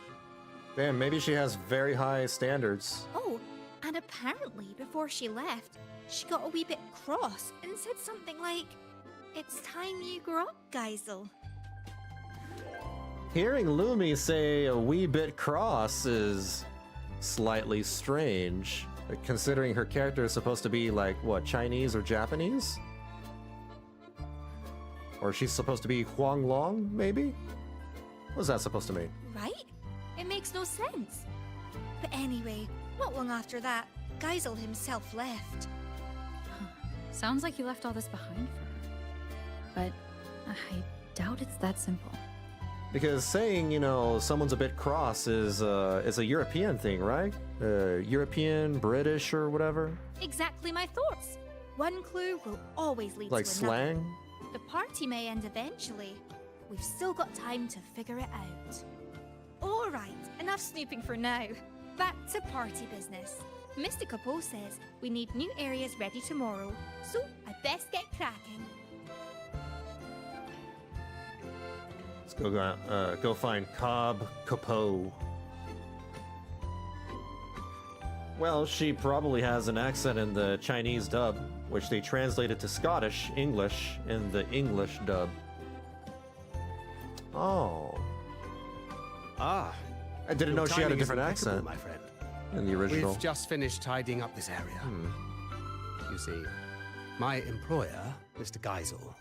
Damn, maybe she has very high standards. Oh, and apparently before she left, she got a wee bit cross and said something like, "It's time you grew up, Geisel." Hearing Lumi say a wee bit cross is slightly strange, considering her character is supposed to be like, what, Chinese or Japanese? Or she's supposed to be Huanglong, maybe? What's that supposed to mean? Right? It makes no sense. But anyway, not long after that, Geisel himself left. Sounds like you left all this behind for her. But I doubt it's that simple. Because saying, you know, someone's a bit cross is a European thing, right? European, British, or whatever? Exactly my thoughts. One clue will always lead like to another. slang? The party may end eventually. We've still got time to figure it out. All right, enough snooping for now. Back to party business. Mr. Capoe says we need new areas ready tomorrow, so I best get cracking. Let's go find Cobb Capoe. Well, she probably has an accent in the Chinese dub, which they translated to Scottish English in the English dub. Oh. Ah. I didn't know Your she had a timing is different impeccable, accent my friend. in the original. We've just finished tidying up this area. You see, my employer, Mr. Geisel,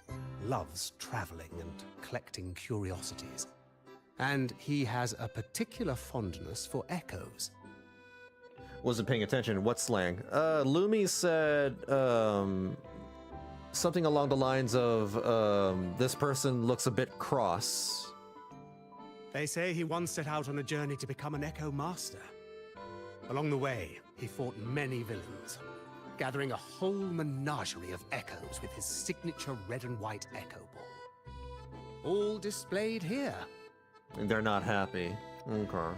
loves traveling and collecting curiosities. And he has a particular fondness for echoes. Wasn't paying attention. What slang? Lumi said something along the lines of this person looks a bit cross. They say he once set out on a journey to become an echo master. Along the way, he fought many villains, gathering a whole menagerie of echoes with his signature red and white echo ball. All displayed here. And they're not happy. Okay.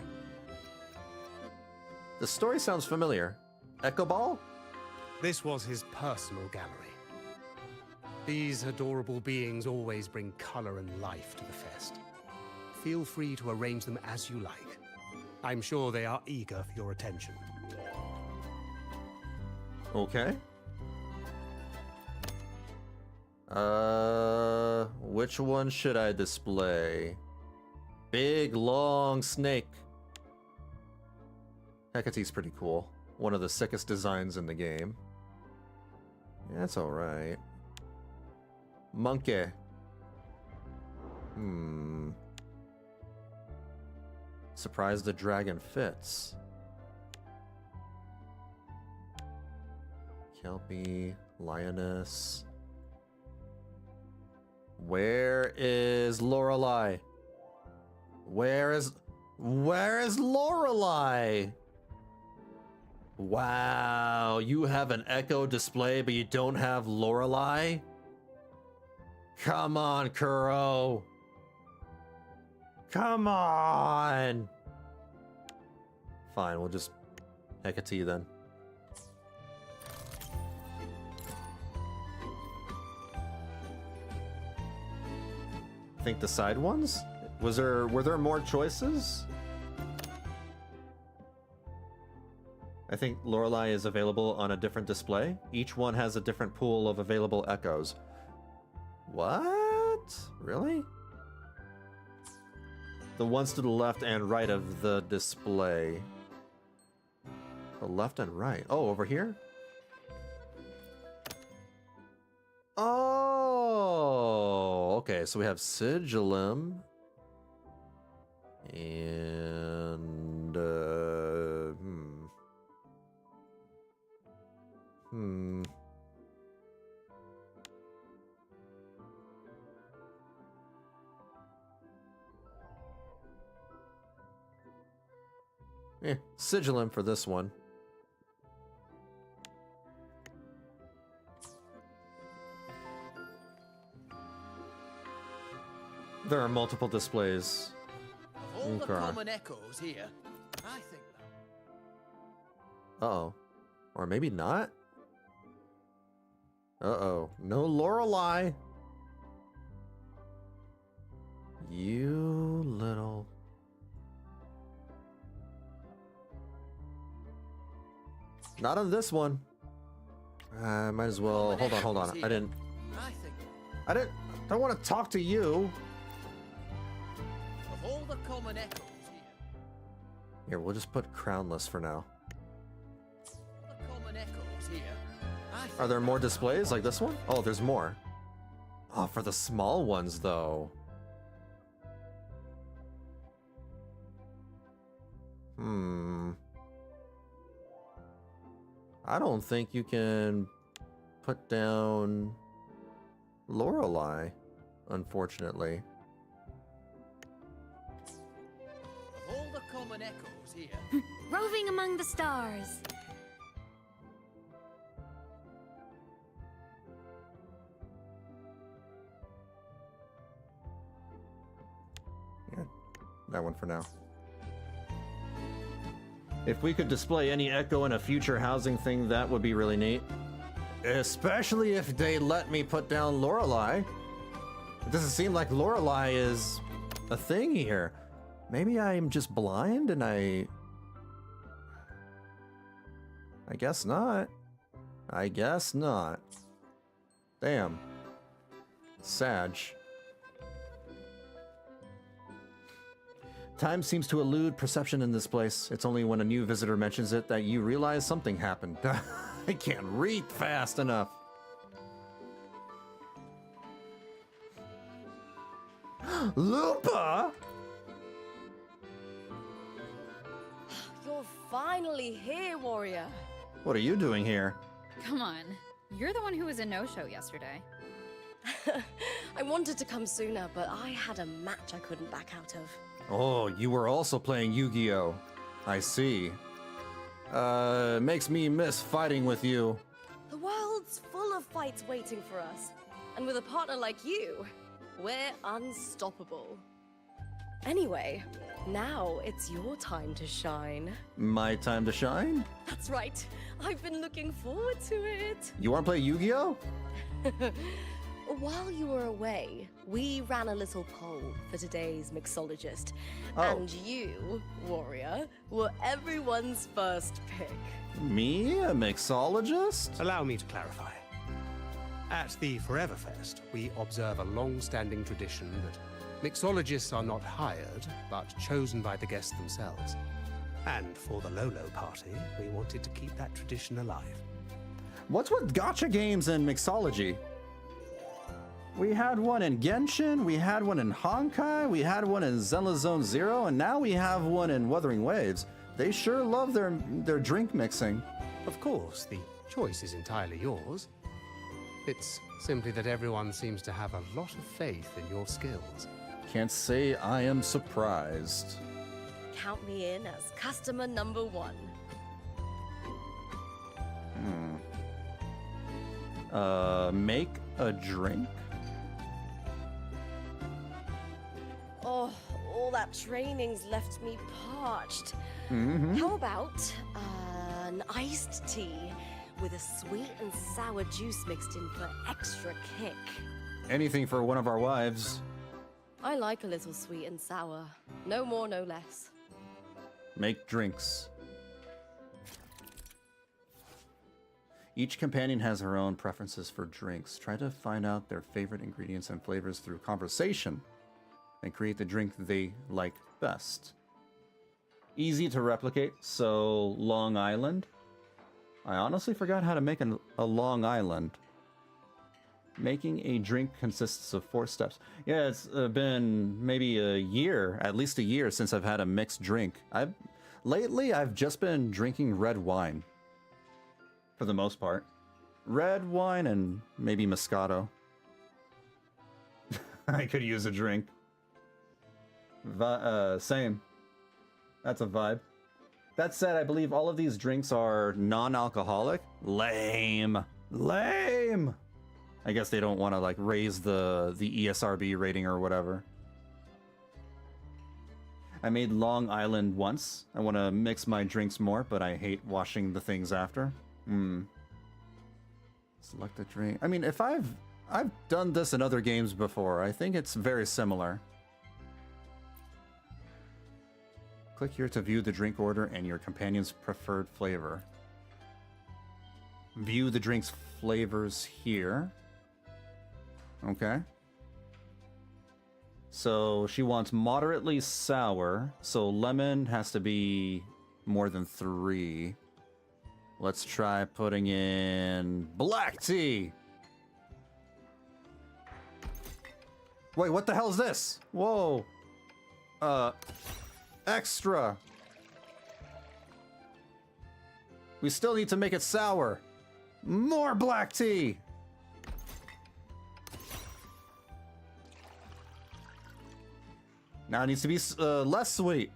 The story sounds familiar. Echo Ball? This was his personal gallery. These adorable beings always bring color and life to the fest. Feel free to arrange them as you like. I'm sure they are eager for your attention. Okay. Which one should I display? Big, long snake. Hecate's pretty cool. One of the sickest designs in the game. Yeah, that's alright. Monkey. Surprise the dragon fits. Kelpie, Lioness. Where is Lorelei? Where is Lorelei? Wow, you have an Echo display, but you don't have Lorelei? Come on, Kuro. Come on. Fine, we'll just Hecate then. I think the side ones? Were there more choices? I think Lorelei is available on a different display. Each one has a different pool of available echoes. What? Really? The ones to the left and right of the display. The left and right. Oh, over here? Oh, okay. So we have Sigillum. And, Sigillum for this one. There are multiple displays. Of all the common echoes here, I think that. Uh-oh. Or maybe not? Uh-oh. No Lorelei. You little... Not on this one. Might as well... Hold on. I don't want to talk to you. Of all the common echoes here. Here, we'll just put crownless for now. The common echoes here. Are there more displays like this one? Oh, there's more. Oh, for the small ones, though. I don't think you can put down Lorelei, unfortunately. Of all the common echoes here. Roving among the stars. Yeah, that one for now. If we could display any echo in a future housing thing, that would be really neat. Especially if they let me put down Lorelei. It doesn't seem like Lorelei is a thing here. Maybe I'm just blind and I guess not. I guess not. Damn. Sag. Time seems to elude perception in this place. It's only when a new visitor mentions it that you realize something happened. I can't read fast enough. Lupa! You're finally here, warrior. What are you doing here? Come on. You're the one who was a no-show yesterday. I wanted to come sooner, but I had a match I couldn't back out of. Oh, you were also playing Yu-Gi-Oh! I see. Makes me miss fighting with you. The world's full of fights waiting for us. And with a partner like you, we're unstoppable. Anyway, now it's your time to shine. My time to shine? That's right. I've been looking forward to it. You want to play Yu-Gi-Oh? While you were away, we ran a little poll for today's mixologist. Oh. And you, warrior, were everyone's first pick. Me? A mixologist? Allow me to clarify. At the Forever Fest, we observe a long-standing tradition that mixologists are not hired, but chosen by the guests themselves. And for the Lolo party, we wanted to keep that tradition alive. What's with gacha games and mixology? We had one in Genshin, we had one in Honkai, we had one in Zelda Zone Zero, and now we have one in Wuthering Waves. They sure love their drink mixing. Of course, the choice is entirely yours. It's simply that everyone seems to have a lot of faith in your skills. Can't say I am surprised. Count me in as customer number 1. Make a drink? Oh, all that training's left me parched. How about an iced tea with a sweet and sour juice mixed in for extra kick? Anything for one of our wives. I like a little sweet and sour. No more, no less. Make drinks. Each companion has her own preferences for drinks. Try to find out their favorite ingredients and flavors through conversation and create the drink they like best. Easy to replicate, so Long Island. I honestly forgot how to make a Long Island. Making a drink consists of 4 steps. Yeah, it's been maybe a year, at least a year, since I've had a mixed drink. Lately, I've just been drinking red wine. For the most part. Red wine and maybe Moscato. I could use a drink. Same. That's a vibe. That said, I believe all of these drinks are non-alcoholic. Lame. Lame! I guess they don't want to like raise the ESRB rating or whatever. I made Long Island once. I want to mix my drinks more, but I hate washing the things after. Select a drink. I mean, if I've done this in other games before, I think it's very similar. Click here to view the drink order and your companion's preferred flavor. View the drink's flavors here. Okay. So she wants moderately sour, so lemon has to be more than 3. Let's try putting in black tea. Wait, what the hell is this? Whoa. Extra. We still need to make it sour. More black tea. Now it needs to be less sweet.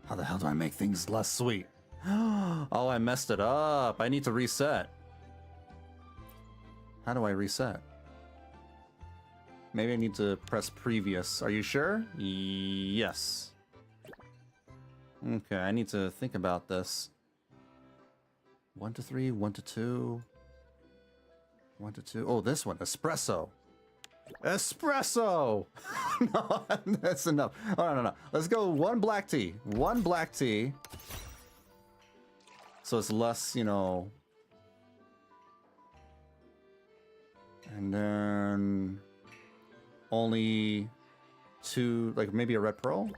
How the hell do I make things less sweet? Oh, I messed it up. I need to reset. How do I reset? Maybe I need to press previous. Are you sure? Yes. Okay, I need to think about this. 1 to 3, 1 to 2. 1 to 2. Oh, this one. Espresso. Espresso! No, that's enough. Oh, no. Let's go 1 black tea. 1 black tea. So it's less, you know. And then only 2, like maybe a red pearl?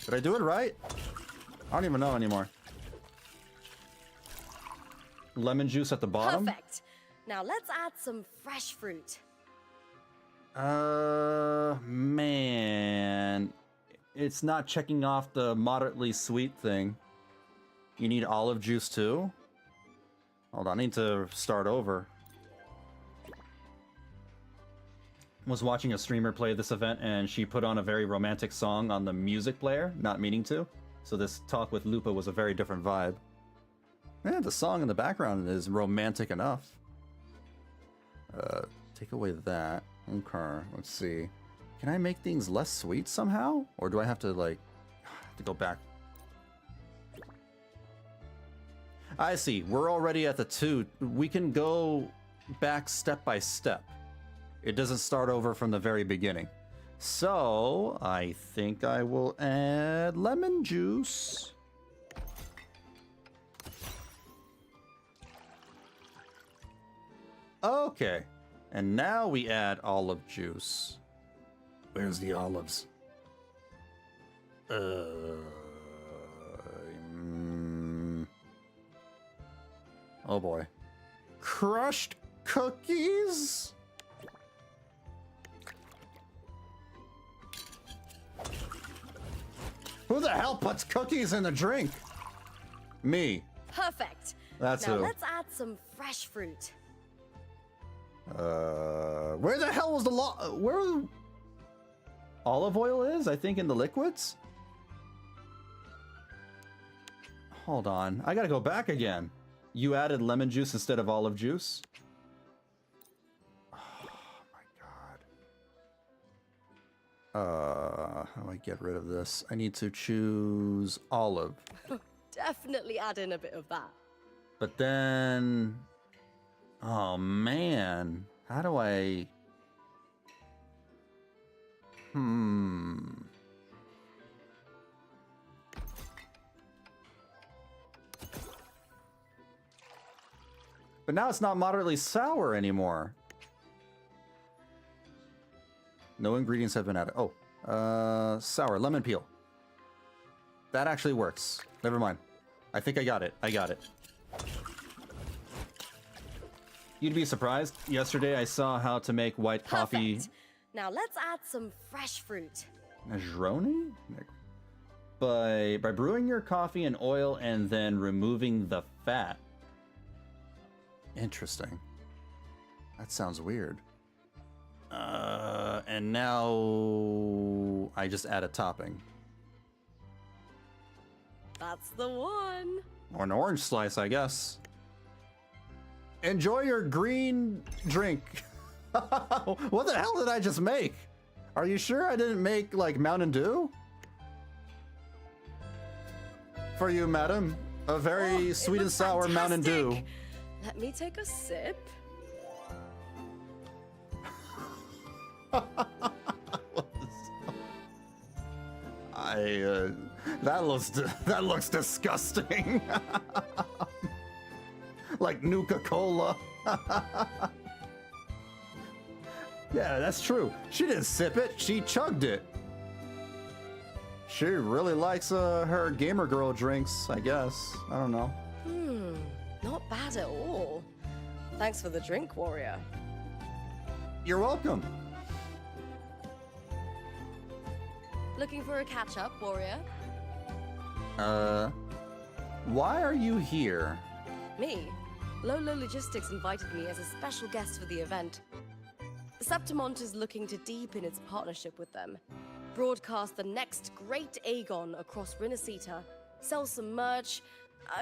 Did I do it right? I don't even know anymore. Lemon juice at the bottom? Perfect. Now let's add some fresh fruit. Man. It's not checking off the moderately sweet thing. You need olive juice too? Hold on, I need to start over. Was watching a streamer play this event and she put on a very romantic song on the music player, not meaning to. So this talk with Lupa was a very different vibe. Yeah, the song in the background is romantic enough. Take away that. Okay, let's see. Can I make things less sweet somehow? Or do I have to, like, go back? I see. We're already at the 2. We can go back step by step. It doesn't start over from the very beginning. So, I think I will add lemon juice. Okay. And now we add olive juice. Where's the olives? Oh boy. Crushed cookies? Who the hell puts cookies in the drink? Me. Perfect. That's now who. let's add some fresh fruit. Where the hell was the where olive oil is? I think in the liquids? Hold on. I gotta go back again. You added lemon juice instead of olive juice? Oh my god. How do I get rid of this? I need to choose olive. Definitely add in a bit of that. But then... Oh man. How do I... But now it's not moderately sour anymore. No ingredients have been added. Oh, sour, lemon peel. That actually works. Never mind. I think I got it. I got it. You'd be surprised. Yesterday I saw how to make white coffee. Perfect. Now let's add some fresh fruit. Negroni? By brewing your coffee in oil and then removing the fat. Interesting. That sounds weird. And now I just add a topping. That's the one. Or an orange slice, I guess. Enjoy your green drink. What the hell did I just make? Are you sure I didn't make, like, Mountain Dew? For you, madam. A very sweet and sour Mountain Dew. Let me take a sip. That looks disgusting. Like Nuka-Cola. Yeah, that's true. She didn't sip it, she chugged it. She really likes her gamer girl drinks, I guess. I don't know. Not bad at all. Thanks for the drink, warrior. You're welcome. Looking for a catch-up, warrior? Why are you here? Me? Lolo Logistics invited me as a special guest for the event. Septimont is looking to deepen its partnership with them, broadcast the next great Aegon across Rinasita, sell some merch.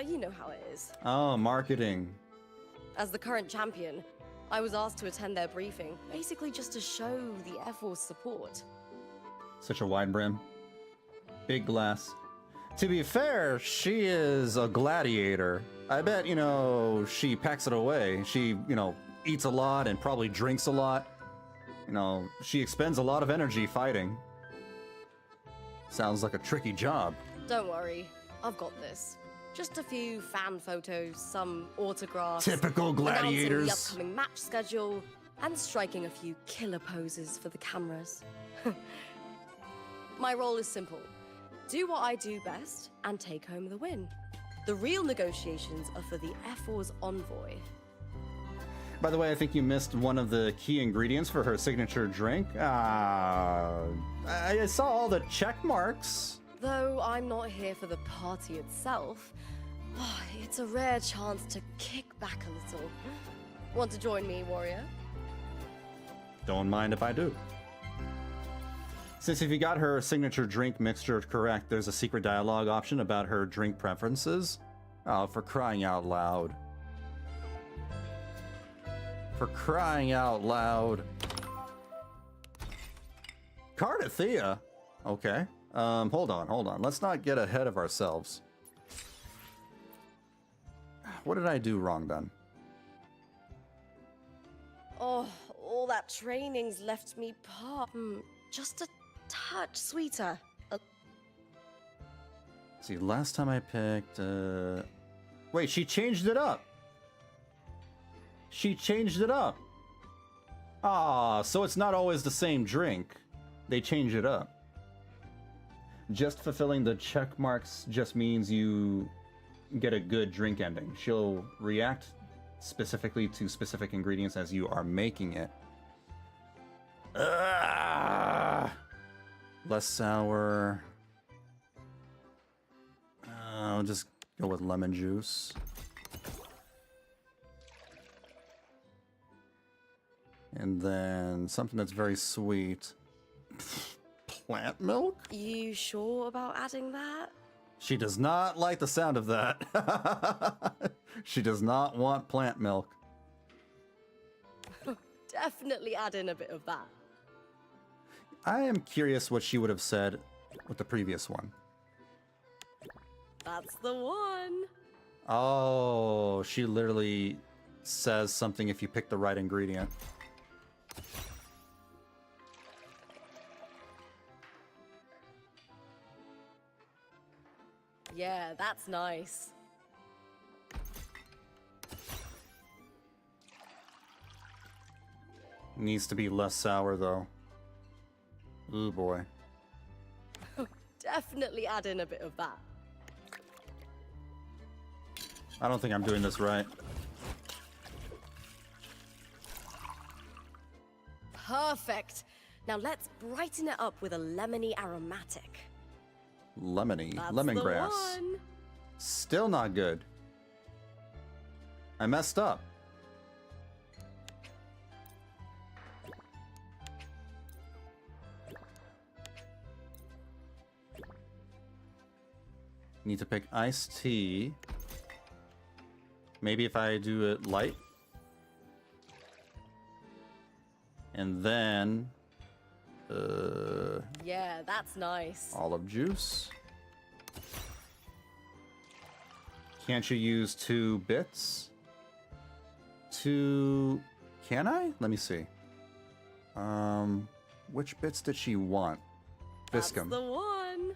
You know how it is. Oh, marketing. As the current champion, I was asked to attend their briefing, basically just to show the Air Force support. Such a wide brim. Big glass. To be fair, she is a gladiator. I bet, she packs it away. She, eats a lot and probably drinks a lot. She expends a lot of energy fighting. Sounds like a tricky job. Don't worry, I've got this. Just a few fan photos, some autographs. Typical gladiators. Announcing the upcoming match schedule, and striking a few killer poses for the cameras. My role is simple. Do what I do best and take home the win. The real negotiations are for the F4's envoy. By the way, I think you missed one of the key ingredients for her signature drink. I saw all the check marks. Though I'm not here for the party itself, it's a rare chance to kick back a little. Want to join me, warrior? Don't mind if I do. Since if you got her signature drink mixture correct, there's a secret dialogue option about her drink preferences. Oh, for crying out loud. For crying out loud. Cardathea? Okay. Hold on. Let's not get ahead of ourselves. What did I do wrong then? Oh, all that training's left me just a touch sweeter. See, last time I picked, wait, she changed it up. She changed it up. Ah, so it's not always the same drink. They change it up. Just fulfilling the check marks just means you get a good drink ending. She'll react specifically to specific ingredients as you are making it. Less sour. I'll just Go with lemon juice. And then something that's very sweet. Plant milk? You sure about adding that? She does not like the sound of that. She does not want plant milk. Definitely add in a bit of that. I am curious what she would have said with the previous one. That's the one. Oh, she literally says something if you pick the right ingredient. Yeah, that's nice. Needs to be less sour though. Ooh boy. Definitely add in a bit of that. I don't think I'm doing this right. Perfect. Now let's brighten it up with a lemony aromatic. Lemony. That's Lemongrass. the one. Still not good. I messed up. Need to pick iced tea. Maybe if I do it light. And then... Yeah, that's nice. olive juice. Can't you use 2 bits? 2... Can I? Let me see. Which bits did she want? Biscum. That's the one.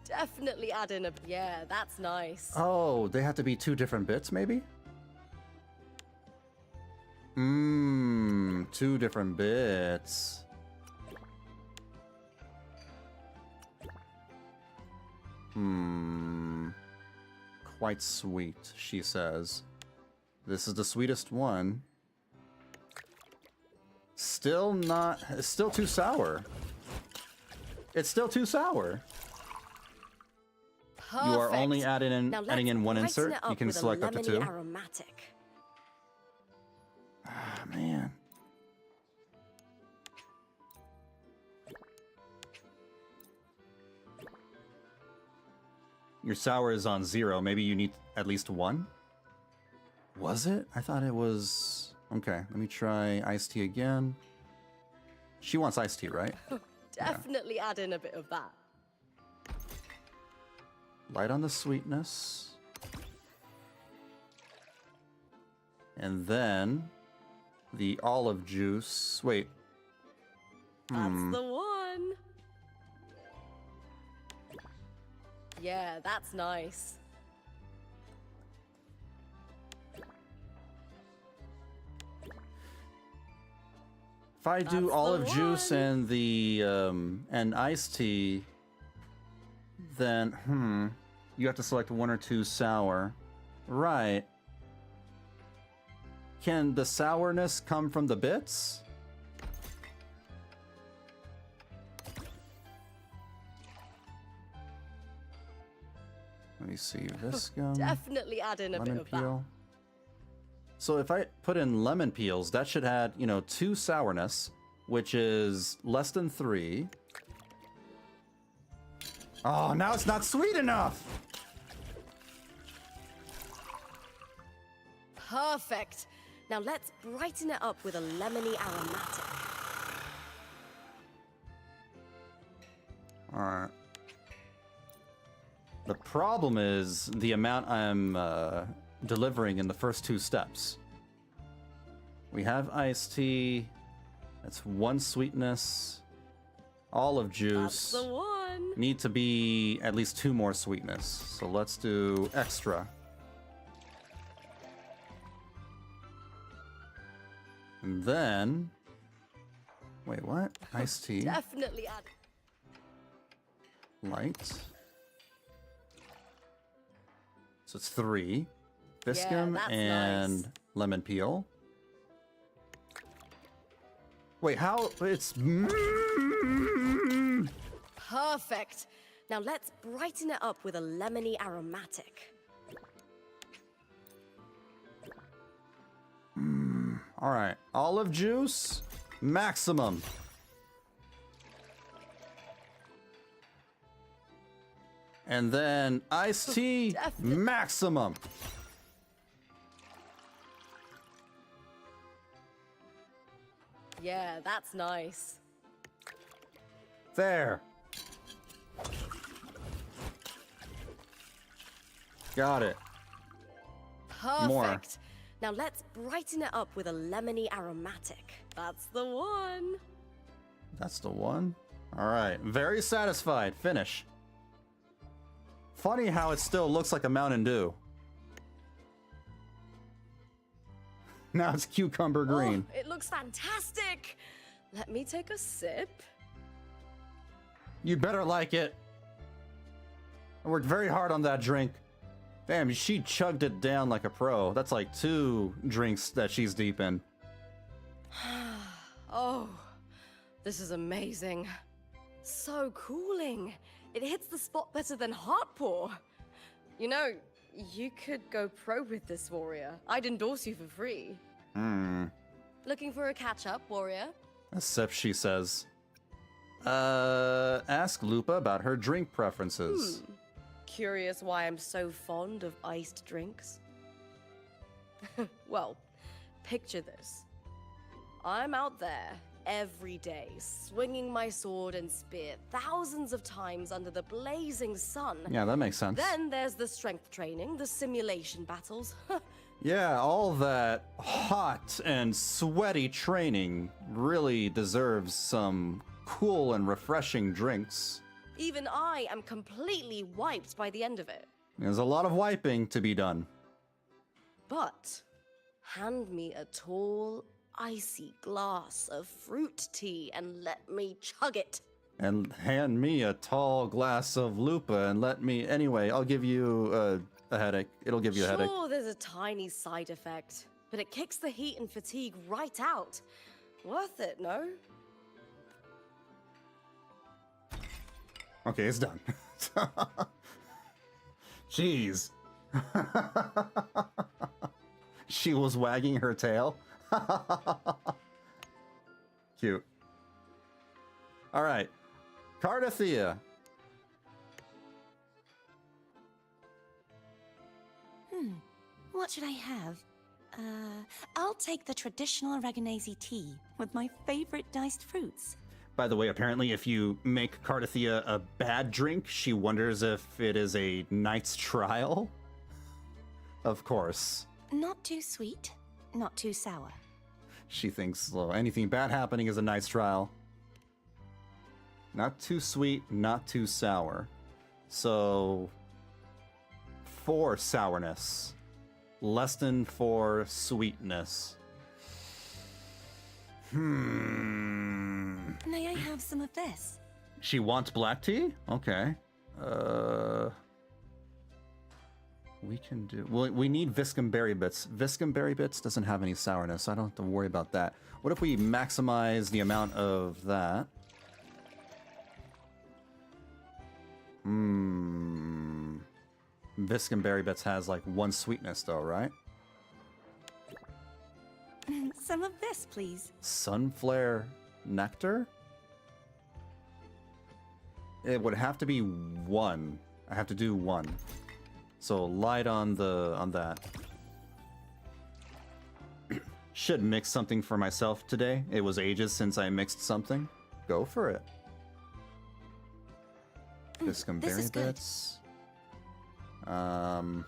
Definitely add in a... Yeah, that's nice. Oh, they have to be 2 different bits, maybe? 2 different bits. Quite sweet, she says. This is the sweetest one. Still not... It's still too sour. It's still too sour. Perfect. You are only adding in, Now adding in one brighten insert. it up You can with a select up to lemony 2. aromatic. Ah, man. Your sour is on 0. Maybe you need at least 1? Was it? I thought it was... Okay, let me try iced tea again. She wants iced tea, right? Definitely add in a bit of that. Light on the sweetness. And then... the olive juice. Wait. That's the one. Yeah, that's nice. If I do That's olive the juice one. and the and iced tea, then you have to select 1 or 2 sour. Right. Can the sourness come from the bits? Let me see. Viscum. Definitely add in a bit Lemon of that. peel. So if I put in lemon peels, that should add, 2 sourness, which is less than 3. Oh, now it's not sweet enough! Perfect. Now let's brighten it up with a lemony aromatic. Alright. The problem is the amount I'm delivering in the first 2 steps. We have iced tea. That's 1 sweetness. Olive juice. That's the one. Need to be at least 2 more sweetness. So let's do extra. And then... Wait, what? Iced tea. Definitely add. Light. So it's 3. Viscum that's and nice. lemon peel. Wait, how? It's... Perfect. Now let's brighten it up with a lemony aromatic. All right, olive juice, maximum. And then iced tea, maximum. Yeah, that's nice. There. Got it. Perfect. More. Now let's brighten it up with a lemony aromatic. That's the one. That's the one. All right, very satisfied. Finish. Funny how it still looks like a Mountain Dew. Now it's cucumber green. Oh, it looks fantastic. Let me take a sip. You better like it. I worked very hard on that drink. Damn, she chugged it down like a pro. That's like 2 drinks that she's deep in. Oh, this is amazing. So cooling. It hits the spot better than heart pour. You know, you could go pro with this, warrior. I'd endorse you for free. Looking for a catch-up, warrior? A sip, she says. Ask Lupa about her drink preferences. Curious why I'm so fond of iced drinks? Well, picture this. I'm out there every day, swinging my sword and spear thousands of times under the blazing sun. Yeah, that makes sense. Then there's the strength training, the simulation battles. Yeah, all that hot and sweaty training really deserves some cool and refreshing drinks. Even I am completely wiped by the end of it. There's a lot of wiping to be done. But hand me a tall, icy glass of fruit tea and let me chug it. And hand me a tall glass of Lupa and let me... Anyway, I'll give you a headache. It'll give you a headache. Sure, there's a tiny side effect, but it kicks the heat and fatigue right out. Worth it, no? Okay, it's done. Jeez. She was wagging her tail. Cute. All right. Cardathea. What should I have? I'll take the traditional Reganese tea with my favorite diced fruits. By the way, apparently if you make Cardathea a bad drink, she wonders if it is a knight's trial. Of course. Not too sweet, not too sour. She thinks, well, anything bad happening is a knight's trial. Not too sweet, not too sour. So, 4 sourness. Less than 4 sweetness. May I have some of this? She wants black tea? Okay. We can do... Well, we need Viscum Berry Bits. Viscum Berry Bits doesn't have any sourness, so I don't have to worry about that. What if we maximize the amount of that? Viscum Berry Bits has like 1 sweetness though, right? Some of this, please. Sunflare Nectar? It would have to be 1. I have to do 1. So light on that. Should mix something for myself today. It was ages since I mixed something. Go for it. Viscum Berry Bits. Oh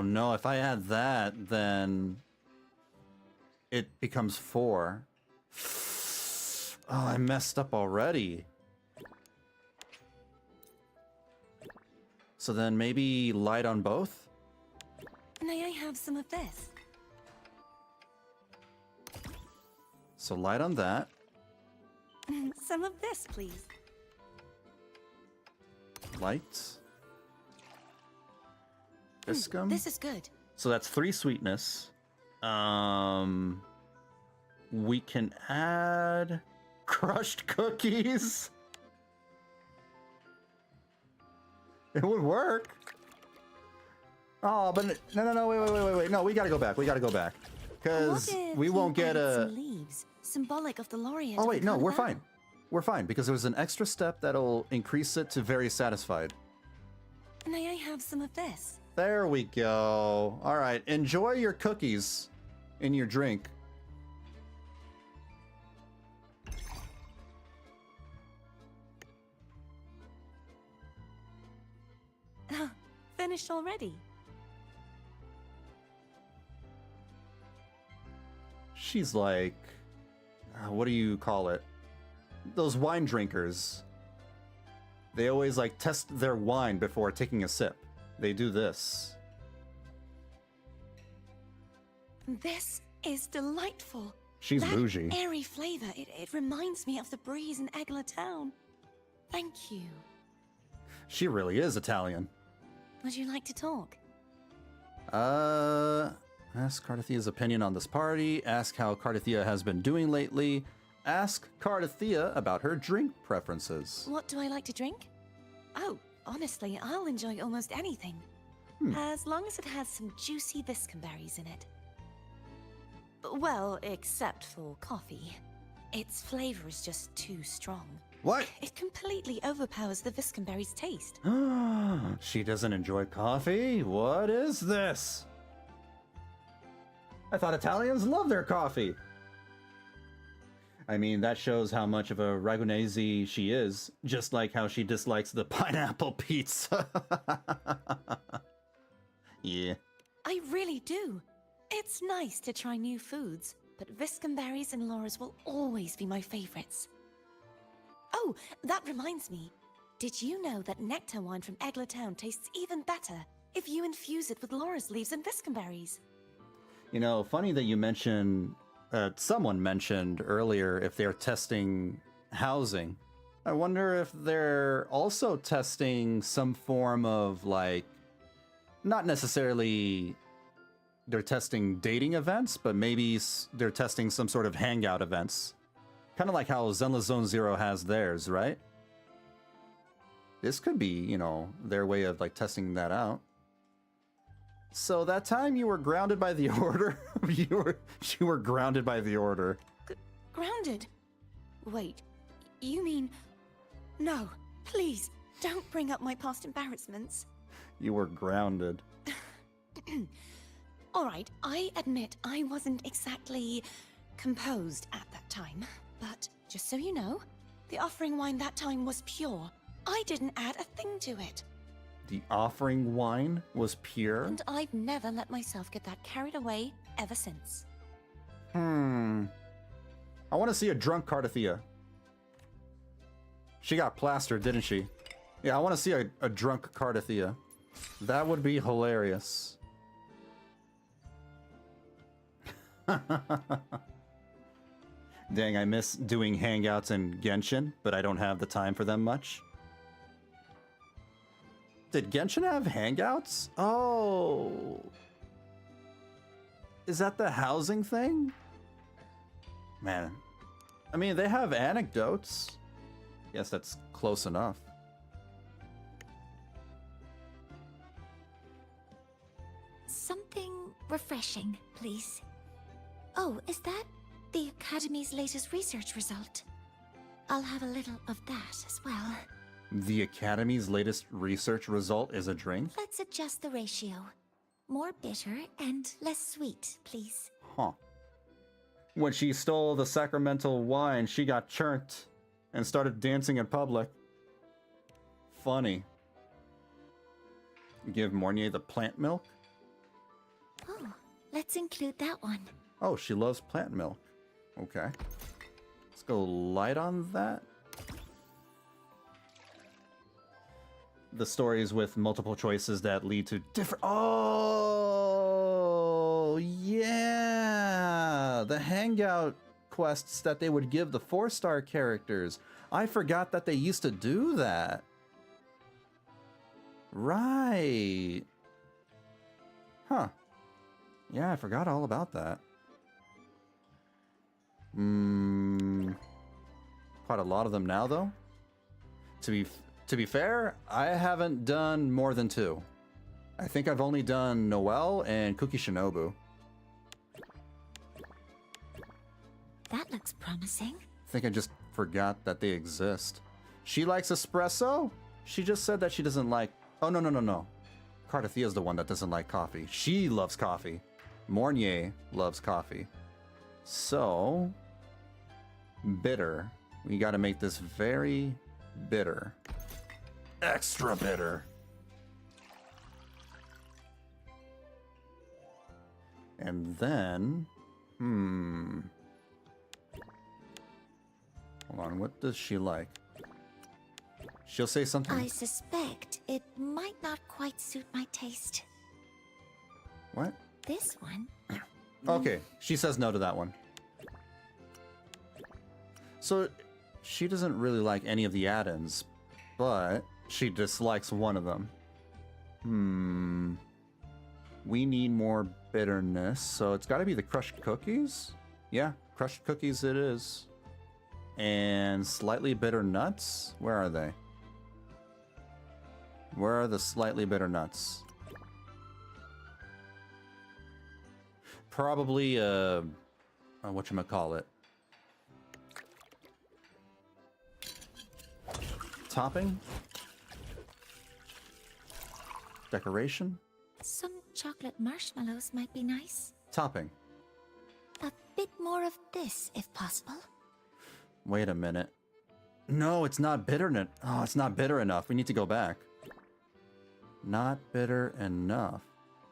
no, if I add that, then it becomes 4. Oh, I messed up already. So then maybe light on both? May I have some of this? So light on that. Some of this, please. Light. Viscum. This is good. So that's 3 sweetness. We can add crushed cookies. It would work. Oh, but no, wait. No, we gotta go back. We gotta go back. Because we won't get a... Some leaves, symbolic of the laureate. Oh, wait, no, we're fine. We're fine, because there's an extra step that'll increase it to very satisfied. May I have some of this? There we go. All right, enjoy your cookies in your drink. Finished already? She's like, what do you call it? Those wine drinkers. They always like test their wine before taking a sip. They do this. This is delightful. She's that bougie. Airy flavor. It reminds me of the breeze in Egla Town. Thank you. She really is Italian. Would you like to talk? Ask Cardathea's opinion on this party. Ask how Cardathea has been doing lately. Ask Cardathea about her drink preferences. What do I like to drink? Oh, honestly, I'll enjoy almost anything. As long as it has some juicy viscumberries in it. Well, except for coffee. Its flavor is just too strong. What? It completely overpowers the viscumberry's taste. She doesn't enjoy coffee? What is this? I thought Italians love their coffee. I mean, that shows how much of a Ragunese she is, just like how she dislikes the pineapple pizza. Yeah. I really do. It's nice to try new foods, but viscumberries and Laura's will always be my favorites. Oh, that reminds me. Did you know that nectar wine from Egla Town tastes even better if you infuse it with Laura's leaves and viscumberries? You know, funny that you mentioned, someone mentioned earlier if they're testing housing. I wonder if they're also testing some form of, like, not necessarily they're testing dating events, but maybe they're testing some sort of hangout events. Kind of like how Zenless Zone Zero has theirs, right? This could be, you know, their way of, like, testing that out. So that time you were grounded by the order? you were grounded by the order. Grounded? Wait, you mean... No, please, don't bring up my past embarrassments. You were grounded. Alright, I admit I wasn't exactly composed at that time. But, just so you know, the offering wine that time was pure. I didn't add a thing to it. The offering wine was pure? And I've never let myself get that carried away ever since. I want to see a drunk Cardathea. She got plastered, didn't she? Yeah, I want to see a drunk Cardathea. That would be hilarious. Dang, I miss doing hangouts in Genshin, but I don't have the time for them much. Did Genshin have hangouts? Oh. Is that the housing thing? Man. I mean, they have anecdotes. Guess that's close enough. Something refreshing, please. Oh, is that the Academy's latest research result? I'll have a little of that as well. The Academy's latest research result is a drink? Let's adjust the ratio. More bitter and less sweet, please. Huh. When she stole the sacramental wine, she got churnt and started dancing in public. Funny. Give Mornier the plant milk? Oh, let's include that one. Oh, she loves plant milk. Okay. Let's go light on that. The stories with multiple choices that lead to different... Oh, yeah! The hangout quests that they would give the 4-star characters. I forgot that they used to do that. Right. Huh. Yeah, I forgot all about that. Quite a lot of them now, though. To be To be fair, I haven't done more than 2. I think I've only done Noelle and Cookie Shinobu. That looks promising. I think I just forgot that they exist. She likes espresso? She just said that she doesn't like... Oh, no. Cardathia's the one that doesn't like coffee. She loves coffee. Mornier loves coffee. So... bitter. We gotta make this very bitter. Extra bitter. And then... Hold on, what does she like? She'll say something... I suspect it might not quite suit my taste. What? This one? Okay, she says no to that one. So, she doesn't really like any of the add-ins, but she dislikes one of them. We need more bitterness, so it's gotta be the crushed cookies? Yeah, crushed cookies it is. And slightly bitter nuts? Where are they? Where are the slightly bitter nuts? Probably, whatchamacallit. Topping? Decoration? Some chocolate marshmallows might be nice. Topping. A bit more of this, if possible. Wait a minute. No, it's not bitter enough. Oh, it's not bitter enough. We need to go back. Not bitter enough.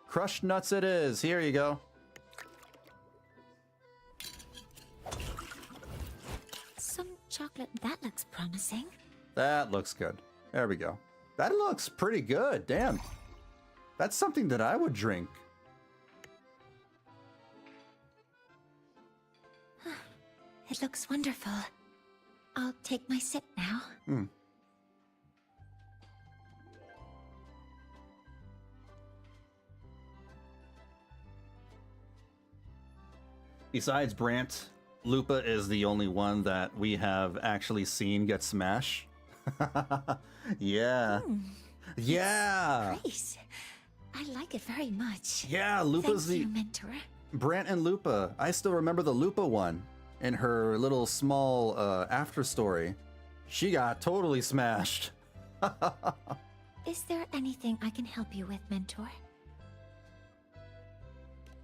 Crushed nuts it is. Here you go. Some chocolate. That looks promising. That looks good. There we go. That looks pretty good. Damn. That's something that I would drink. It looks wonderful. I'll take my sip now. Besides Brant, Lupa is the only one that we have actually seen get smashed. Yeah. Yeah. Great. I like it very much. Yeah, Lupa's Thank you, mentor. Brant and Lupa. I still remember the Lupa one in her little small after story. She got totally smashed. Is there anything I can help you with, mentor?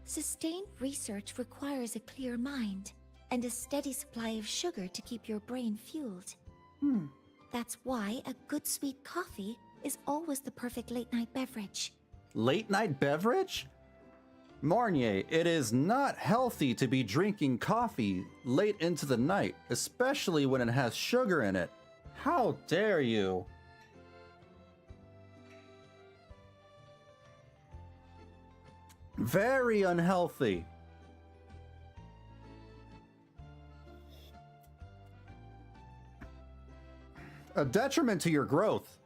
Sustained research requires a clear mind and a steady supply of sugar to keep your brain fueled. That's why a good sweet coffee is always the perfect late-night beverage. Late-night beverage? Mornier, it is not healthy to be drinking coffee late into the night, especially when it has sugar in it. How dare you? Very unhealthy. A detriment to your growth.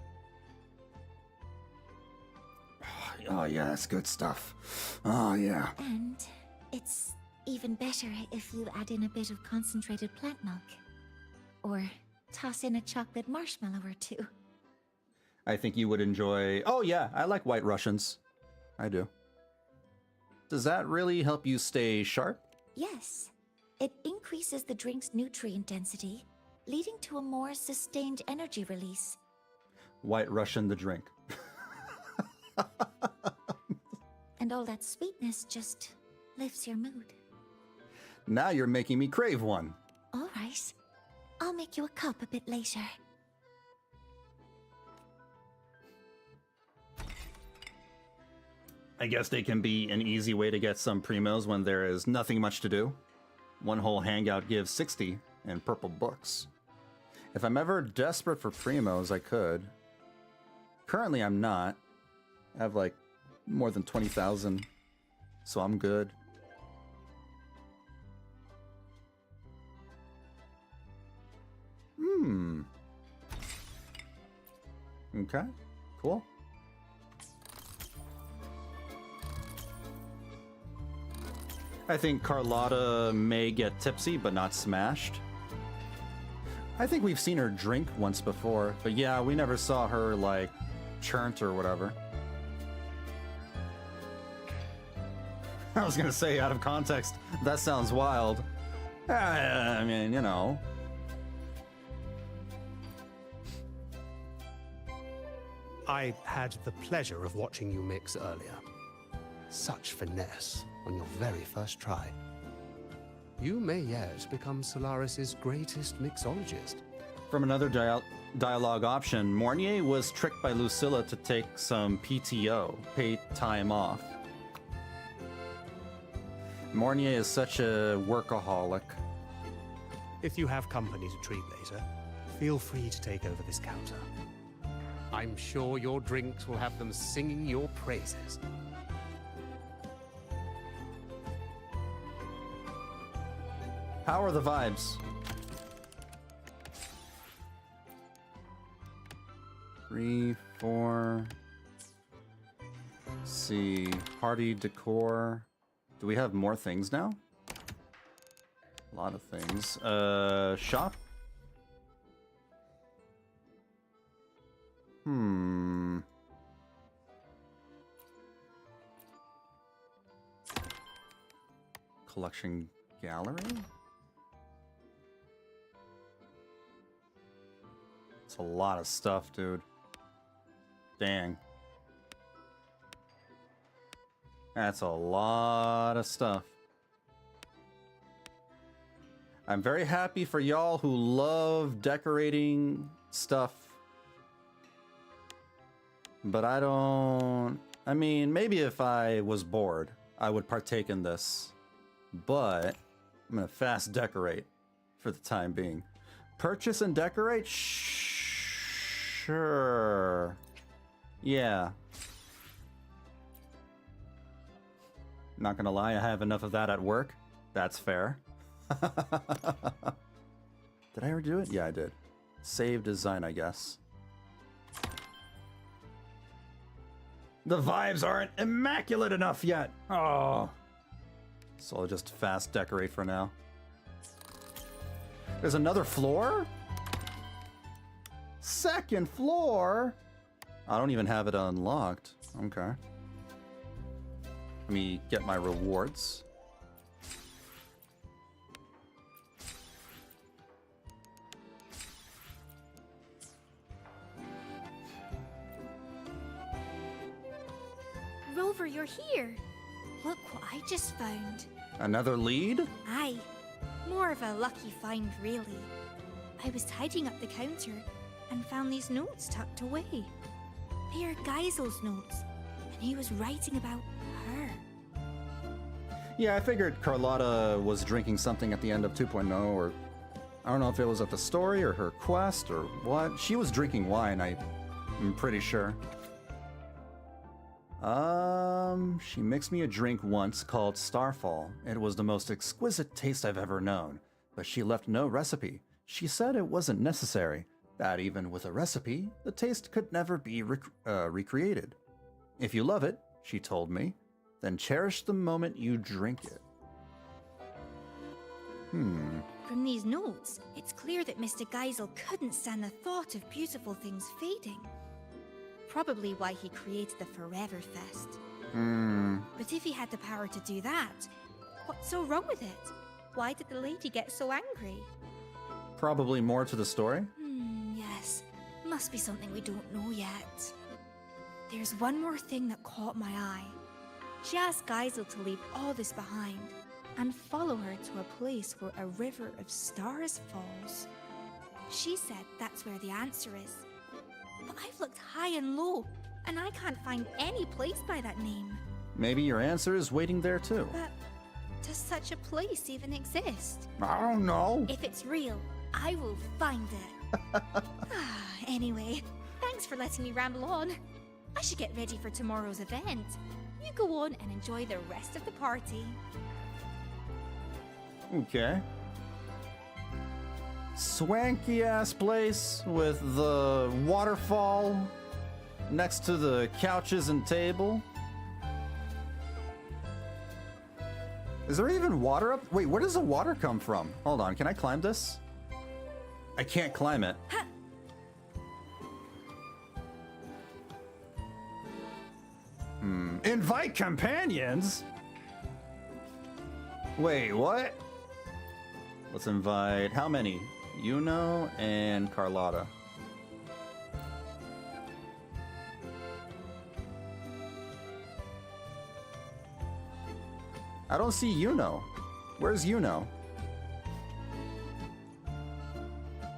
Oh yeah, that's good stuff. Oh yeah. And it's even better if you add in a bit of concentrated plant milk. Or toss in a chocolate marshmallow or two. I think you would enjoy... Oh yeah, I like White Russians. I do. Does that really help you stay sharp? Yes. It increases the drink's nutrient density, leading to a more sustained energy release. White Russian the drink. And all that sweetness just lifts your mood. Now you're making me crave one. All right. I'll make you a cup a bit later. I guess they can be an easy way to get some primos when there is nothing much to do. One whole hangout gives 60 in purple books. If I'm ever desperate for primos, I could. Currently, I'm not. I have like more than 20,000, so I'm good. Okay, cool. I think Carlotta may get tipsy, but not smashed. I think we've seen her drink once before, but yeah, we never saw her, like, churnt or whatever. I was gonna say, out of context, that sounds wild. I mean, you know. I had the pleasure of watching you mix earlier. Such finesse on your very first try. You may yet become Solaris's greatest mixologist. From another dialogue option, Mornier was tricked by Lucilla to take some PTO, paid time off. Mornier is such a workaholic. If you have company to treat later, feel free to take over this counter. I'm sure your drinks will have them singing your praises. How are the vibes? 3, 4. Let's see. Party decor. Do we have more things now? A lot of things. Shop? Collection gallery? It's a lot of stuff, dude. Dang. That's a lot of stuff. I'm very happy for y'all who love decorating stuff. But I don't... I mean, maybe if I was bored, I would partake in this. But I'm gonna fast decorate for the time being. Purchase and decorate? Sure. Yeah. Not gonna lie, I have enough of that at work. That's fair. Did I ever do it? Yeah, I did. Save design, I guess. The vibes aren't immaculate enough yet. Oh. So I'll just fast decorate for now. There's another floor? Second floor? I don't even have it unlocked. Okay. Let me get my rewards. Rover, you're here. Look what I just found. Another lead? Aye. More of a lucky find, really. I was tidying up the counter and found these notes tucked away. They are Geisel's notes, and he was writing about her. Yeah, I figured Carlotta was drinking something at the end of 2.0, or I don't know if it was at the story or her quest or what. She was drinking wine, I'm pretty sure. She mixed me a drink once called Starfall. It was the most exquisite taste I've ever known, but she left no recipe. She said it wasn't necessary, that even with a recipe, the taste could never be recreated. If you love it, she told me, then cherish the moment you drink it. From these notes, it's clear that Mr. Geisel couldn't stand the thought of beautiful things fading. Probably why he created the Forever Fest. But if he had the power to do that, what's so wrong with it? Why did the lady get so angry? Probably more to the story. Yes. Must be something we don't know yet. There's one more thing that caught my eye. She asked Geisel to leave all this behind and follow her to a place where a river of stars falls. She said that's where the answer is. But I've looked high and low, and I can't find any place by that name. Maybe your answer is waiting there too. But does such a place even exist? I don't know. If it's real, I will find it. Anyway, thanks for letting me ramble on. I should get ready for tomorrow's event. You go on and enjoy the rest of the party. Okay. Swanky ass place with the waterfall next to the couches and table. Is there even water up? Wait, where does the water come from? Hold on, can I climb this? I can't climb it. Invite companions? Wait, what? Let's invite how many? Yuno and Carlotta. I don't see Yuno. Where's Yuno?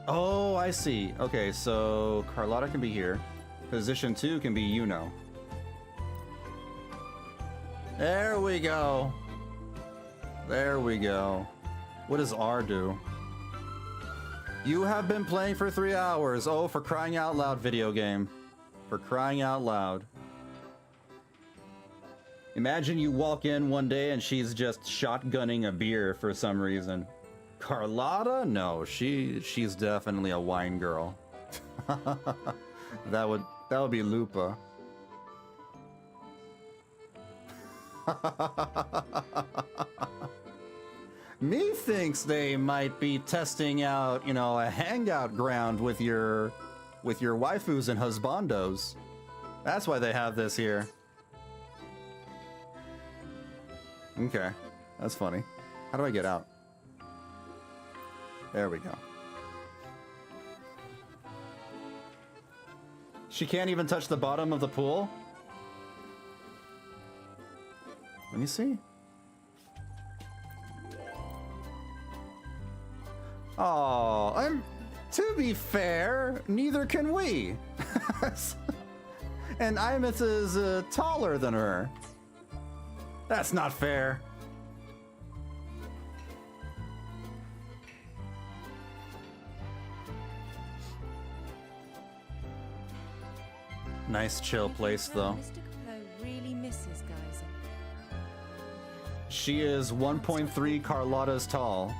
Oh, I see. Okay, so Carlotta can be here. Position 2 can be Yuno. There we go. There we go. What does R do? You have been playing for 3 hours. Oh, for crying out loud, video game. For crying out loud. Imagine you walk in one day and she's just shotgunning a beer for some reason. Carlotta? No, she's definitely a wine girl. that would be Lupa. Methinks they might be testing out, you know, a hangout ground with your waifus and husbandos. That's why they have this here. Okay, that's funny. How do I get out? There we go. She can't even touch the bottom of the pool? Let me see. Oh, to be fair, neither can we. And Imith is taller than her. That's not fair. Nice chill place though. Really misses Geyser. She is 1.3 Carlotta's tall.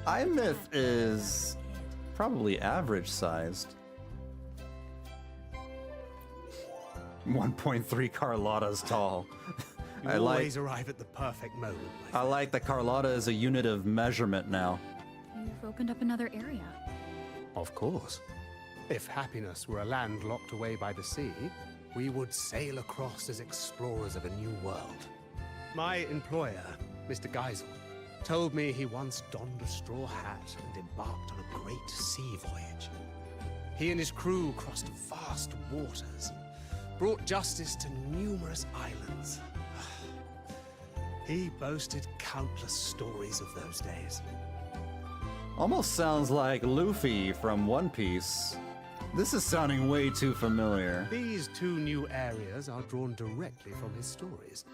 Imith is probably average sized. 1.3 Carlotta's tall. You always arrive at the perfect moment. I like that Carlotta is a unit of measurement now. You've opened up another area. Of course. If happiness were a land locked away by the sea, we would sail across as explorers of a new world. My employer, Mr. Geisel, told me he once donned a straw hat and embarked on a great sea voyage. He and his crew crossed vast waters and brought justice to numerous islands. He boasted countless stories of those days. Almost sounds like Luffy from One Piece. This is sounding way too familiar. These 2 new areas are drawn directly from his stories.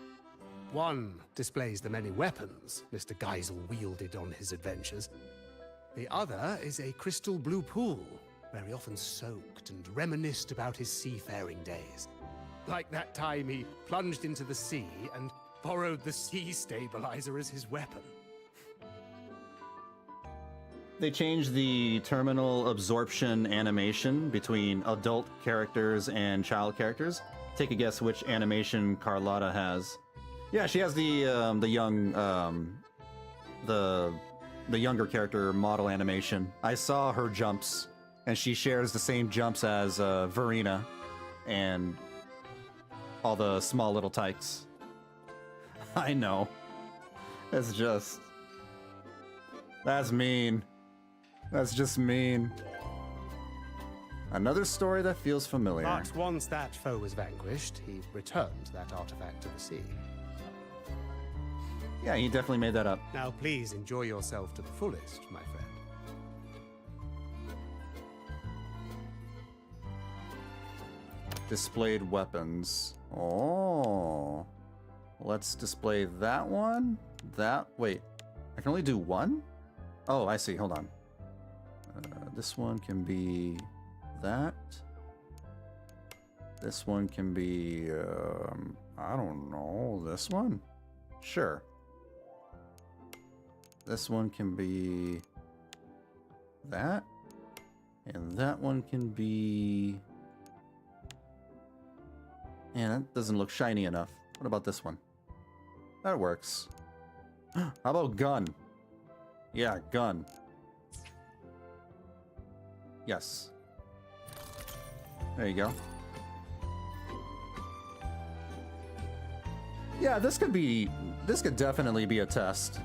One displays the many weapons Mr. Geisel wielded on his adventures. The other is a crystal blue pool, where he often soaked and reminisced about his seafaring days. Like that time he plunged into the sea and borrowed the sea stabilizer as his weapon. They changed the terminal absorption animation between adult characters and child characters. Take a guess which animation Carlotta has. Yeah, she has the younger character model animation. I saw her jumps, and she shares the same jumps as Verena and all the small little tykes. I know. It's just... That's mean. That's just mean. Another story that feels familiar. But once that foe was vanquished, he returned that artifact to the sea. Yeah, he definitely made that up. Now please enjoy yourself to the fullest, my friend. Displayed weapons. Oh. Let's display that one. Wait. I can only do one? Oh, I see. Hold on. This one can be that. This one can be, I don't know, this one? Sure. This one can be that. And that one can be... Man, that doesn't look shiny enough. What about this one? That works. How about gun? Yeah, gun. Yes. There you go. Yeah, this could definitely be a test.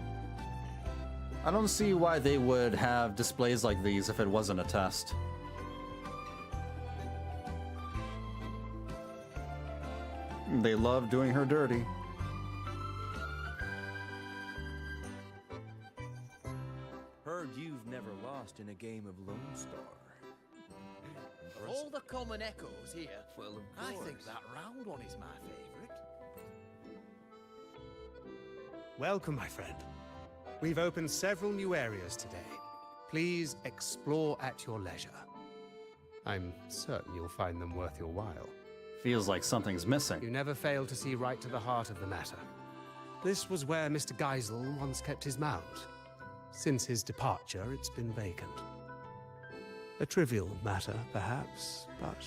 I don't see why they would have displays like these if it wasn't a test. They love doing her dirty. Heard you've never lost in a game of Lone Star. Of all the common echoes here, Well, of I course. think that round one is my favorite. Welcome, my friend. We've opened several new areas today. Please explore at your leisure. I'm certain you'll find them worth your while. Feels like something's missing. You never fail to see right to the heart of the matter. This was where Mr. Geisel once kept his mount. Since his departure, it's been vacant. A trivial matter, perhaps, but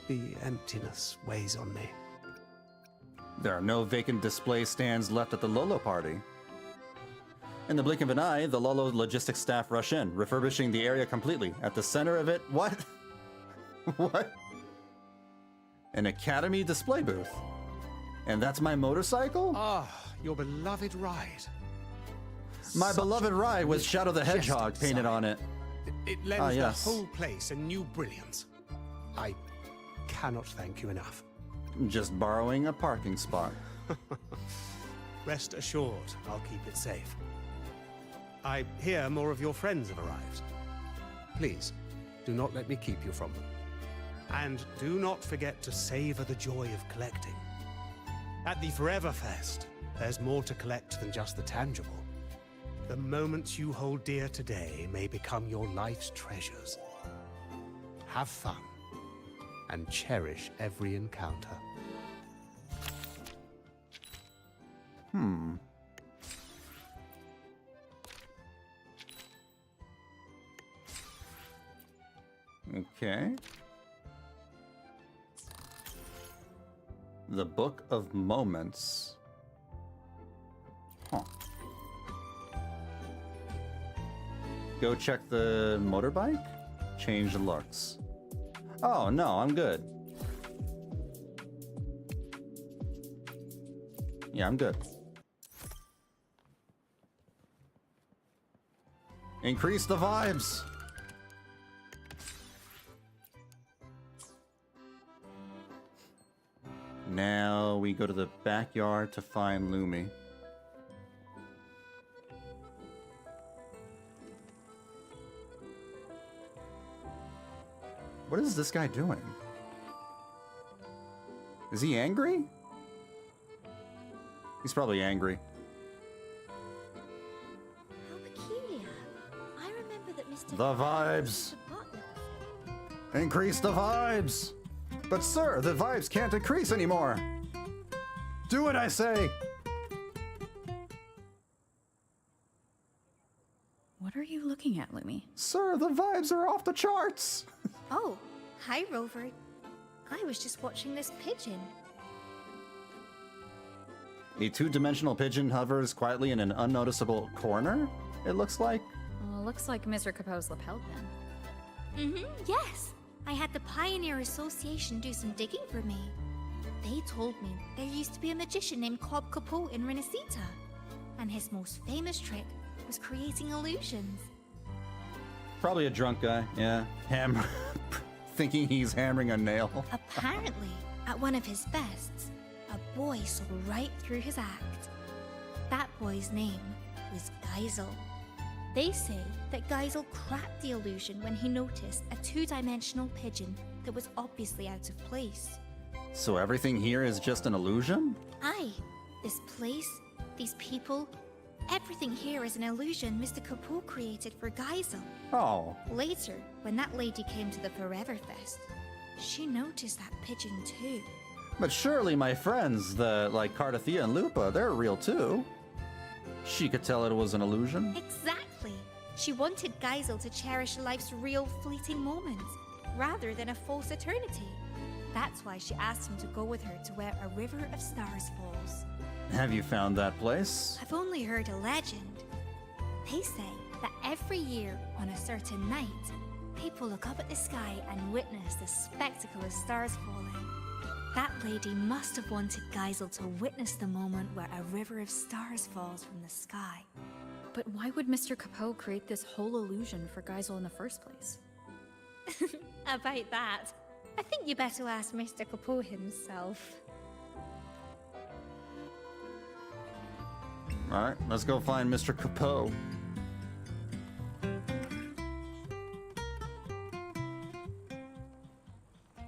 the emptiness weighs on me. There are no vacant display stands left at the Lolo party. In the blink of an eye, the Lolo logistics staff rush in, refurbishing the area completely. At the center of it, what? What? An Academy display booth. And that's my motorcycle? Ah, your beloved ride. My Such beloved ride with Shadow the majestic Hedgehog painted design. on it. It lends yes. the whole place a new brilliance. I cannot thank you enough. Just borrowing a parking spot. Rest assured, I'll keep it safe. I hear more of your friends have arrived. Please, do not let me keep you from them. And do not forget to savor the joy of collecting. At the Forever Fest, there's more to collect than just the tangible. The moments you hold dear today may become your life's treasures. Have fun, and cherish every encounter. Okay. The Book of Moments. Huh. Go check the motorbike? Change looks. Oh, no, I'm good. Yeah, I'm good. Increase the vibes! Now we go to the backyard to find Lumi. What is this guy doing? Is he angry? He's probably angry. How peculiar. I remember that Mr. The vibes. Increase the vibes. But sir, the vibes can't increase anymore. Do what I say. What are you looking at, Lumi? Sir, the vibes are off the charts. Oh, hi, Rover. I was just watching this pigeon. A two-dimensional pigeon hovers quietly in an unnoticeable corner, it looks like. Well, looks like Mr. Capoe's lapel pin. Yes. I had the Pioneer Association do some digging for me. They told me there used to be a magician named Cobb Capoe in Renacita, and his most famous trick was creating illusions. Probably a drunk guy, yeah. Thinking he's hammering a nail. Apparently, at one of his fests, a boy saw right through his act. That boy's name was Geisel. They say that Geisel cracked the illusion when he noticed a two-dimensional pigeon that was obviously out of place. So everything here is just an illusion? Aye, this place, these people, everything here is an illusion Mr. Capoe created for Geisel. Oh. Later, when that lady came to the Forever Fest, she noticed that pigeon too. But surely my friends, like Cardathia and Lupa, they're real too. She could tell it was an illusion. Exactly. She wanted Geisel to cherish life's real fleeting moments, rather than a false eternity. That's why she asked him to go with her to where a river of stars falls. Have you found that place? I've only heard a legend. They say that every year on a certain night, People look up at the sky and witness the spectacle of stars falling. That lady must have wanted Geisel to witness the moment where a river of stars falls from the sky. But why would Mr. Capot create this whole illusion for Geisel in the first place? About that, I think you better ask Mr. Capot himself. Alright, let's go find Mr. Capot.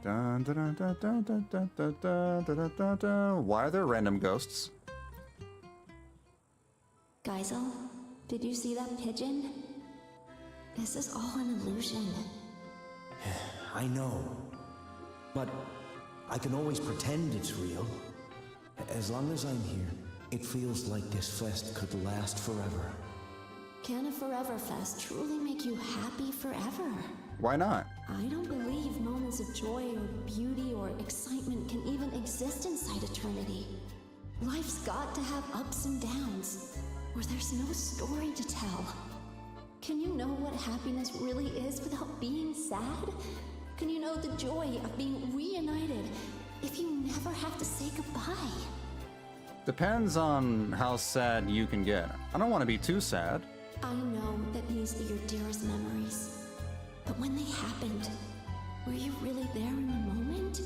Dun, dun, dun, dun, dun, dun, dun, dun, dun, dun, dun. Why are there random ghosts? Geisel, did you see that pigeon? This is all an illusion. I know. But I can always pretend it's real. As long as I'm here, it feels like this fest could last forever. Can a Forever Fest truly make you happy forever? Why not? I don't believe moments of joy or beauty or excitement can even exist inside eternity. Life's got to have ups and downs, or there's no story to tell. Can you know what happiness really is without being sad? Can you know the joy of being reunited if you never have to say goodbye? Depends on how sad you can get. I don't want to be too sad. I know that these are your dearest memories. But when they happened, were you really there in the moment?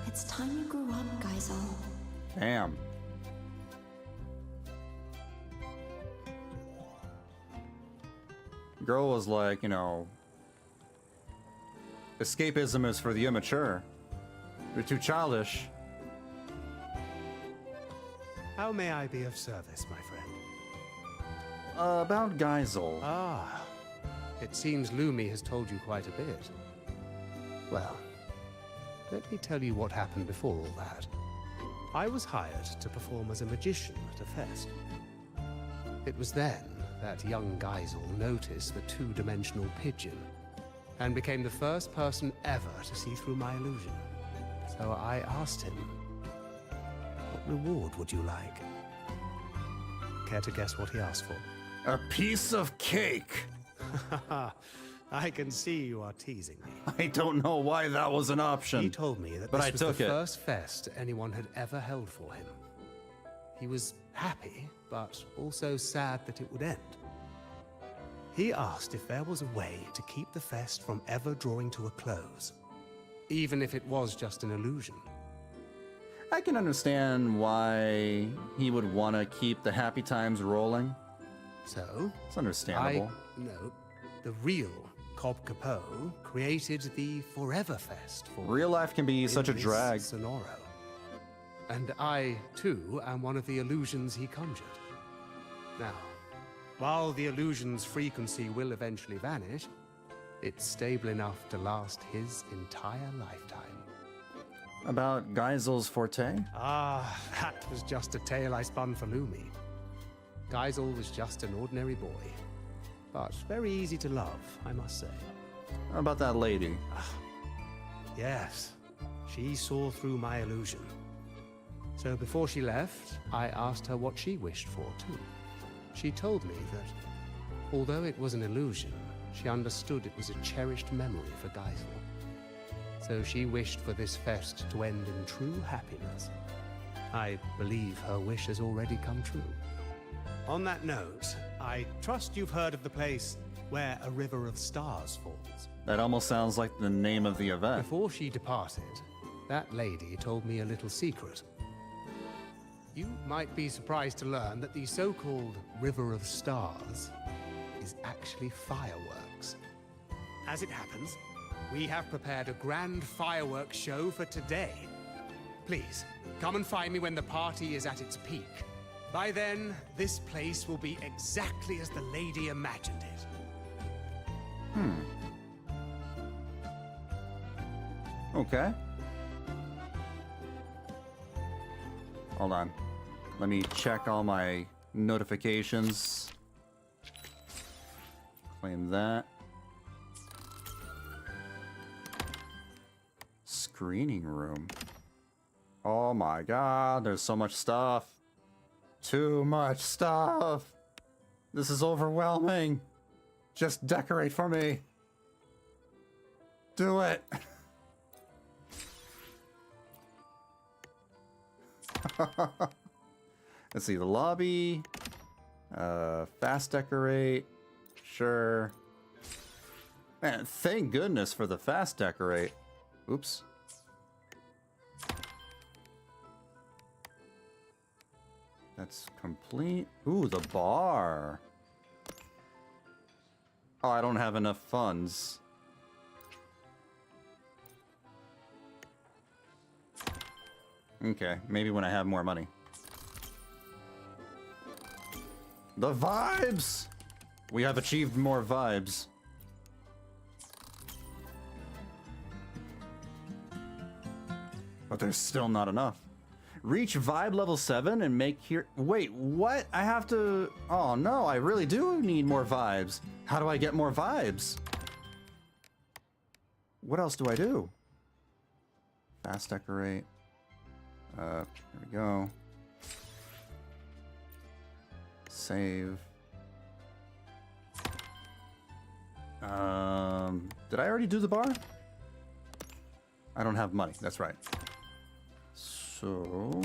It's time you grew up, Geisel. Damn. Girl was like, you know, escapism is for the immature. You're too childish. How may I be of service, my friend? About Geisel. Ah, it seems Lumi has told you quite a bit. Well, let me tell you what happened before all that. I was hired to perform as a magician at a fest. It was then that young Geisel noticed the two-dimensional pigeon and became the first person ever to see through my illusion. So I asked him, what reward would you like? Care to guess what he asked for? A piece of cake! I can see you are teasing me. I don't know why that was an option. He told me that but this I was took the it. first fest anyone had ever held for him. He was happy, but also sad that it would end. He asked if there was a way to keep the fest from ever drawing to a close, even if it was just an illusion. I can understand why he would want to keep the happy times rolling. So? It's understandable. No, the real Cobb Capot created the Forever Fest for real life can be such a drag. Sonoro. And I, too, am one of the illusions he conjured. Now, while the illusion's frequency will eventually vanish, it's stable enough to last his entire lifetime. About Geisel's forte? Ah, that was just a tale I spun for Lumi. Geisel was just an ordinary boy, but very easy to love, I must say. About that lady? Yes, she saw through my illusion. So before she left, I asked her what she wished for, too. She told me that, although it was an illusion, she understood it was a cherished memory for Geisel. So she wished for this fest to end in true happiness. I believe her wish has already come true. On that note, I trust you've heard of the place where a river of stars falls. That almost sounds like the name of the event. Before she departed, that lady told me a little secret. You might be surprised to learn that the so-called River of Stars is actually fireworks. As it happens, we have prepared a grand fireworks show for today. Please, come and find me when the party is at its peak. By then, this place will be exactly as the lady imagined it. Okay. Hold on. Let me check all my notifications. Claim that. Screening room. Oh my god, there's so much stuff. Too much stuff. This is overwhelming. Just decorate for me. Do it. Let's see, the lobby. Fast decorate. Sure. Man, thank goodness for the fast decorate. Oops. That's complete. Ooh, the bar. Oh, I don't have enough funds. Okay, maybe when I have more money. The vibes! We have achieved more vibes. But there's still not enough. Reach vibe level 7 and make here... Wait, what? I have to... Oh no, I really do need more vibes. How do I get more vibes? What else do I do? Fast decorate. Here we go. Save. Did I already do the bar? I don't have money, that's right. So...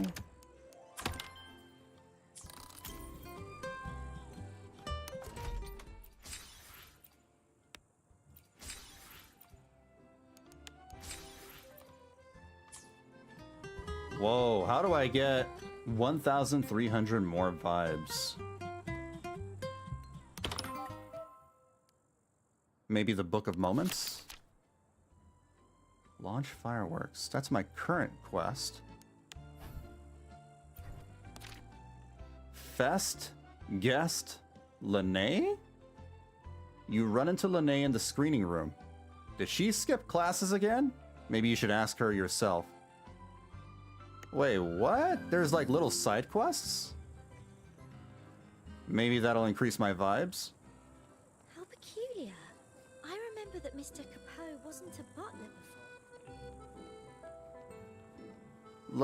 Whoa, how do I get 1,300 more vibes? Maybe the Book of Moments? Launch fireworks. That's my current quest. Fest guest Lene? You run into Lene in the screening room. Did she skip classes again? Maybe you should ask her yourself. Wait, what? There's like little side quests? Maybe that'll increase my vibes? How peculiar. I remember that Mr. Capot wasn't a butler before.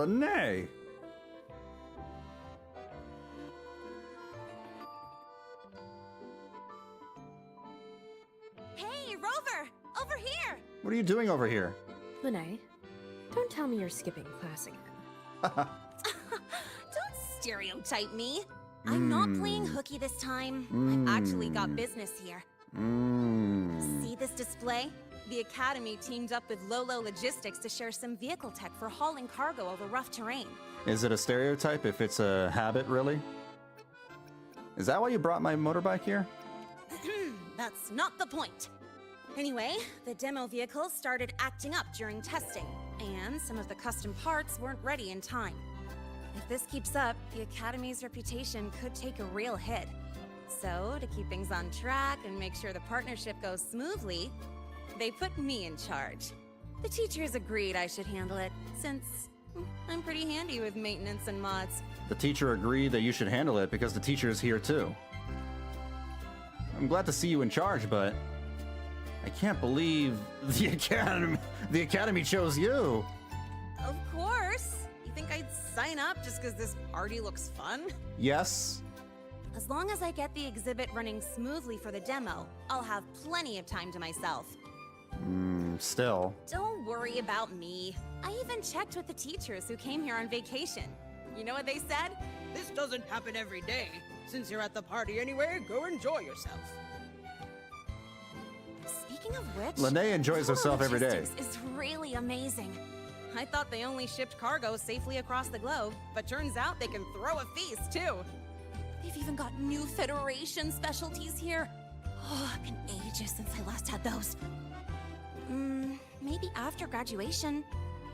Lene! Hey, Rover! Over here! What are you doing over here? Lene, don't tell me you're skipping class again. Don't stereotype me. I'm not playing hooky this time. I've actually got business here. See this display? The Academy teamed up with Lolo Logistics to share some vehicle tech for hauling cargo over rough terrain. Is it a stereotype if it's a habit, really? Is that why you brought my motorbike here? That's not the point. Anyway, the demo vehicles started acting up during testing, and some of the custom parts weren't ready in time. If this keeps up, the Academy's reputation could take a real hit. So, to keep things on track and make sure the partnership goes smoothly, they put me in charge. The teachers agreed I should handle it, since I'm pretty handy with maintenance and mods. The teacher agreed that you should handle it because the teacher is here too. I'm glad to see you in charge, but I can't believe the Academy chose you. Of course. You think I'd sign up just because this party looks fun? Yes. As long as I get the exhibit running smoothly for the demo, I'll have plenty of time to myself. Still. Don't worry about me. I even checked with the teachers who came here on vacation. You know what they said? This doesn't happen every day. Since you're at the party anyway, go enjoy yourself. Speaking of which, Lene enjoys herself every day. Logistics is really amazing. I thought they only shipped cargo safely across the globe, but turns out they can throw a feast too. They've even got new Federation specialties here. Oh, it's been ages since I last had those. Maybe after graduation,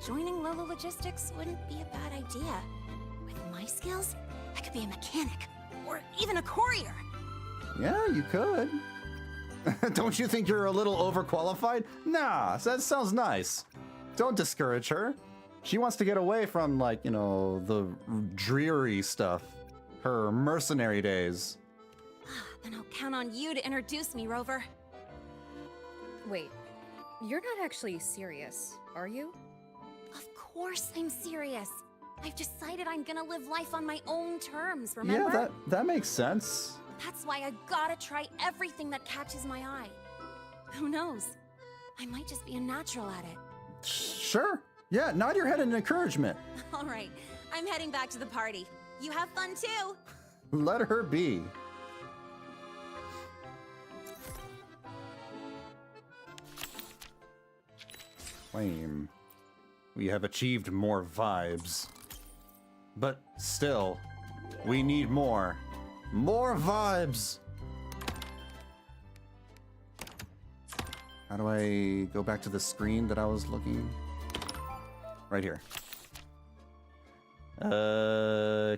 joining Lolo Logistics wouldn't be a bad idea. With my skills, I could be a mechanic, or even a courier. Yeah, you could. Don't you think you're a little overqualified? Nah, that sounds nice. Don't discourage her. She wants to get away from, like, you know, the dreary stuff. Her mercenary days. Then I'll count on you to introduce me, Rover. Wait, you're not actually serious, are you? Of course I'm serious. I've decided I'm gonna live life on my own terms, remember? Yeah, that makes sense. That's why I gotta try everything that catches my eye. Who knows? I might just be a natural at it. Sure. Yeah, nod your head in encouragement. All right, I'm heading back to the party. You have fun too. Let her be. Claim. We have achieved more vibes. But still, we need more. More vibes! How do I go back to the screen that I was looking? Right here.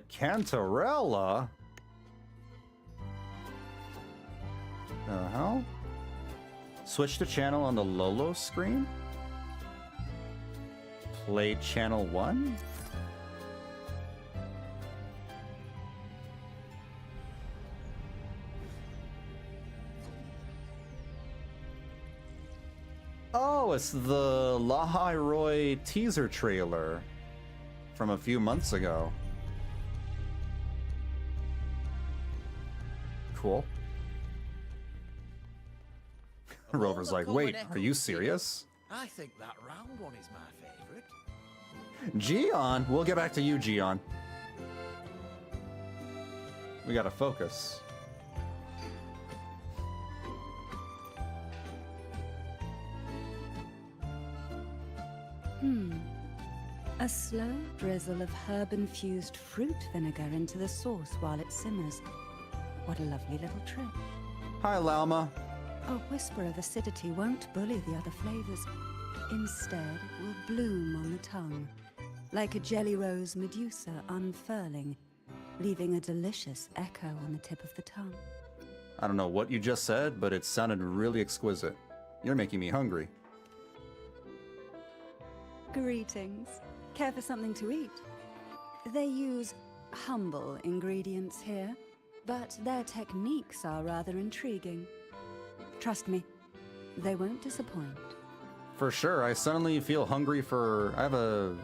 Cantarella? The hell? Switch to channel on the Lolo screen? Play channel 1? Oh, it's the lahai-roi teaser trailer from a few months ago. Cool. Rover's like, wait, are you serious? I think that round one is my favorite. Gion, we'll get back to you, Gion. We gotta focus. A slow drizzle of herb-infused fruit vinegar into the sauce while it simmers. What a lovely little trick. Hi, Lauma. A whisper of acidity won't bully the other flavors. Instead, it will bloom on the tongue, like a jelly rose medusa unfurling, leaving a delicious echo on the tip of the tongue. I don't know what you just said, but it sounded really exquisite. You're making me hungry. Greetings. Care for something to eat? They use humble ingredients here, but their techniques are rather intriguing. Trust me, they won't disappoint. For sure, I suddenly feel hungry for... I have a,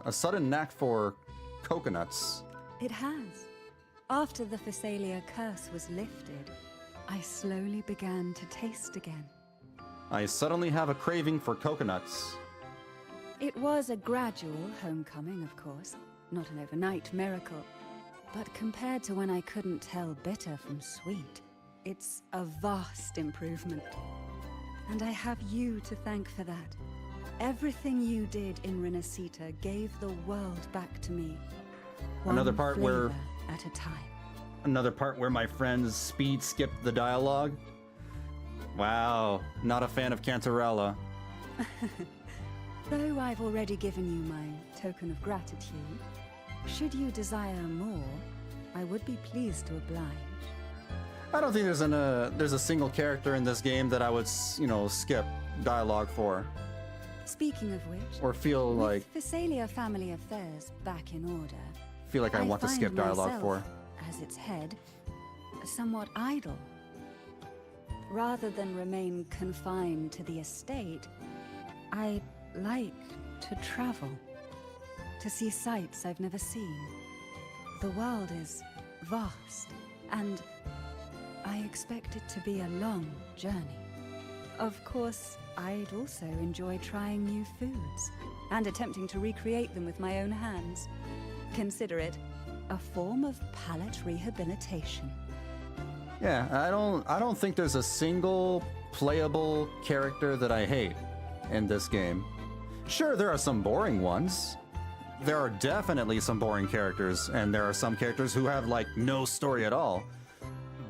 a sudden knack for coconuts. It has. After the Physalia curse was lifted, I slowly began to taste again. I suddenly have a craving for coconuts. It was a gradual homecoming, of course, not an overnight miracle. But compared to when I couldn't tell bitter from sweet, it's a vast improvement. And I have you to thank for that. Everything you did in Renacita gave the world back to me. Another part where... at a time. Another part where my friends speed skipped the dialogue. Wow, not a fan of Cantarella. Though I've already given you my token of gratitude, should you desire more, I would be pleased to oblige. I don't think there's a single character in this game that I would, skip dialogue for. Speaking of which, or feel like Physalia family affairs back in order. Feel like I want to skip dialogue myself, for. As its head, somewhat idle. Rather than remain confined to the estate, I like to travel, to see sights I've never seen. The world is vast, and I expect it to be a long journey. Of course, I'd also enjoy trying new foods, and attempting to recreate them with my own hands. Consider it a form of palate rehabilitation. Yeah, I don't think there's a single playable character that I hate in this game. Sure, there are some boring ones. There are definitely some boring characters, and there are some characters who have, no story at all.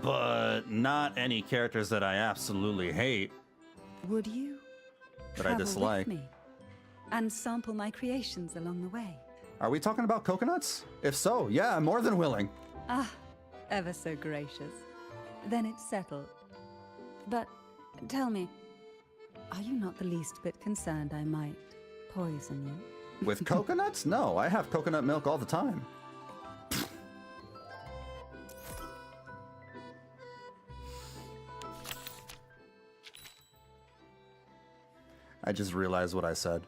But not any characters that I absolutely hate. Would you That I travel dislike. with me and sample my creations along the way? Are we talking about coconuts? If so, yeah, I'm more than willing. Ah, ever so gracious. Then it's settled. But tell me, are you not the least bit concerned I might poison you? With coconuts? No, I have coconut milk all the time. I just realized what I said.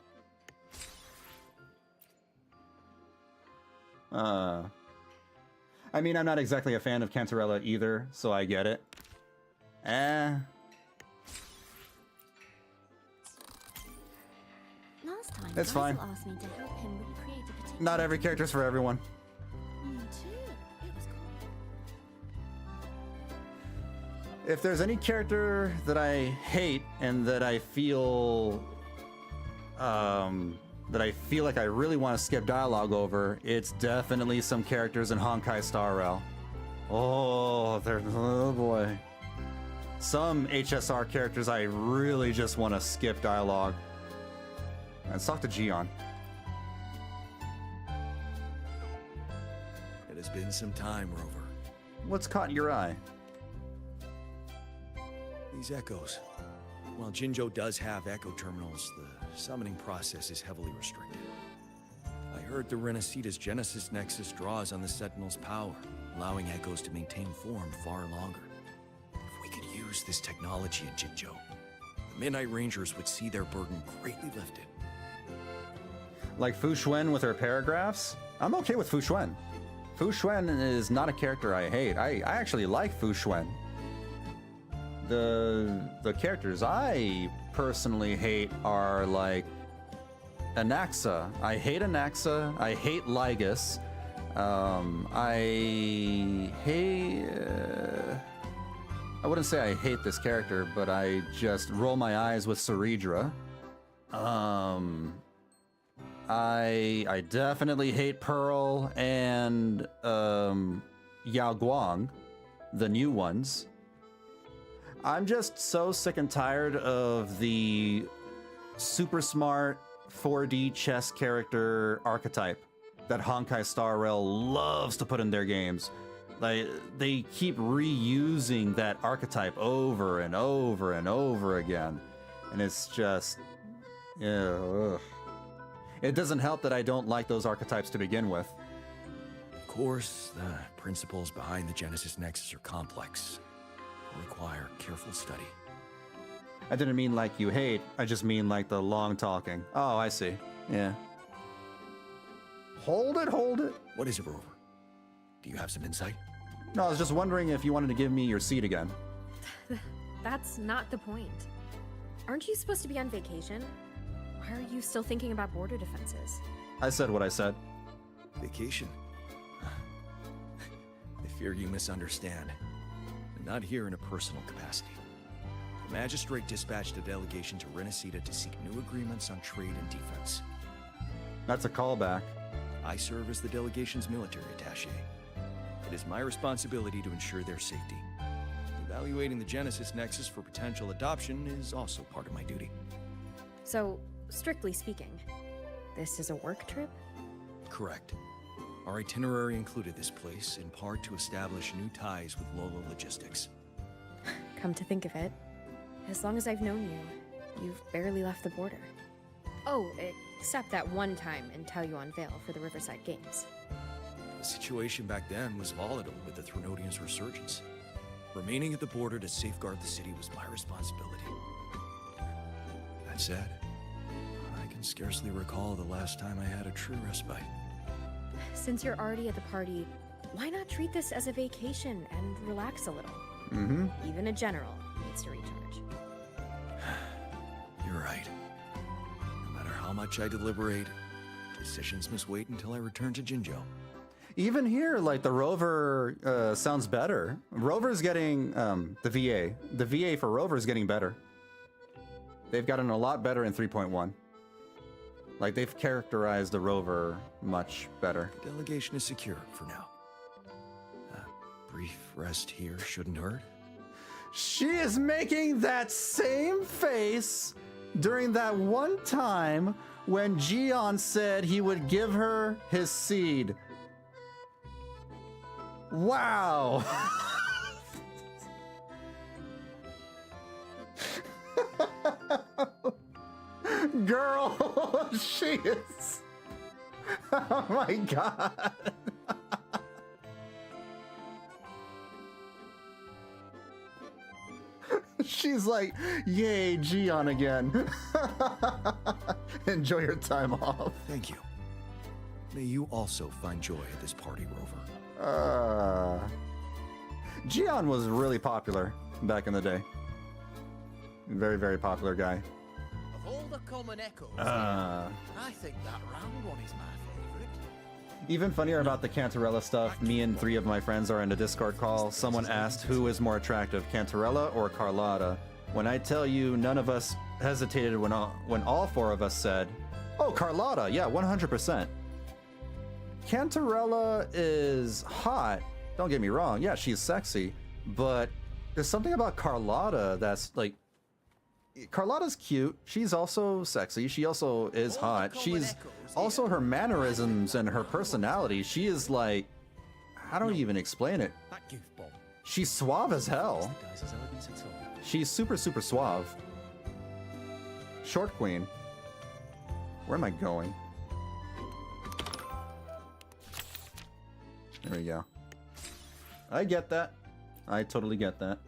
I mean, I'm not exactly a fan of Cantarella either, so I get it. time, It's fine. Basil asked me to help him recreate a particular... Not every character's for everyone. Me too. It was If there's any character that I hate and that I feel like I really want to skip dialogue over, it's definitely some characters in Honkai Star Rail. Oh boy. Some HSR characters I really just want to skip dialogue. Let's talk to Gion. It has been some time, Rover. What's caught your eye? These echoes. While Jinzhou does have echo terminals, the summoning process is heavily restricted. I heard the Renacita's Genesis Nexus draws on the Sentinel's power, allowing echoes to maintain form far longer. If we could use this technology in Jinzhou, the Midnight Rangers would see their burden greatly lifted. Like Fu Xuan with her paragraphs? I'm okay with Fu Xuan. Fu Xuan is not a character I hate. I actually like Fu Xuan. The characters I personally hate are like Anaxa. I hate Anaxa. I hate Lygus. I wouldn't say I hate this character, but I just roll my eyes with Ceridra. I definitely hate Pearl and Yao Guang, the new ones. I'm just so sick and tired of the super smart 4D chess character archetype that Honkai Star Rail loves to put in their games. Like, they keep reusing that archetype over and over and over again. And it's just... ugh. It doesn't help that I don't like those archetypes to begin with. Of course, the principles behind the Genesis Nexus are complex. Require careful study. I didn't mean like you hate, I just mean like the long talking. Oh, I see. Yeah. Hold it. What is it, Rover? Do you have some insight? No, I was just wondering if you wanted to give me your seat again. That's not the point. Aren't you supposed to be on vacation? Why are you still thinking about border defenses? I said what I said. Vacation? I fear you misunderstand. I'm not here in a personal capacity. The magistrate dispatched a delegation to Renacita to seek new agreements on trade and defense. That's a callback. I serve as the delegation's military attaché. It is my responsibility to ensure their safety. Evaluating the Genesis Nexus for potential adoption is also part of my duty. So, strictly speaking, this is a work trip? Correct. Our itinerary included this place, in part to establish new ties with Lolo Logistics. Come to think of it, as long as I've known you, you've barely left the border. Oh, except that one time in Tell You on Vale for the Riverside Games. The situation back then was volatile with the Threnodians' resurgence. Remaining at the border to safeguard the city was my responsibility. That said, I can scarcely recall the last time I had a true respite. Since you're already at the party, why not treat this as a vacation and relax a little? Mm-hmm. Even a general needs to recharge. You're right. No matter how much I deliberate, decisions must wait until I return to Jinzhou. Even here, like, the Rover sounds better. Rover's getting, the VA. The VA for Rover is getting better. They've gotten a lot better in 3.1. Like, they've characterized the Rover much better. The delegation is secure for now. A brief rest here shouldn't hurt. She is making that same face during that one time when Gion said he would give her his seed. Wow. Girl, she is. Oh my god. She's like, yay, Gion again. Enjoy your time off. Thank you. May you also find joy at this party, Rover. Gion was really popular back in the day. Very, very popular guy. Of all the common echoes, Uh. I think that round one is my favorite. Even funnier about the Cantarella stuff, me and 3 of my friends are in a Discord call. Someone asked who is more attractive, Cantarella or Carlotta. When I tell you none of us hesitated when all 4 of us said, oh, Carlotta, yeah, 100%. Cantarella is hot, don't get me wrong, yeah, she's sexy, but there's something about Carlotta that's like, Carlotta's cute, she's also sexy, she also is hot, she's also her mannerisms and her personality, she is like, how do I even explain it? She's suave as hell. She's super, super suave. Short Queen. Where am I going? There we go. I get that. I totally get that.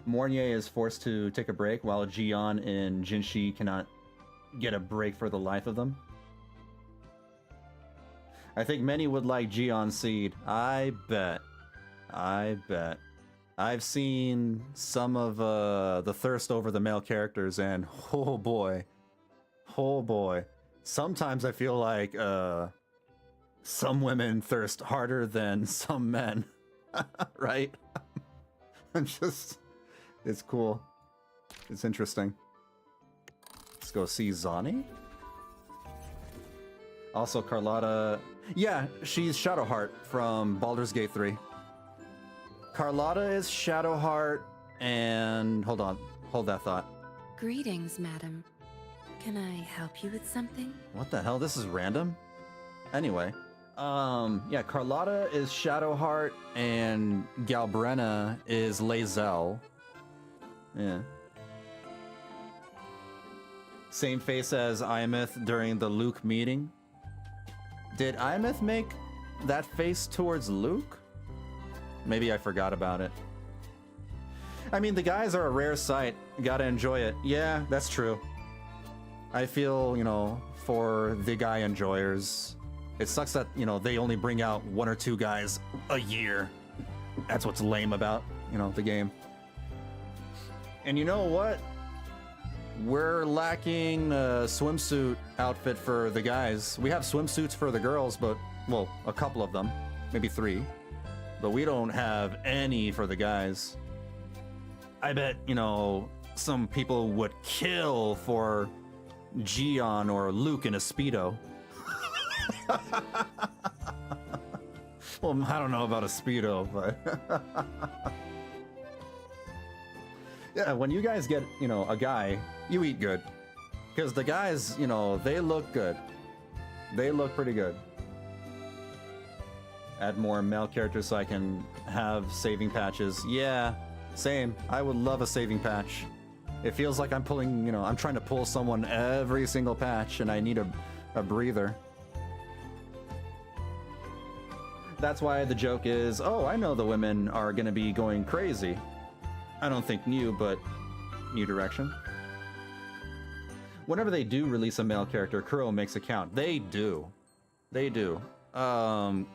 Mornier is forced to take a break while Jian and Jinshi cannot get a break for the life of them. I think many would like Jian Seed. I bet. I bet. I've seen some of the thirst over the male characters, and oh boy. Oh boy. Sometimes I feel like some women thirst harder than some men. Right? I'm just... It's cool. It's interesting. Let's go see Zani. Also, Carlotta... Yeah, she's Shadowheart from Baldur's Gate 3. Carlotta is Shadowheart, and... Hold on. Hold that thought. Greetings, madam. Can I help you with something? What the hell? This is random? Anyway. Yeah, Carlotta is Shadowheart, and Galbrenna is Lae'zel. Yeah. Same face as Iamith during the Luuk meeting. Did Iamith make that face towards Luuk? Maybe I forgot about it. I mean, the guys are a rare sight. Gotta enjoy it. Yeah, that's true. I feel, you know, for the guy enjoyers, it sucks that, you know, they only bring out 1 or 2 guys a year. That's what's lame about, you know, the game. And you know what? We're lacking a swimsuit outfit for the guys. We have swimsuits for the girls, but, well, a couple of them. Maybe 3. But we don't have any for the guys. I bet, you know, some people would kill for Jian or Luuk in a Speedo. Well, I don't know about a Speedo, but... Yeah, when you guys get, you know, a guy, you eat good. Because the guys, you know, they look good. They look pretty good. Add more male characters so I can have saving patches. Yeah, same. I would love a saving patch. It feels like I'm pulling, you know, I'm trying to pull someone every single patch and I need a breather. That's why the joke is, oh, I know the women are going to be going crazy. I don't think new, but new direction. Whenever they do release a male character, Kuro makes a count. They do. They do. Hoyo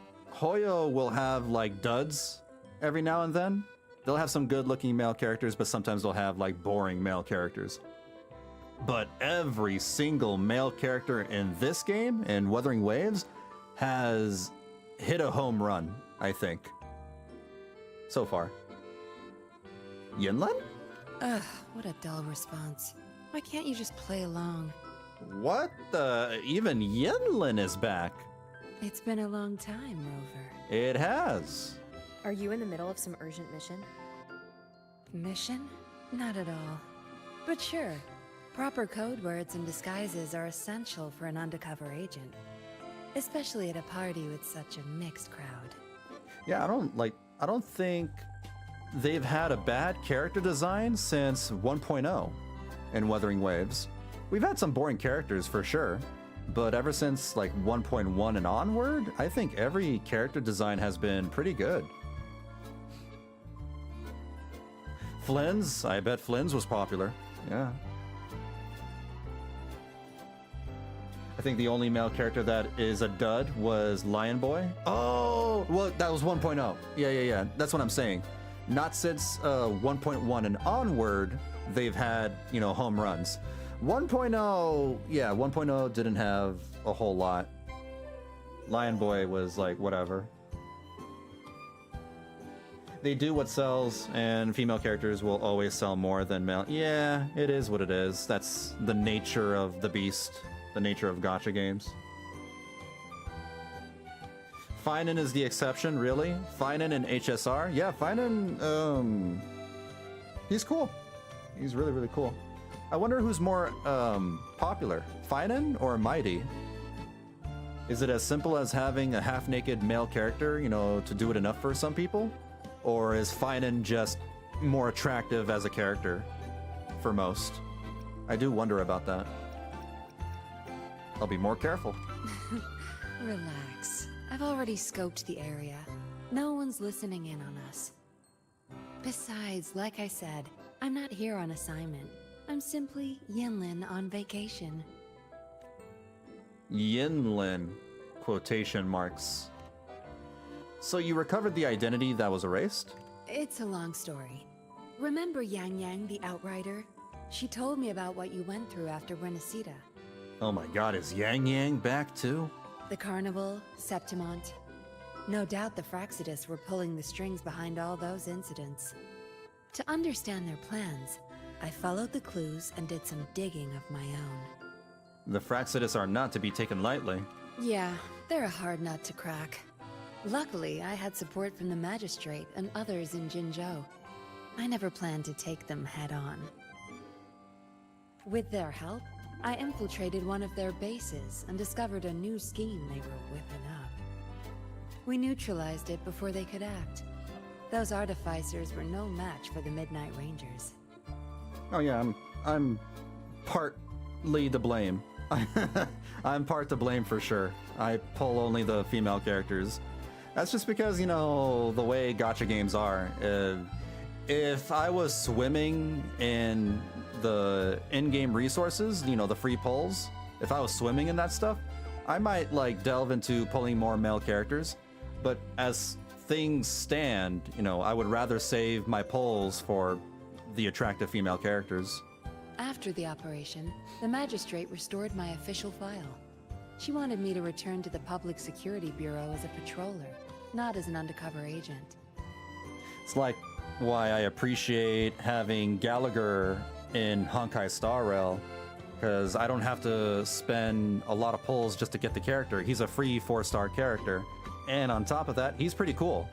will have, like, duds every now and then. They'll have some good-looking male characters, but sometimes they'll have, like, boring male characters. But every single male character in this game, in Wuthering Waves, has hit a home run, I think. So far. Yinlin? Ugh, what a dull response. Why can't you just play along? What the? Even Yinlin is back. It's been a long time, Rover. It has. Are you in the middle of some urgent mission? Mission? Not at all. But sure, proper code words and disguises are essential for an undercover agent. Especially at a party with such a mixed crowd. Yeah, I don't think they've had a bad character design since 1.0 in Wuthering Waves. We've had some boring characters for sure, but ever since like 1.1 and onward, I think every character design has been pretty good. Flynn's, I bet Flynn's was popular. Yeah. I think the only male character that is a dud was Lion Boy. Oh, well, that was 1.0. Yeah. That's what I'm saying. Not since 1.1 and onward, they've had, you know, home runs. 1.0, yeah, 1.0 didn't have a whole lot. Lion Boy was like, whatever. They do what sells, and female characters will always sell more than male. Yeah, it is what it is. That's the nature of the beast, the nature of gacha games. Finan is the exception, really? Finan and HSR? Yeah, Finan, he's cool. He's really, really cool. I wonder who's more popular, Finan or Mighty? Is it as simple as having a half-naked male character, you know, to do it enough for some people? Or is Finan just more attractive as a character for most? I do wonder about that. I'll be more careful. Relax. I've already scoped the area. No one's listening in on us. Besides, like I said, I'm not here on assignment. I'm simply Yinlin on vacation. Yinlin, quotation marks. So you recovered the identity that was erased? It's a long story. Remember Yang Yang, the Outrider? She told me about what you went through after Renacida. Oh my god, is Yang Yang back too? The Carnival, Septimont. No doubt the Fraxidus were pulling the strings behind all those incidents. To understand their plans, I followed the clues and did some digging of my own. The Fraxidus are not to be taken lightly. Yeah, they're a hard nut to crack. Luckily, I had support from the Magistrate and others in Jinzhou. I never planned to take them head-on. With their help, I infiltrated one of their bases and discovered a new scheme they were whipping up. We neutralized it before they could act. Those artificers were no match for the Midnight Rangers. Oh yeah, I'm partly to blame. I'm part to blame for sure. I pull only the female characters. That's just because, you know, the way gacha games are. If I was swimming in the in-game resources, you know, the free pulls, if I was swimming in that stuff, I might like delve into pulling more male characters. But as things stand, you know, I would rather save my pulls for the attractive female characters. After the operation, the Magistrate restored my official file. She wanted me to return to the Public Security Bureau as a patroller, not as an undercover agent. It's like why I appreciate having Gallagher in Honkai Star Rail, because I don't have to spend a lot of pulls just to get the character. He's a free 4-star character, and on top of that, he's pretty cool.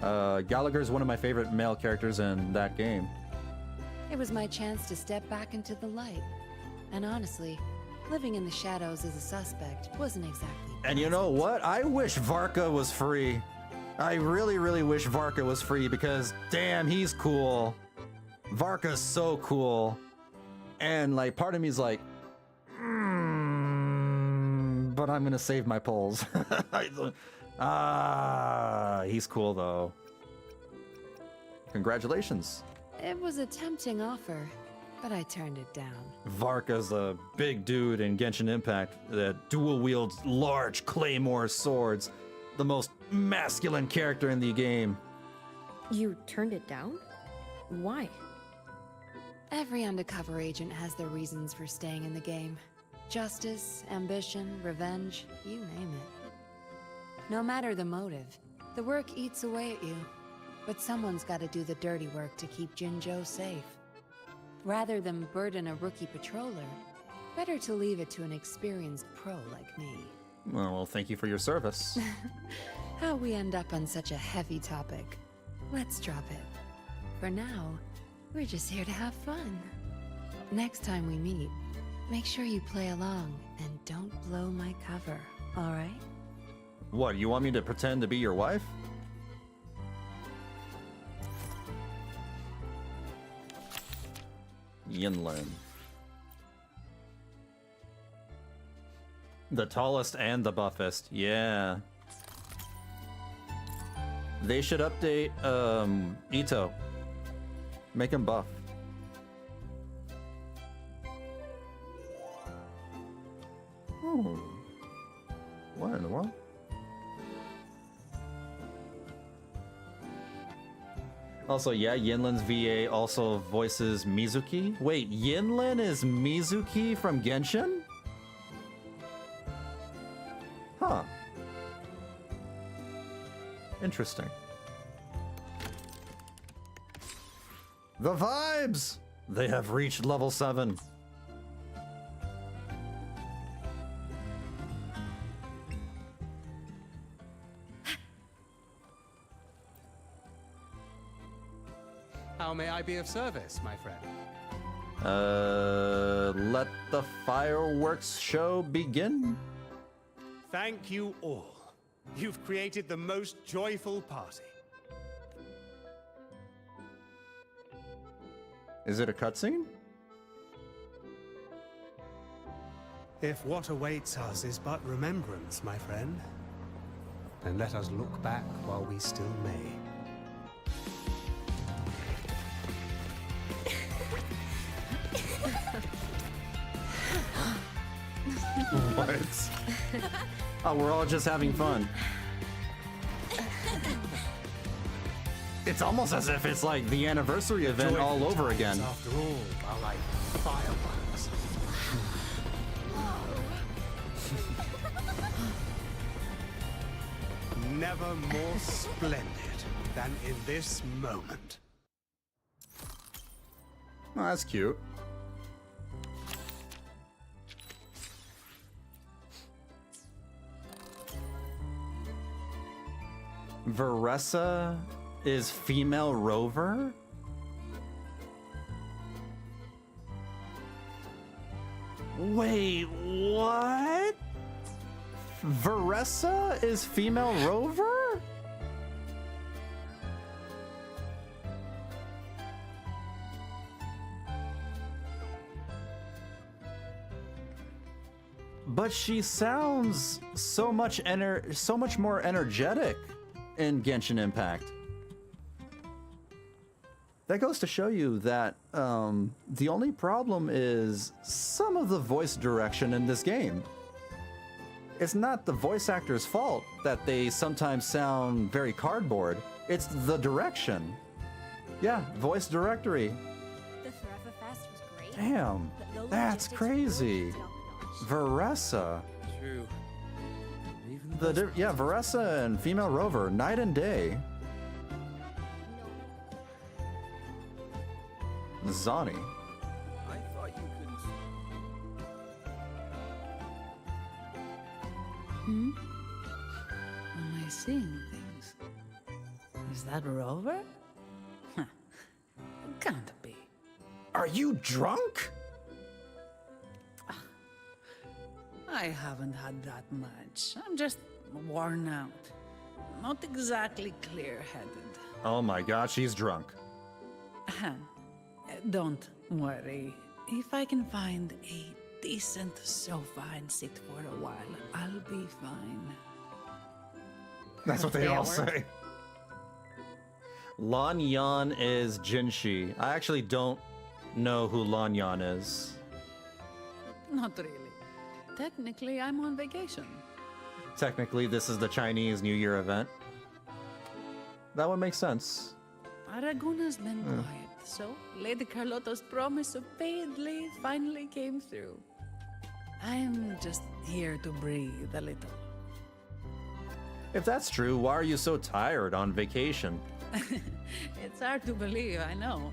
Gallagher's one of my favorite male characters in that game. It was my chance to step back into the light. And honestly, living in the shadows as a suspect wasn't exactly And you know what? I wish Varka was free. I really, really wish Varka was free because, damn, he's cool. Varka's so cool. And, like, part of me is like, but I'm gonna save my pulls. He's cool, though. Congratulations. It was a tempting offer, but I turned it down. Varka's a big dude in Genshin Impact that dual wields large claymore swords. The most masculine character in the game. You turned it down? Why? Every undercover agent has their reasons for staying in the game. Justice, ambition, revenge, you name it. No matter the motive, the work eats away at you. But someone's got to do the dirty work to keep Jinzhou safe. Rather than burden a rookie patroller, better to leave it to an experienced pro like me. Well, thank you for your service. How we end up on such a heavy topic. Let's drop it. For now, we're just here to have fun. Next time we meet, make sure you play along and don't blow my cover, alright? What, you want me to pretend to be your wife? Yinlin. The tallest and the buffest, yeah. They should update Ito. Make him buff. Oh. What in the world? Also, yeah, Yinlin's VA also voices Mizuki. Wait, Yinlin is Mizuki from Genshin? Huh. Interesting. The vibes! They have reached level 7. How may I be of service, my friend? Let the fireworks show begin. Thank you all. You've created the most joyful party. Is it a cutscene? If what awaits us is but remembrance, my friend, then let us look back while we still may. What? Oh, we're all just having fun. It's almost as if it's like the anniversary event all over again. After all, are like fireworks. Never more splendid than in this moment. Oh, that's cute. Veressa is female rover? Wait, what? Veressa is female rover? But she sounds so much more energetic in Genshin Impact. That goes to show you that the only problem is some of the voice direction in this game. It's not the voice actor's fault that they sometimes sound very cardboard. It's the direction. Yeah, voice directory. The Forever Fest was great. Damn, that's crazy. Veressa. True. Yeah, Veressa and female rover, night and day. Zani. I thought you couldn't. Hmm? Am I seeing things? Is that Rover? Huh. Can't be. Are you drunk? I haven't had that much. I'm just worn out. Not exactly clear-headed. Oh my god, she's drunk. Don't worry. If I can find a decent sofa and sit for a while, I'll be fine. That's what they all say. Lan Yan is Jinshi. I actually don't know who Lan Yan is. Not really. Technically, I'm on vacation. Technically, this is the Chinese New Year event. That would make sense. Aragona's been quiet, so Lady Carlotta's promise of paid leave finally came through. I'm just here to breathe a little. If that's true, why are you so tired on vacation? It's hard to believe, I know.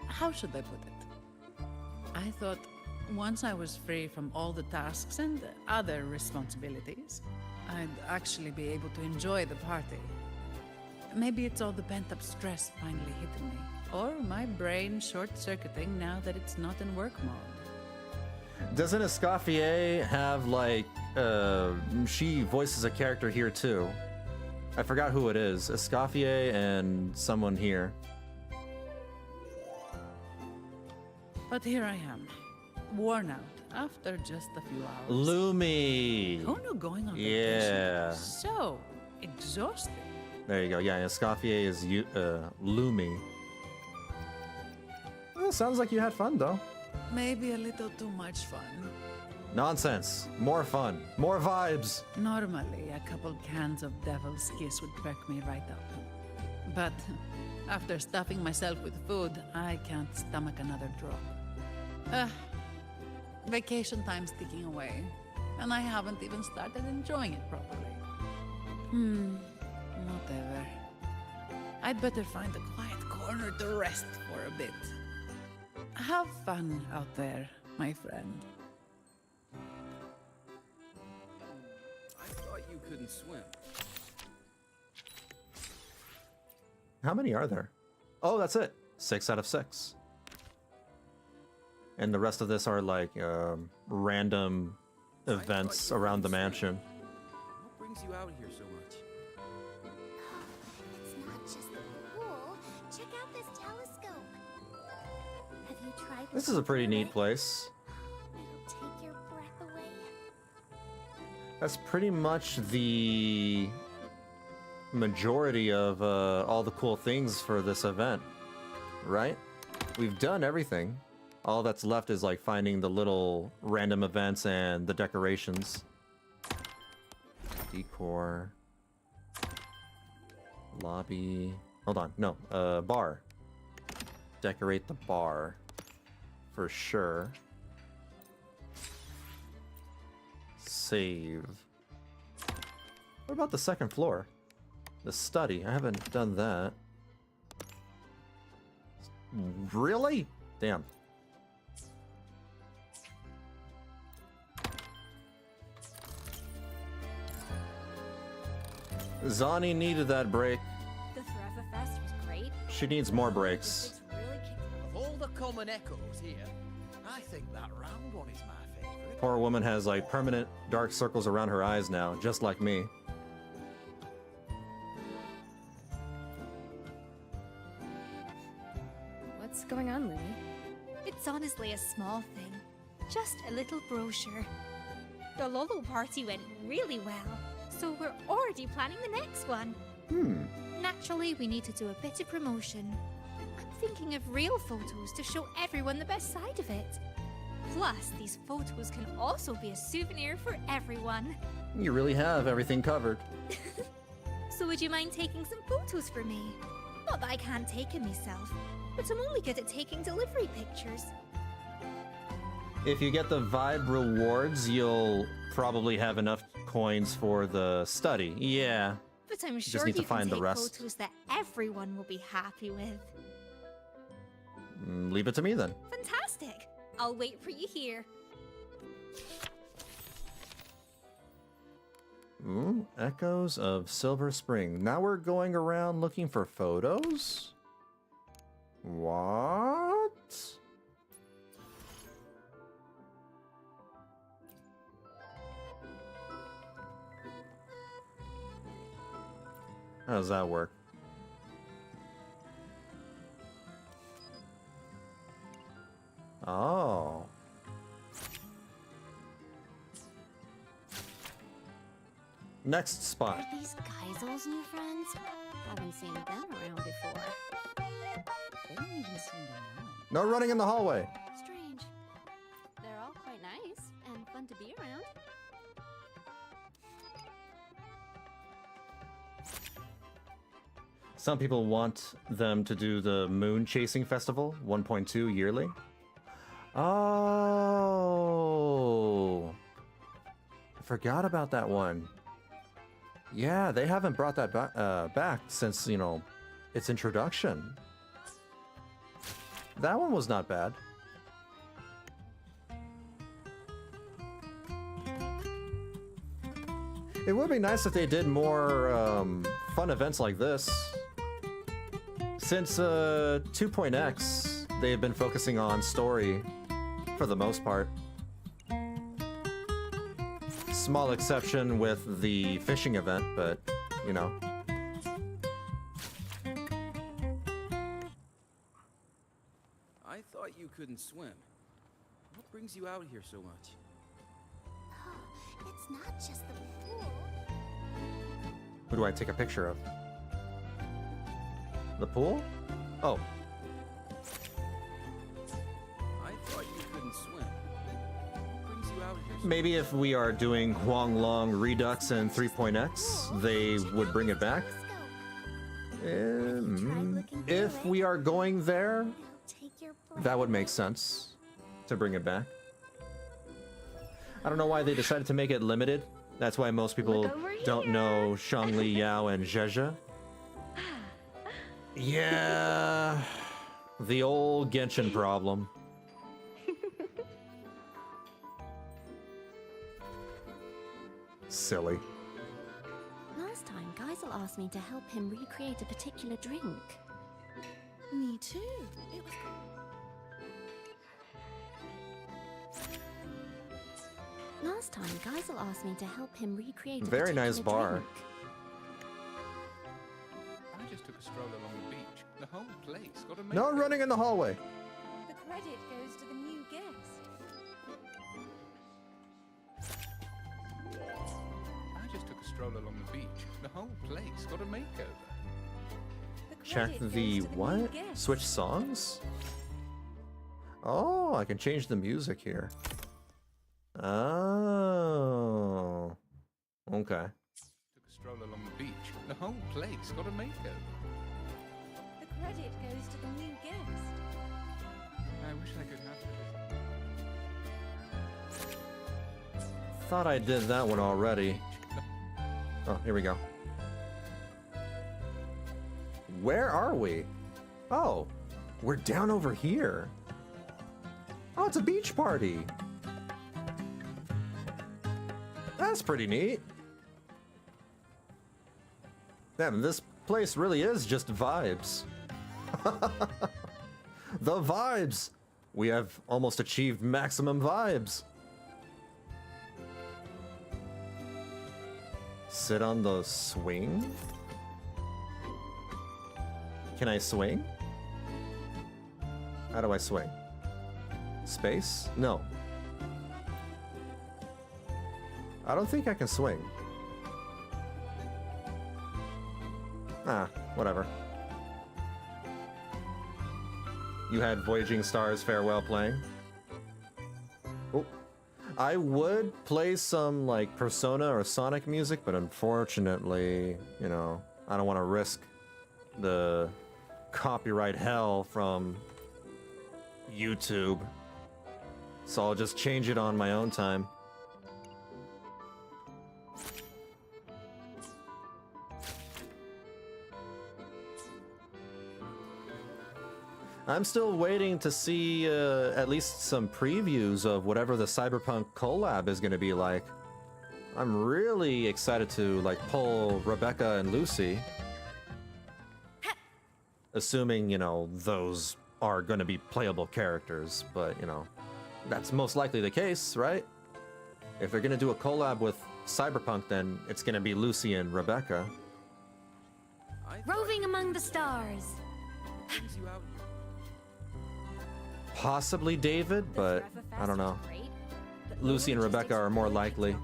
How should I put it? I thought once I was free from all the tasks and other responsibilities, I'd actually be able to enjoy the party. Maybe it's all the pent-up stress finally hitting me, or my brain short-circuiting now that it's not in work mode. Doesn't Escoffier have, like, she voices a character here too? I forgot who it is. Escoffier and someone here. But here I am, worn out after just a few hours. Lumi! Who knew going on Yeah. vacation? So exhausting. There you go. Yeah, Escoffier is Lumi. Well, sounds like you had fun, though. Maybe a little too much fun. Nonsense. More fun. More vibes. Normally, a couple cans of Devil's Kiss would perk me right up. But After stuffing myself with food, I can't stomach another drop. Vacation time's ticking away, and I haven't even started enjoying it properly. Whatever. I'd better find a quiet corner to rest for a bit. Have fun out there, my friend. I thought you couldn't swim. How many are there? Oh, that's it. 6 out of 6. And the rest of this are like random events around the mansion. What brings you out here so much? It's not just the pool. Check out this telescope. Have you tried This is a pretty neat place. It'll take your breath away. That's pretty much the majority of all the cool things for this event, right? We've done everything. All that's left is like finding the little random events and the decorations. Decor. Lobby. Hold on, no, bar. Decorate the bar. For sure. Save. What about the second floor? The study. I haven't done that. Really? Damn. Zani needed that break. The Forever Fest was great. She needs more breaks. Of all the common echoes here, I think that round one is my favorite. Poor woman has like permanent dark circles around her eyes now, just like me. What's going on, Louie? It's honestly a small thing. Just a little brochure. The Lolo party went really well, so we're already planning the next one. Naturally, we need to do a bit of promotion. I'm thinking of real photos to show everyone the best side of it. Plus, these photos can also be a souvenir for everyone. You really have everything covered. So would you mind taking some photos for me? Not that I can't take them myself, but I'm only good at taking delivery pictures. If you get the vibe rewards, you'll probably have enough coins for the study. Yeah. But I'm Just sure need to you can find the take rest. photos that everyone will be happy with. Leave it to me then. Fantastic! I'll wait for you here. Ooh, Echoes of Silver Spring. Now we're going around looking for photos? What? How does that work? Oh. Next spot. Are these Kaisel's new friends? Haven't seen them around before. They don't even seem to know. No running in the hallway. Strange. They're all quite nice and fun to be around. Some people want them to do the Moon Chasing Festival 1.2 yearly. Oh. I forgot about that one. Yeah, they haven't brought that back since, you know, its introduction. That one was not bad. It would be nice if they did more fun events like this. Since 2.x, they've been focusing on story for the most part. Small exception with the fishing event, but, you know. I thought you couldn't swim. What brings you out here so much? It's not just the pool. Who do I take a picture of? The pool? Oh. I thought you couldn't swim. What brings you out here so Maybe if we are doing Huanglong Redux and 3.x, they would bring it back. if we are going there, that would make sense to bring it back. I don't know why they decided to make it limited. That's why most people don't know Shangli Yao and Zhezha. Yeah, the old Genshin problem. Silly. Last time, Geisel asked me to help him recreate a particular drink. Me too. It was Last time, Geisel asked me to help him recreate a Very nice particular bar. drink. I just took a stroll along the beach. The whole place got a No running in the hallway. The credit goes to the new guest. I just took a stroll along the beach. The whole place got a makeover. Check the what? Switch songs? Oh, I can change the music here. Oh. Okay. Took a stroll along the beach. The whole place got a makeover. The credit goes to the new guest. I wish I could have it. Thought I did that one already. Oh, here we go. Where are we? Oh, we're down over here. Oh, it's a beach party. That's pretty neat. Damn, this place really is just vibes. The vibes. We have almost achieved maximum vibes. Sit on the swing? Can I swing? How do I swing? Space? No. I don't think I can swing. Ah, whatever. You had Voyaging Stars Farewell playing? Oh. I would play some, like, Persona or Sonic music, but unfortunately, you know, I don't want to risk the copyright hell from YouTube. So I'll just change it on my own time. I'm still waiting to see at least some previews of whatever the Cyberpunk collab is going to be like. I'm really excited to like pull Rebecca and Lucy. Assuming, you know, those are going to be playable characters, but, you know, that's most likely the case, right? If they're going to do a collab with Cyberpunk, then it's going to be Lucy and Rebecca. Roving among the stars. Possibly David, but I don't know. Lucy and Rebecca are more likely.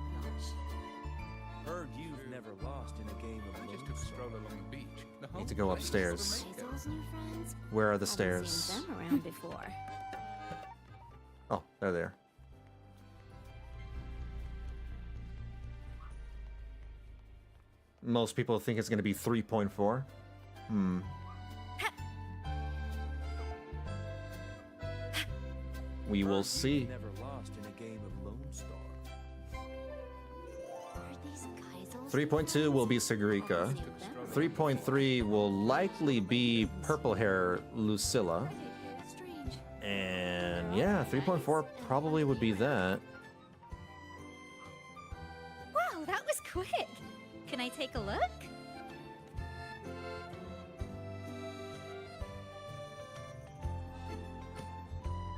Heard you've never lost in a game of I just took a stroll along the beach. The whole Need to go place upstairs. got a makeover. Where are the stairs? Haven't seen them around before. Oh, they're there. Most people think it's going to be 3.4. We will see. Never lost in a game of Lone Star. 3.2 will be Sagrika. 3.3 will likely be purple hair Lucilla. And yeah, 3.4 probably would be that. Wow, that was quick. Can I take a look?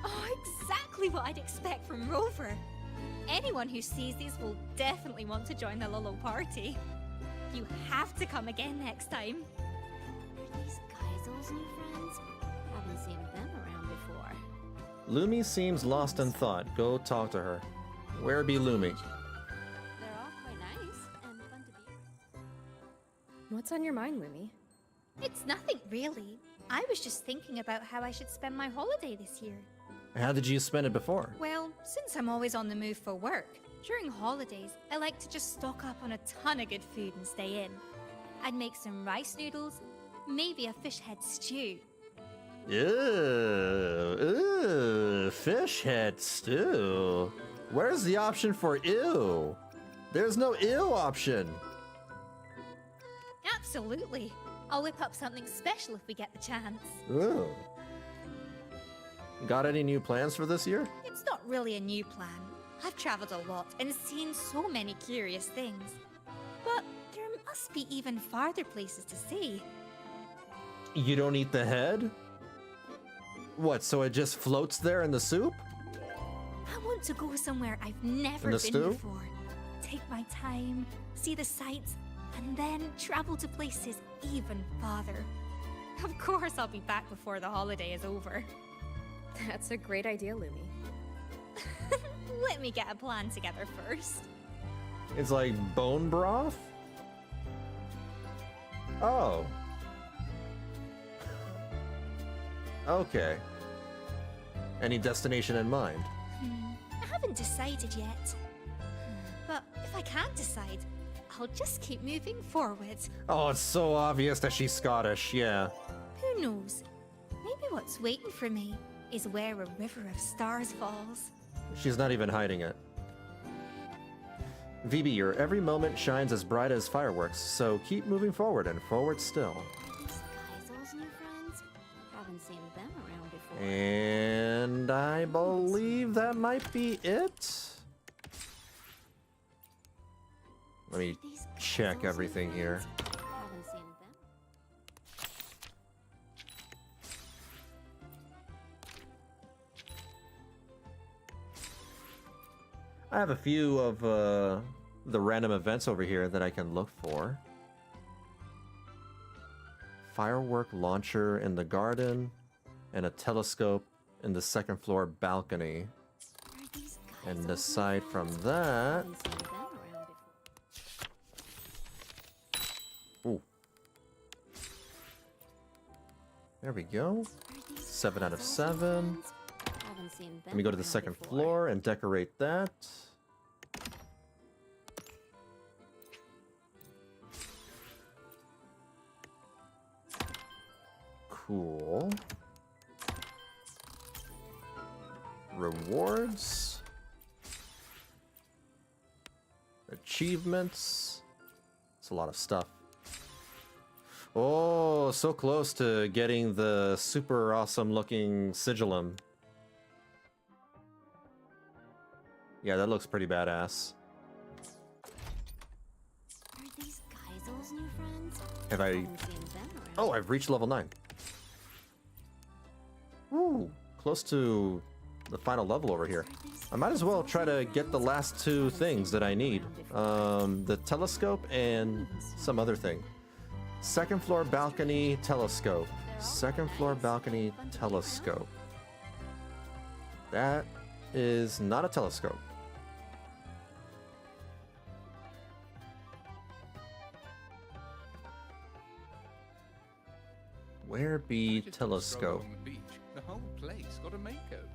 Oh, exactly what I'd expect from Rover. Anyone who sees these will definitely want to join the Lolo party. You have to come again next time. Are these Geisel's new friends? Haven't seen them around before. Lumi seems lost in thought. Go talk to her. Where be Lumi? They're all quite nice and fun to be around. What's on your mind, Lumi? It's nothing really. I was just thinking about how I should spend my holiday this year. How did you spend it before? Well, since I'm always on the move for work, during holidays, I like to just stock up on a ton of good food and stay in. I'd make some rice noodles, maybe a fish head stew. Ew, fish head stew. Where's the option for ew? There's no ew option. Absolutely. I'll whip up something special if we get the chance. Ooh. Got any new plans for this year? It's not really a new plan. I've traveled a lot and seen so many curious things. But there must be even farther places to see. You don't eat the head? What, so it just floats there in the soup? I want to go somewhere I've never In the been stew? before. Take my time, see the sights, and then travel to places even farther. Of course I'll be back before the holiday is over. That's a great idea, Lumi. Let me get a plan together first. It's like bone broth? Oh. Okay. Any destination in mind? I haven't decided yet. But if I can't decide, I'll just keep moving forward. Oh, it's so obvious that she's Scottish, yeah. Who knows? Maybe what's waiting for me is where a river of stars falls. She's not even hiding it. VB, your every moment shines as bright as fireworks, so keep moving forward and forward still. Those new friends? Haven't seen them around before. And I believe that might be it. Let me check everything here. Haven't seen them. I have a few of the random events over here that I can look for. Firework launcher in the garden, and a telescope in the second floor balcony. And aside from that... Ooh. There we go. 7 out of 7. Let me go to the second floor and decorate that. Cool. Rewards. Achievements. It's a lot of stuff. Oh, so close to getting the super awesome looking sigillum. Yeah, that looks pretty badass. Are these Geisel's new friends? Have I... Haven't seen them around. Oh, I've reached level 9. Ooh, close to the final level over here. I might as well try to get the last 2 things that I need. The telescope and some other thing. Second floor balcony telescope. Second floor balcony telescope. That is not a telescope. Where be telescope? On the beach. The whole place got a makeover.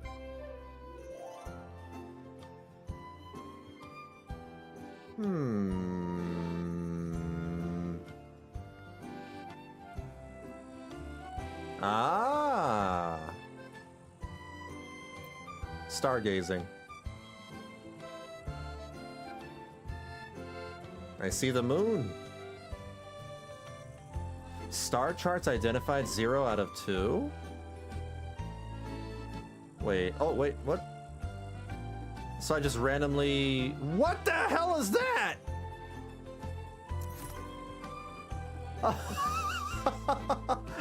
Ah. Stargazing. I see the moon. Star charts identified 0 out of 2? Wait, oh wait, what? So I just randomly... What the hell is that?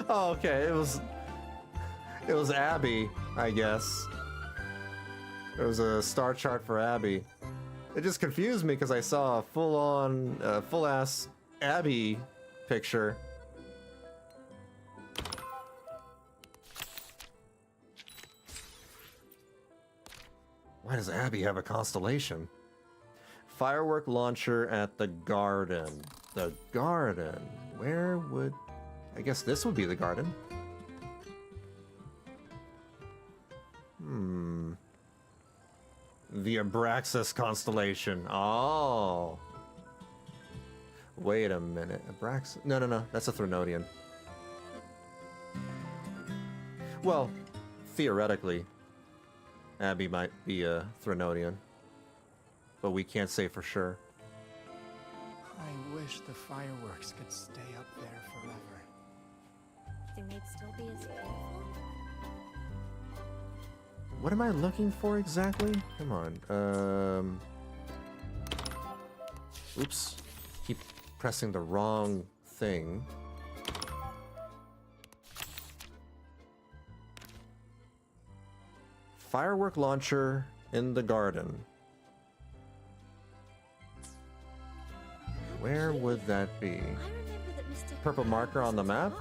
Oh, okay, it was Abby, I guess. There was a star chart for Abby. It just confused me because I saw a full-on, full-ass Abby picture. Why does Abby have a constellation? Firework launcher at the garden. The garden. Where would... I guess this would be the garden. The Abraxas constellation. Oh. Wait a minute. Abraxas? No, that's a Threnodian. Well, theoretically, Abby might be a Threnodian, but we can't say for sure. I wish the fireworks could stay up there forever. Think they'd still be as beautiful? What am I looking for exactly? Come on. Oops. Keep pressing the wrong thing. Firework launcher in the garden. Where would that be? Purple marker on the map?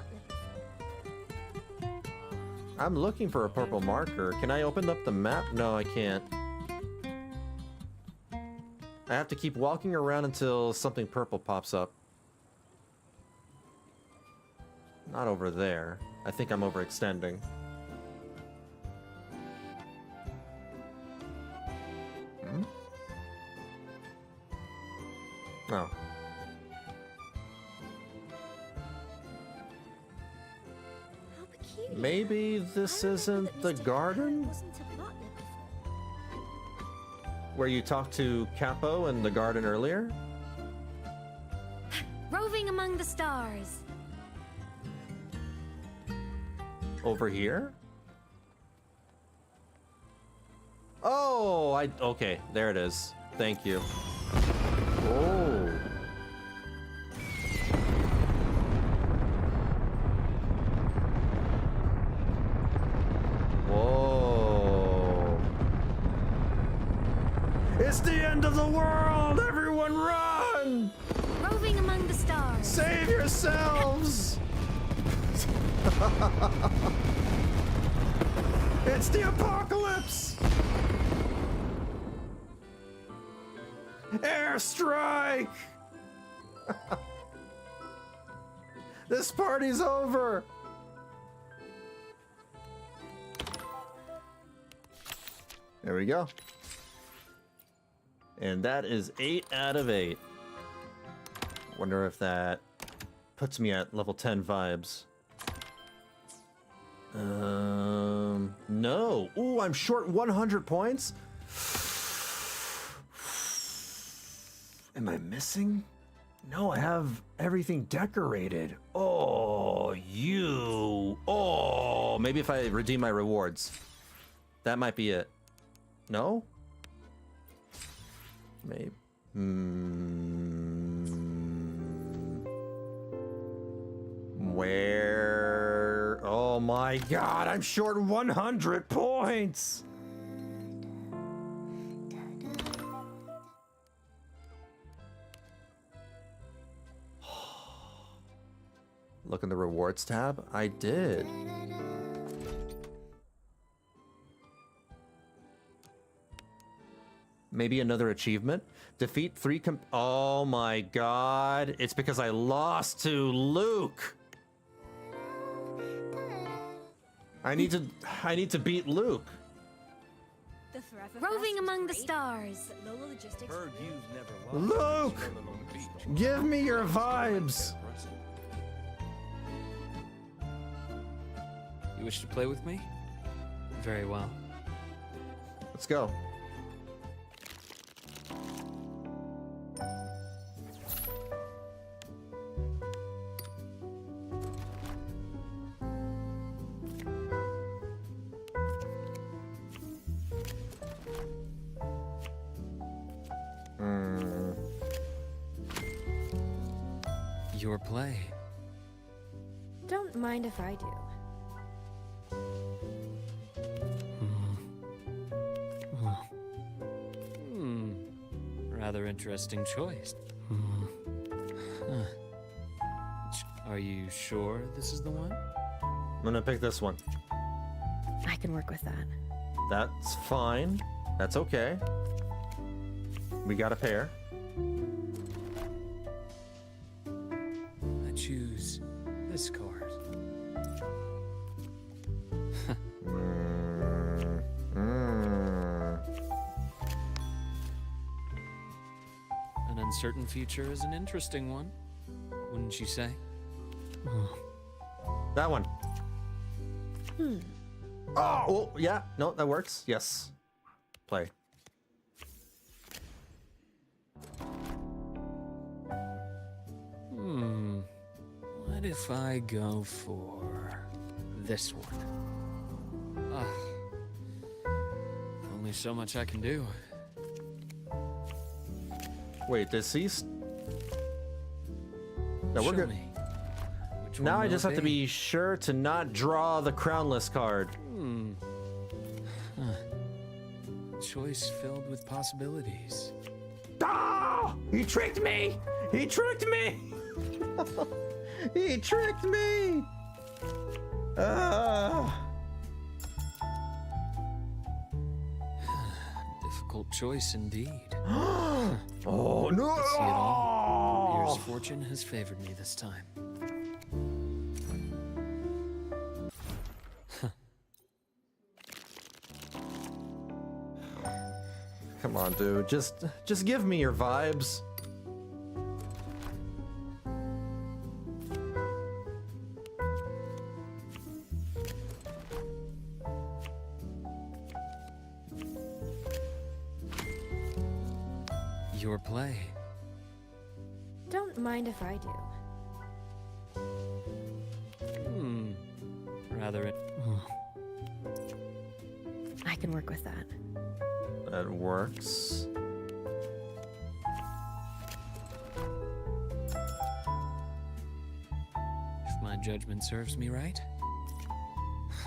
I'm looking for a purple marker. Can I open up the map? No, I can't. I have to keep walking around until something purple pops up. Not over there. I think I'm overextending. Hmm? Oh. Maybe this isn't the garden? Where you talked to Capo in the garden earlier? Roving among the stars. Over here? Oh, okay, there it is. Thank you. Oh. Whoa. It's the end of the world! Everyone run! Roving among the stars. Save yourselves! It's the apocalypse! Airstrike! This party's over! There we go. And that is 8 out of 8. Wonder if that puts me at level 10 vibes. No. Ooh, I'm short 100 points? Am I missing? No, I have everything decorated. Oh, you. Oh, maybe if I redeem my rewards. That might be it. No? Maybe. Where? Oh my god, I'm short 100 points! Look in the rewards tab. I did. Maybe another achievement? Defeat 3 oh my god. It's because I lost to Luuk. I need to beat Luuk. Roving among the stars. Heard you've never lost. Luuk! Give me your vibes! You wish to play with me? Very well. Let's go. Your play. Don't mind if I do. Rather interesting choice. Are you sure this is the one? I'm gonna pick this one. I can work with that. That's fine. That's okay. We got a pair. I choose this card. An uncertain future is an interesting one, wouldn't you say? That one. Oh, yeah. No, that works. Yes. Play. What if I go for this one? Only so much I can do. Wait, deceased? No, we're Show good. me. Which Now one I will just it have to be sure to not draw the crownless card. Choice filled with possibilities. Ah! He tricked me! He tricked me! He tricked me! Difficult choice indeed. Oh no! I see it all. Pierre's fortune has favored me this time. Come on, dude. Just give me your vibes. Your play. Don't mind if I do. Rather I can work with that. That works. If my judgment serves me right.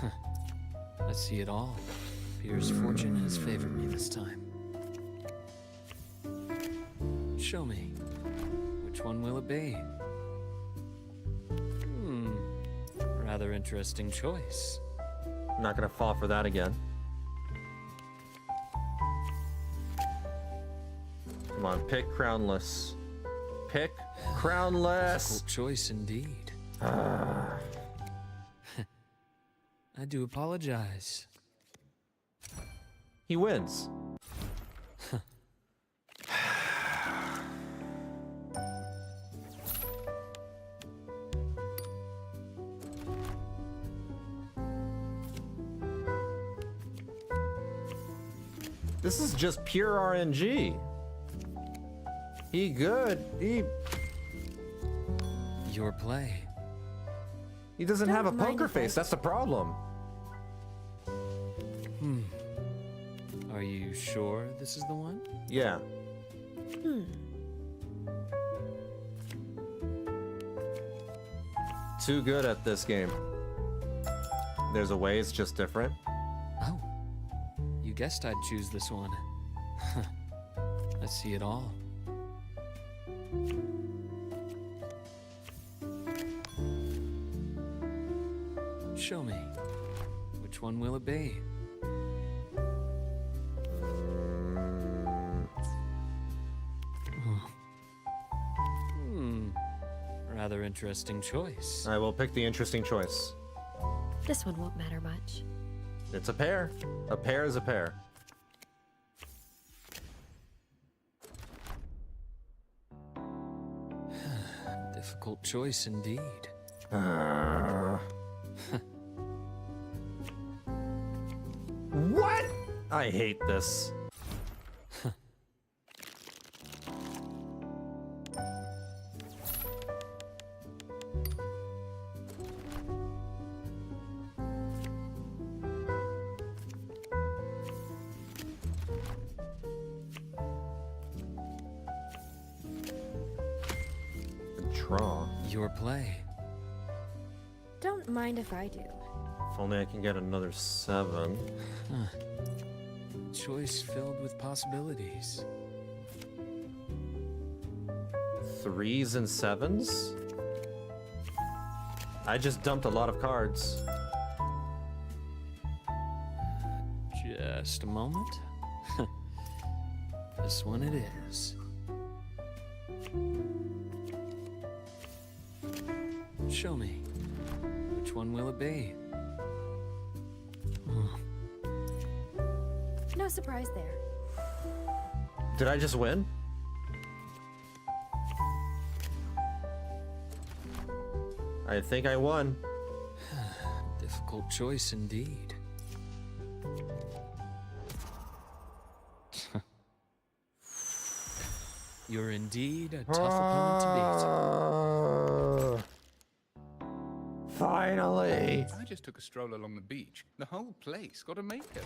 I see it all. Pierre's fortune has favored me this time. Show me. Which one will it be? Rather interesting choice. I'm not gonna fall for that again. Come on, pick crownless. Pick crownless. Difficult choice indeed. Ah. I do apologize. He wins. This is just pure RNG. He good. Your play. He doesn't Don't have a mind poker if I- face. That's the problem. Are you sure this is the one? Yeah. Too good at this game. There's a way, it's just different. Oh. You guessed I'd choose this one. I see it all. Show me. Which one will it be? Rather interesting choice. I will pick the interesting choice. This one won't matter much. It's a pair. A pair is a pair. Difficult choice indeed. What? I hate this. Draw. Your play. Don't mind if I do. If only I can get another 7. Choice filled with possibilities. 3s and 7s? I just dumped a lot of cards. Just a moment. This one it is. Show me. Which one will it be? No surprise there. Did I just win? I think I won. Difficult choice indeed. You're indeed a tough opponent to beat. Finally! I just took a stroll along the beach. The whole place got a makeover.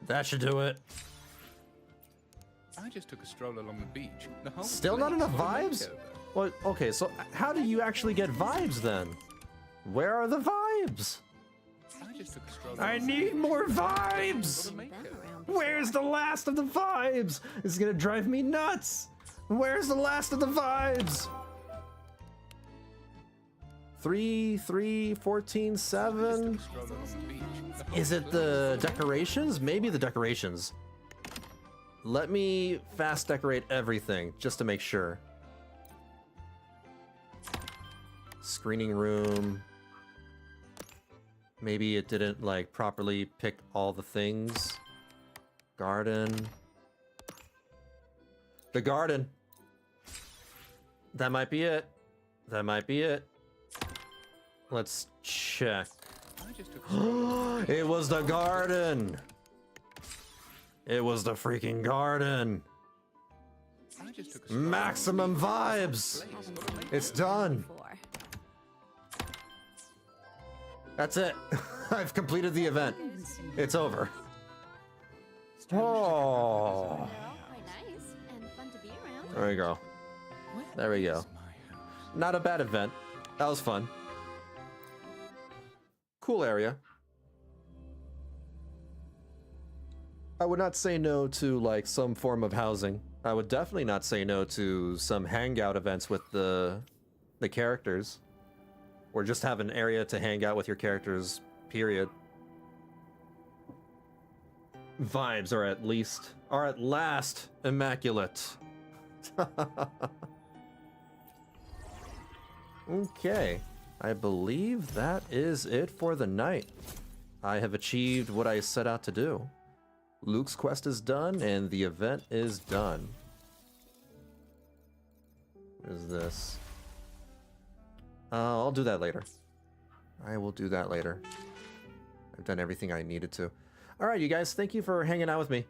That should do it. I just took a stroll along the beach. The whole Still not place enough got a vibes? makeover. Well, okay, so how do you actually get vibes then? Where are the vibes? I just took a stroll I along the need beach. more The whole place vibes! got a makeover. Where's the last of the vibes? This is gonna drive me nuts! Where's the last of the vibes? 3, 3, 14, 7. Is it the decorations? Maybe the decorations. Let me fast decorate everything just to make sure. Screening room. Maybe it didn't like properly pick all the things. Garden. The garden. That might be it. That might be it. Let's check. It was the garden. It was the freaking garden. Maximum vibes. It's done. That's it. I've completed the event. It's over. Oh. There we go. There we go. Not a bad event. That was fun. Cool area. I would not say no to like some form of housing. I would definitely not say no to some hangout events with the characters. Or just have an area to hang out with your characters, period. Vibes are at last immaculate. Okay, I believe that is it for the night. I have achieved what I set out to do. Luke's quest is done and the event is done. What is this? I'll do that later. I will do that later. I've done everything I needed to. Alright, you guys, thank you for hanging out with me.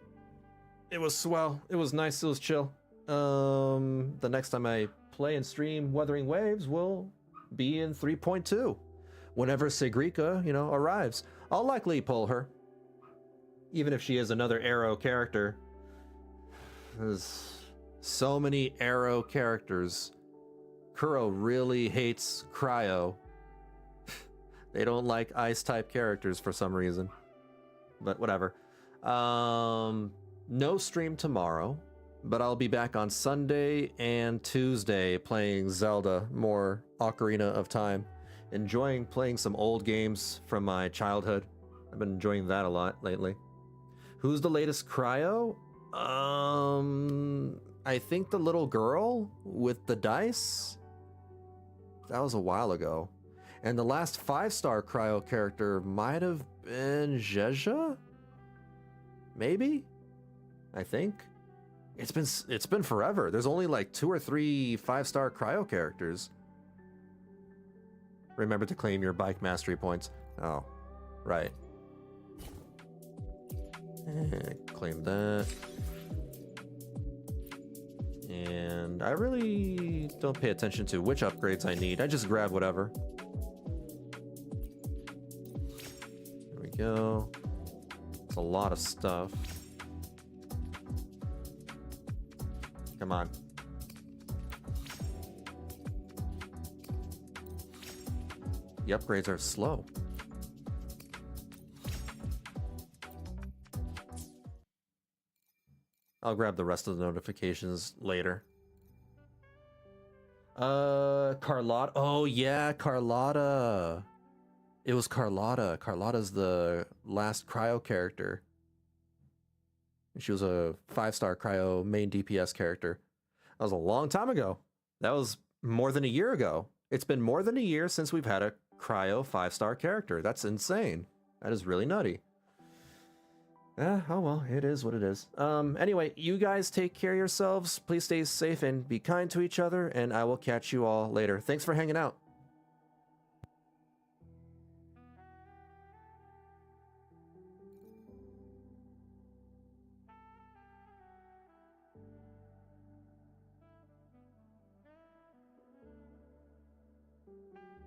It was swell. It was nice. It was chill. The next time I play and stream Wuthering Waves will be in 3.2. Whenever Sigrika, arrives. I'll likely pull her. Even if she is another Arrow character. There's so many Arrow characters. Kuro really hates Cryo. They don't like ice-type characters for some reason. But whatever. No stream tomorrow, but I'll be back on Sunday and Tuesday playing Zelda, more Ocarina of Time. Enjoying playing some old games from my childhood. I've been enjoying that a lot lately. Who's the latest Cryo? I think the little girl with the dice? That was a while ago. And the last 5-star Cryo character might have been Zhezha? Maybe? I think. It's been forever. There's only like 2 or 3 5-star Cryo characters. Remember to claim your bike mastery points. Oh, right. Claim that. And I really don't pay attention to which upgrades I need. I just grab whatever. There we go. It's a lot of stuff. Come on. The upgrades are slow. I'll grab the rest of the notifications later. Carlotta. Oh yeah, Carlotta. It was Carlotta. Carlotta's the last Cryo character. She was a 5-star Cryo main DPS character. That was a long time ago. That was more than a year ago. It's been more than a year since we've had a Cryo 5-star character. That's insane. That is really nutty. Oh well, it is what it is. Anyway, you guys take care of yourselves. Please stay safe and be kind to each other, and I will catch you all later. Thanks for hanging out.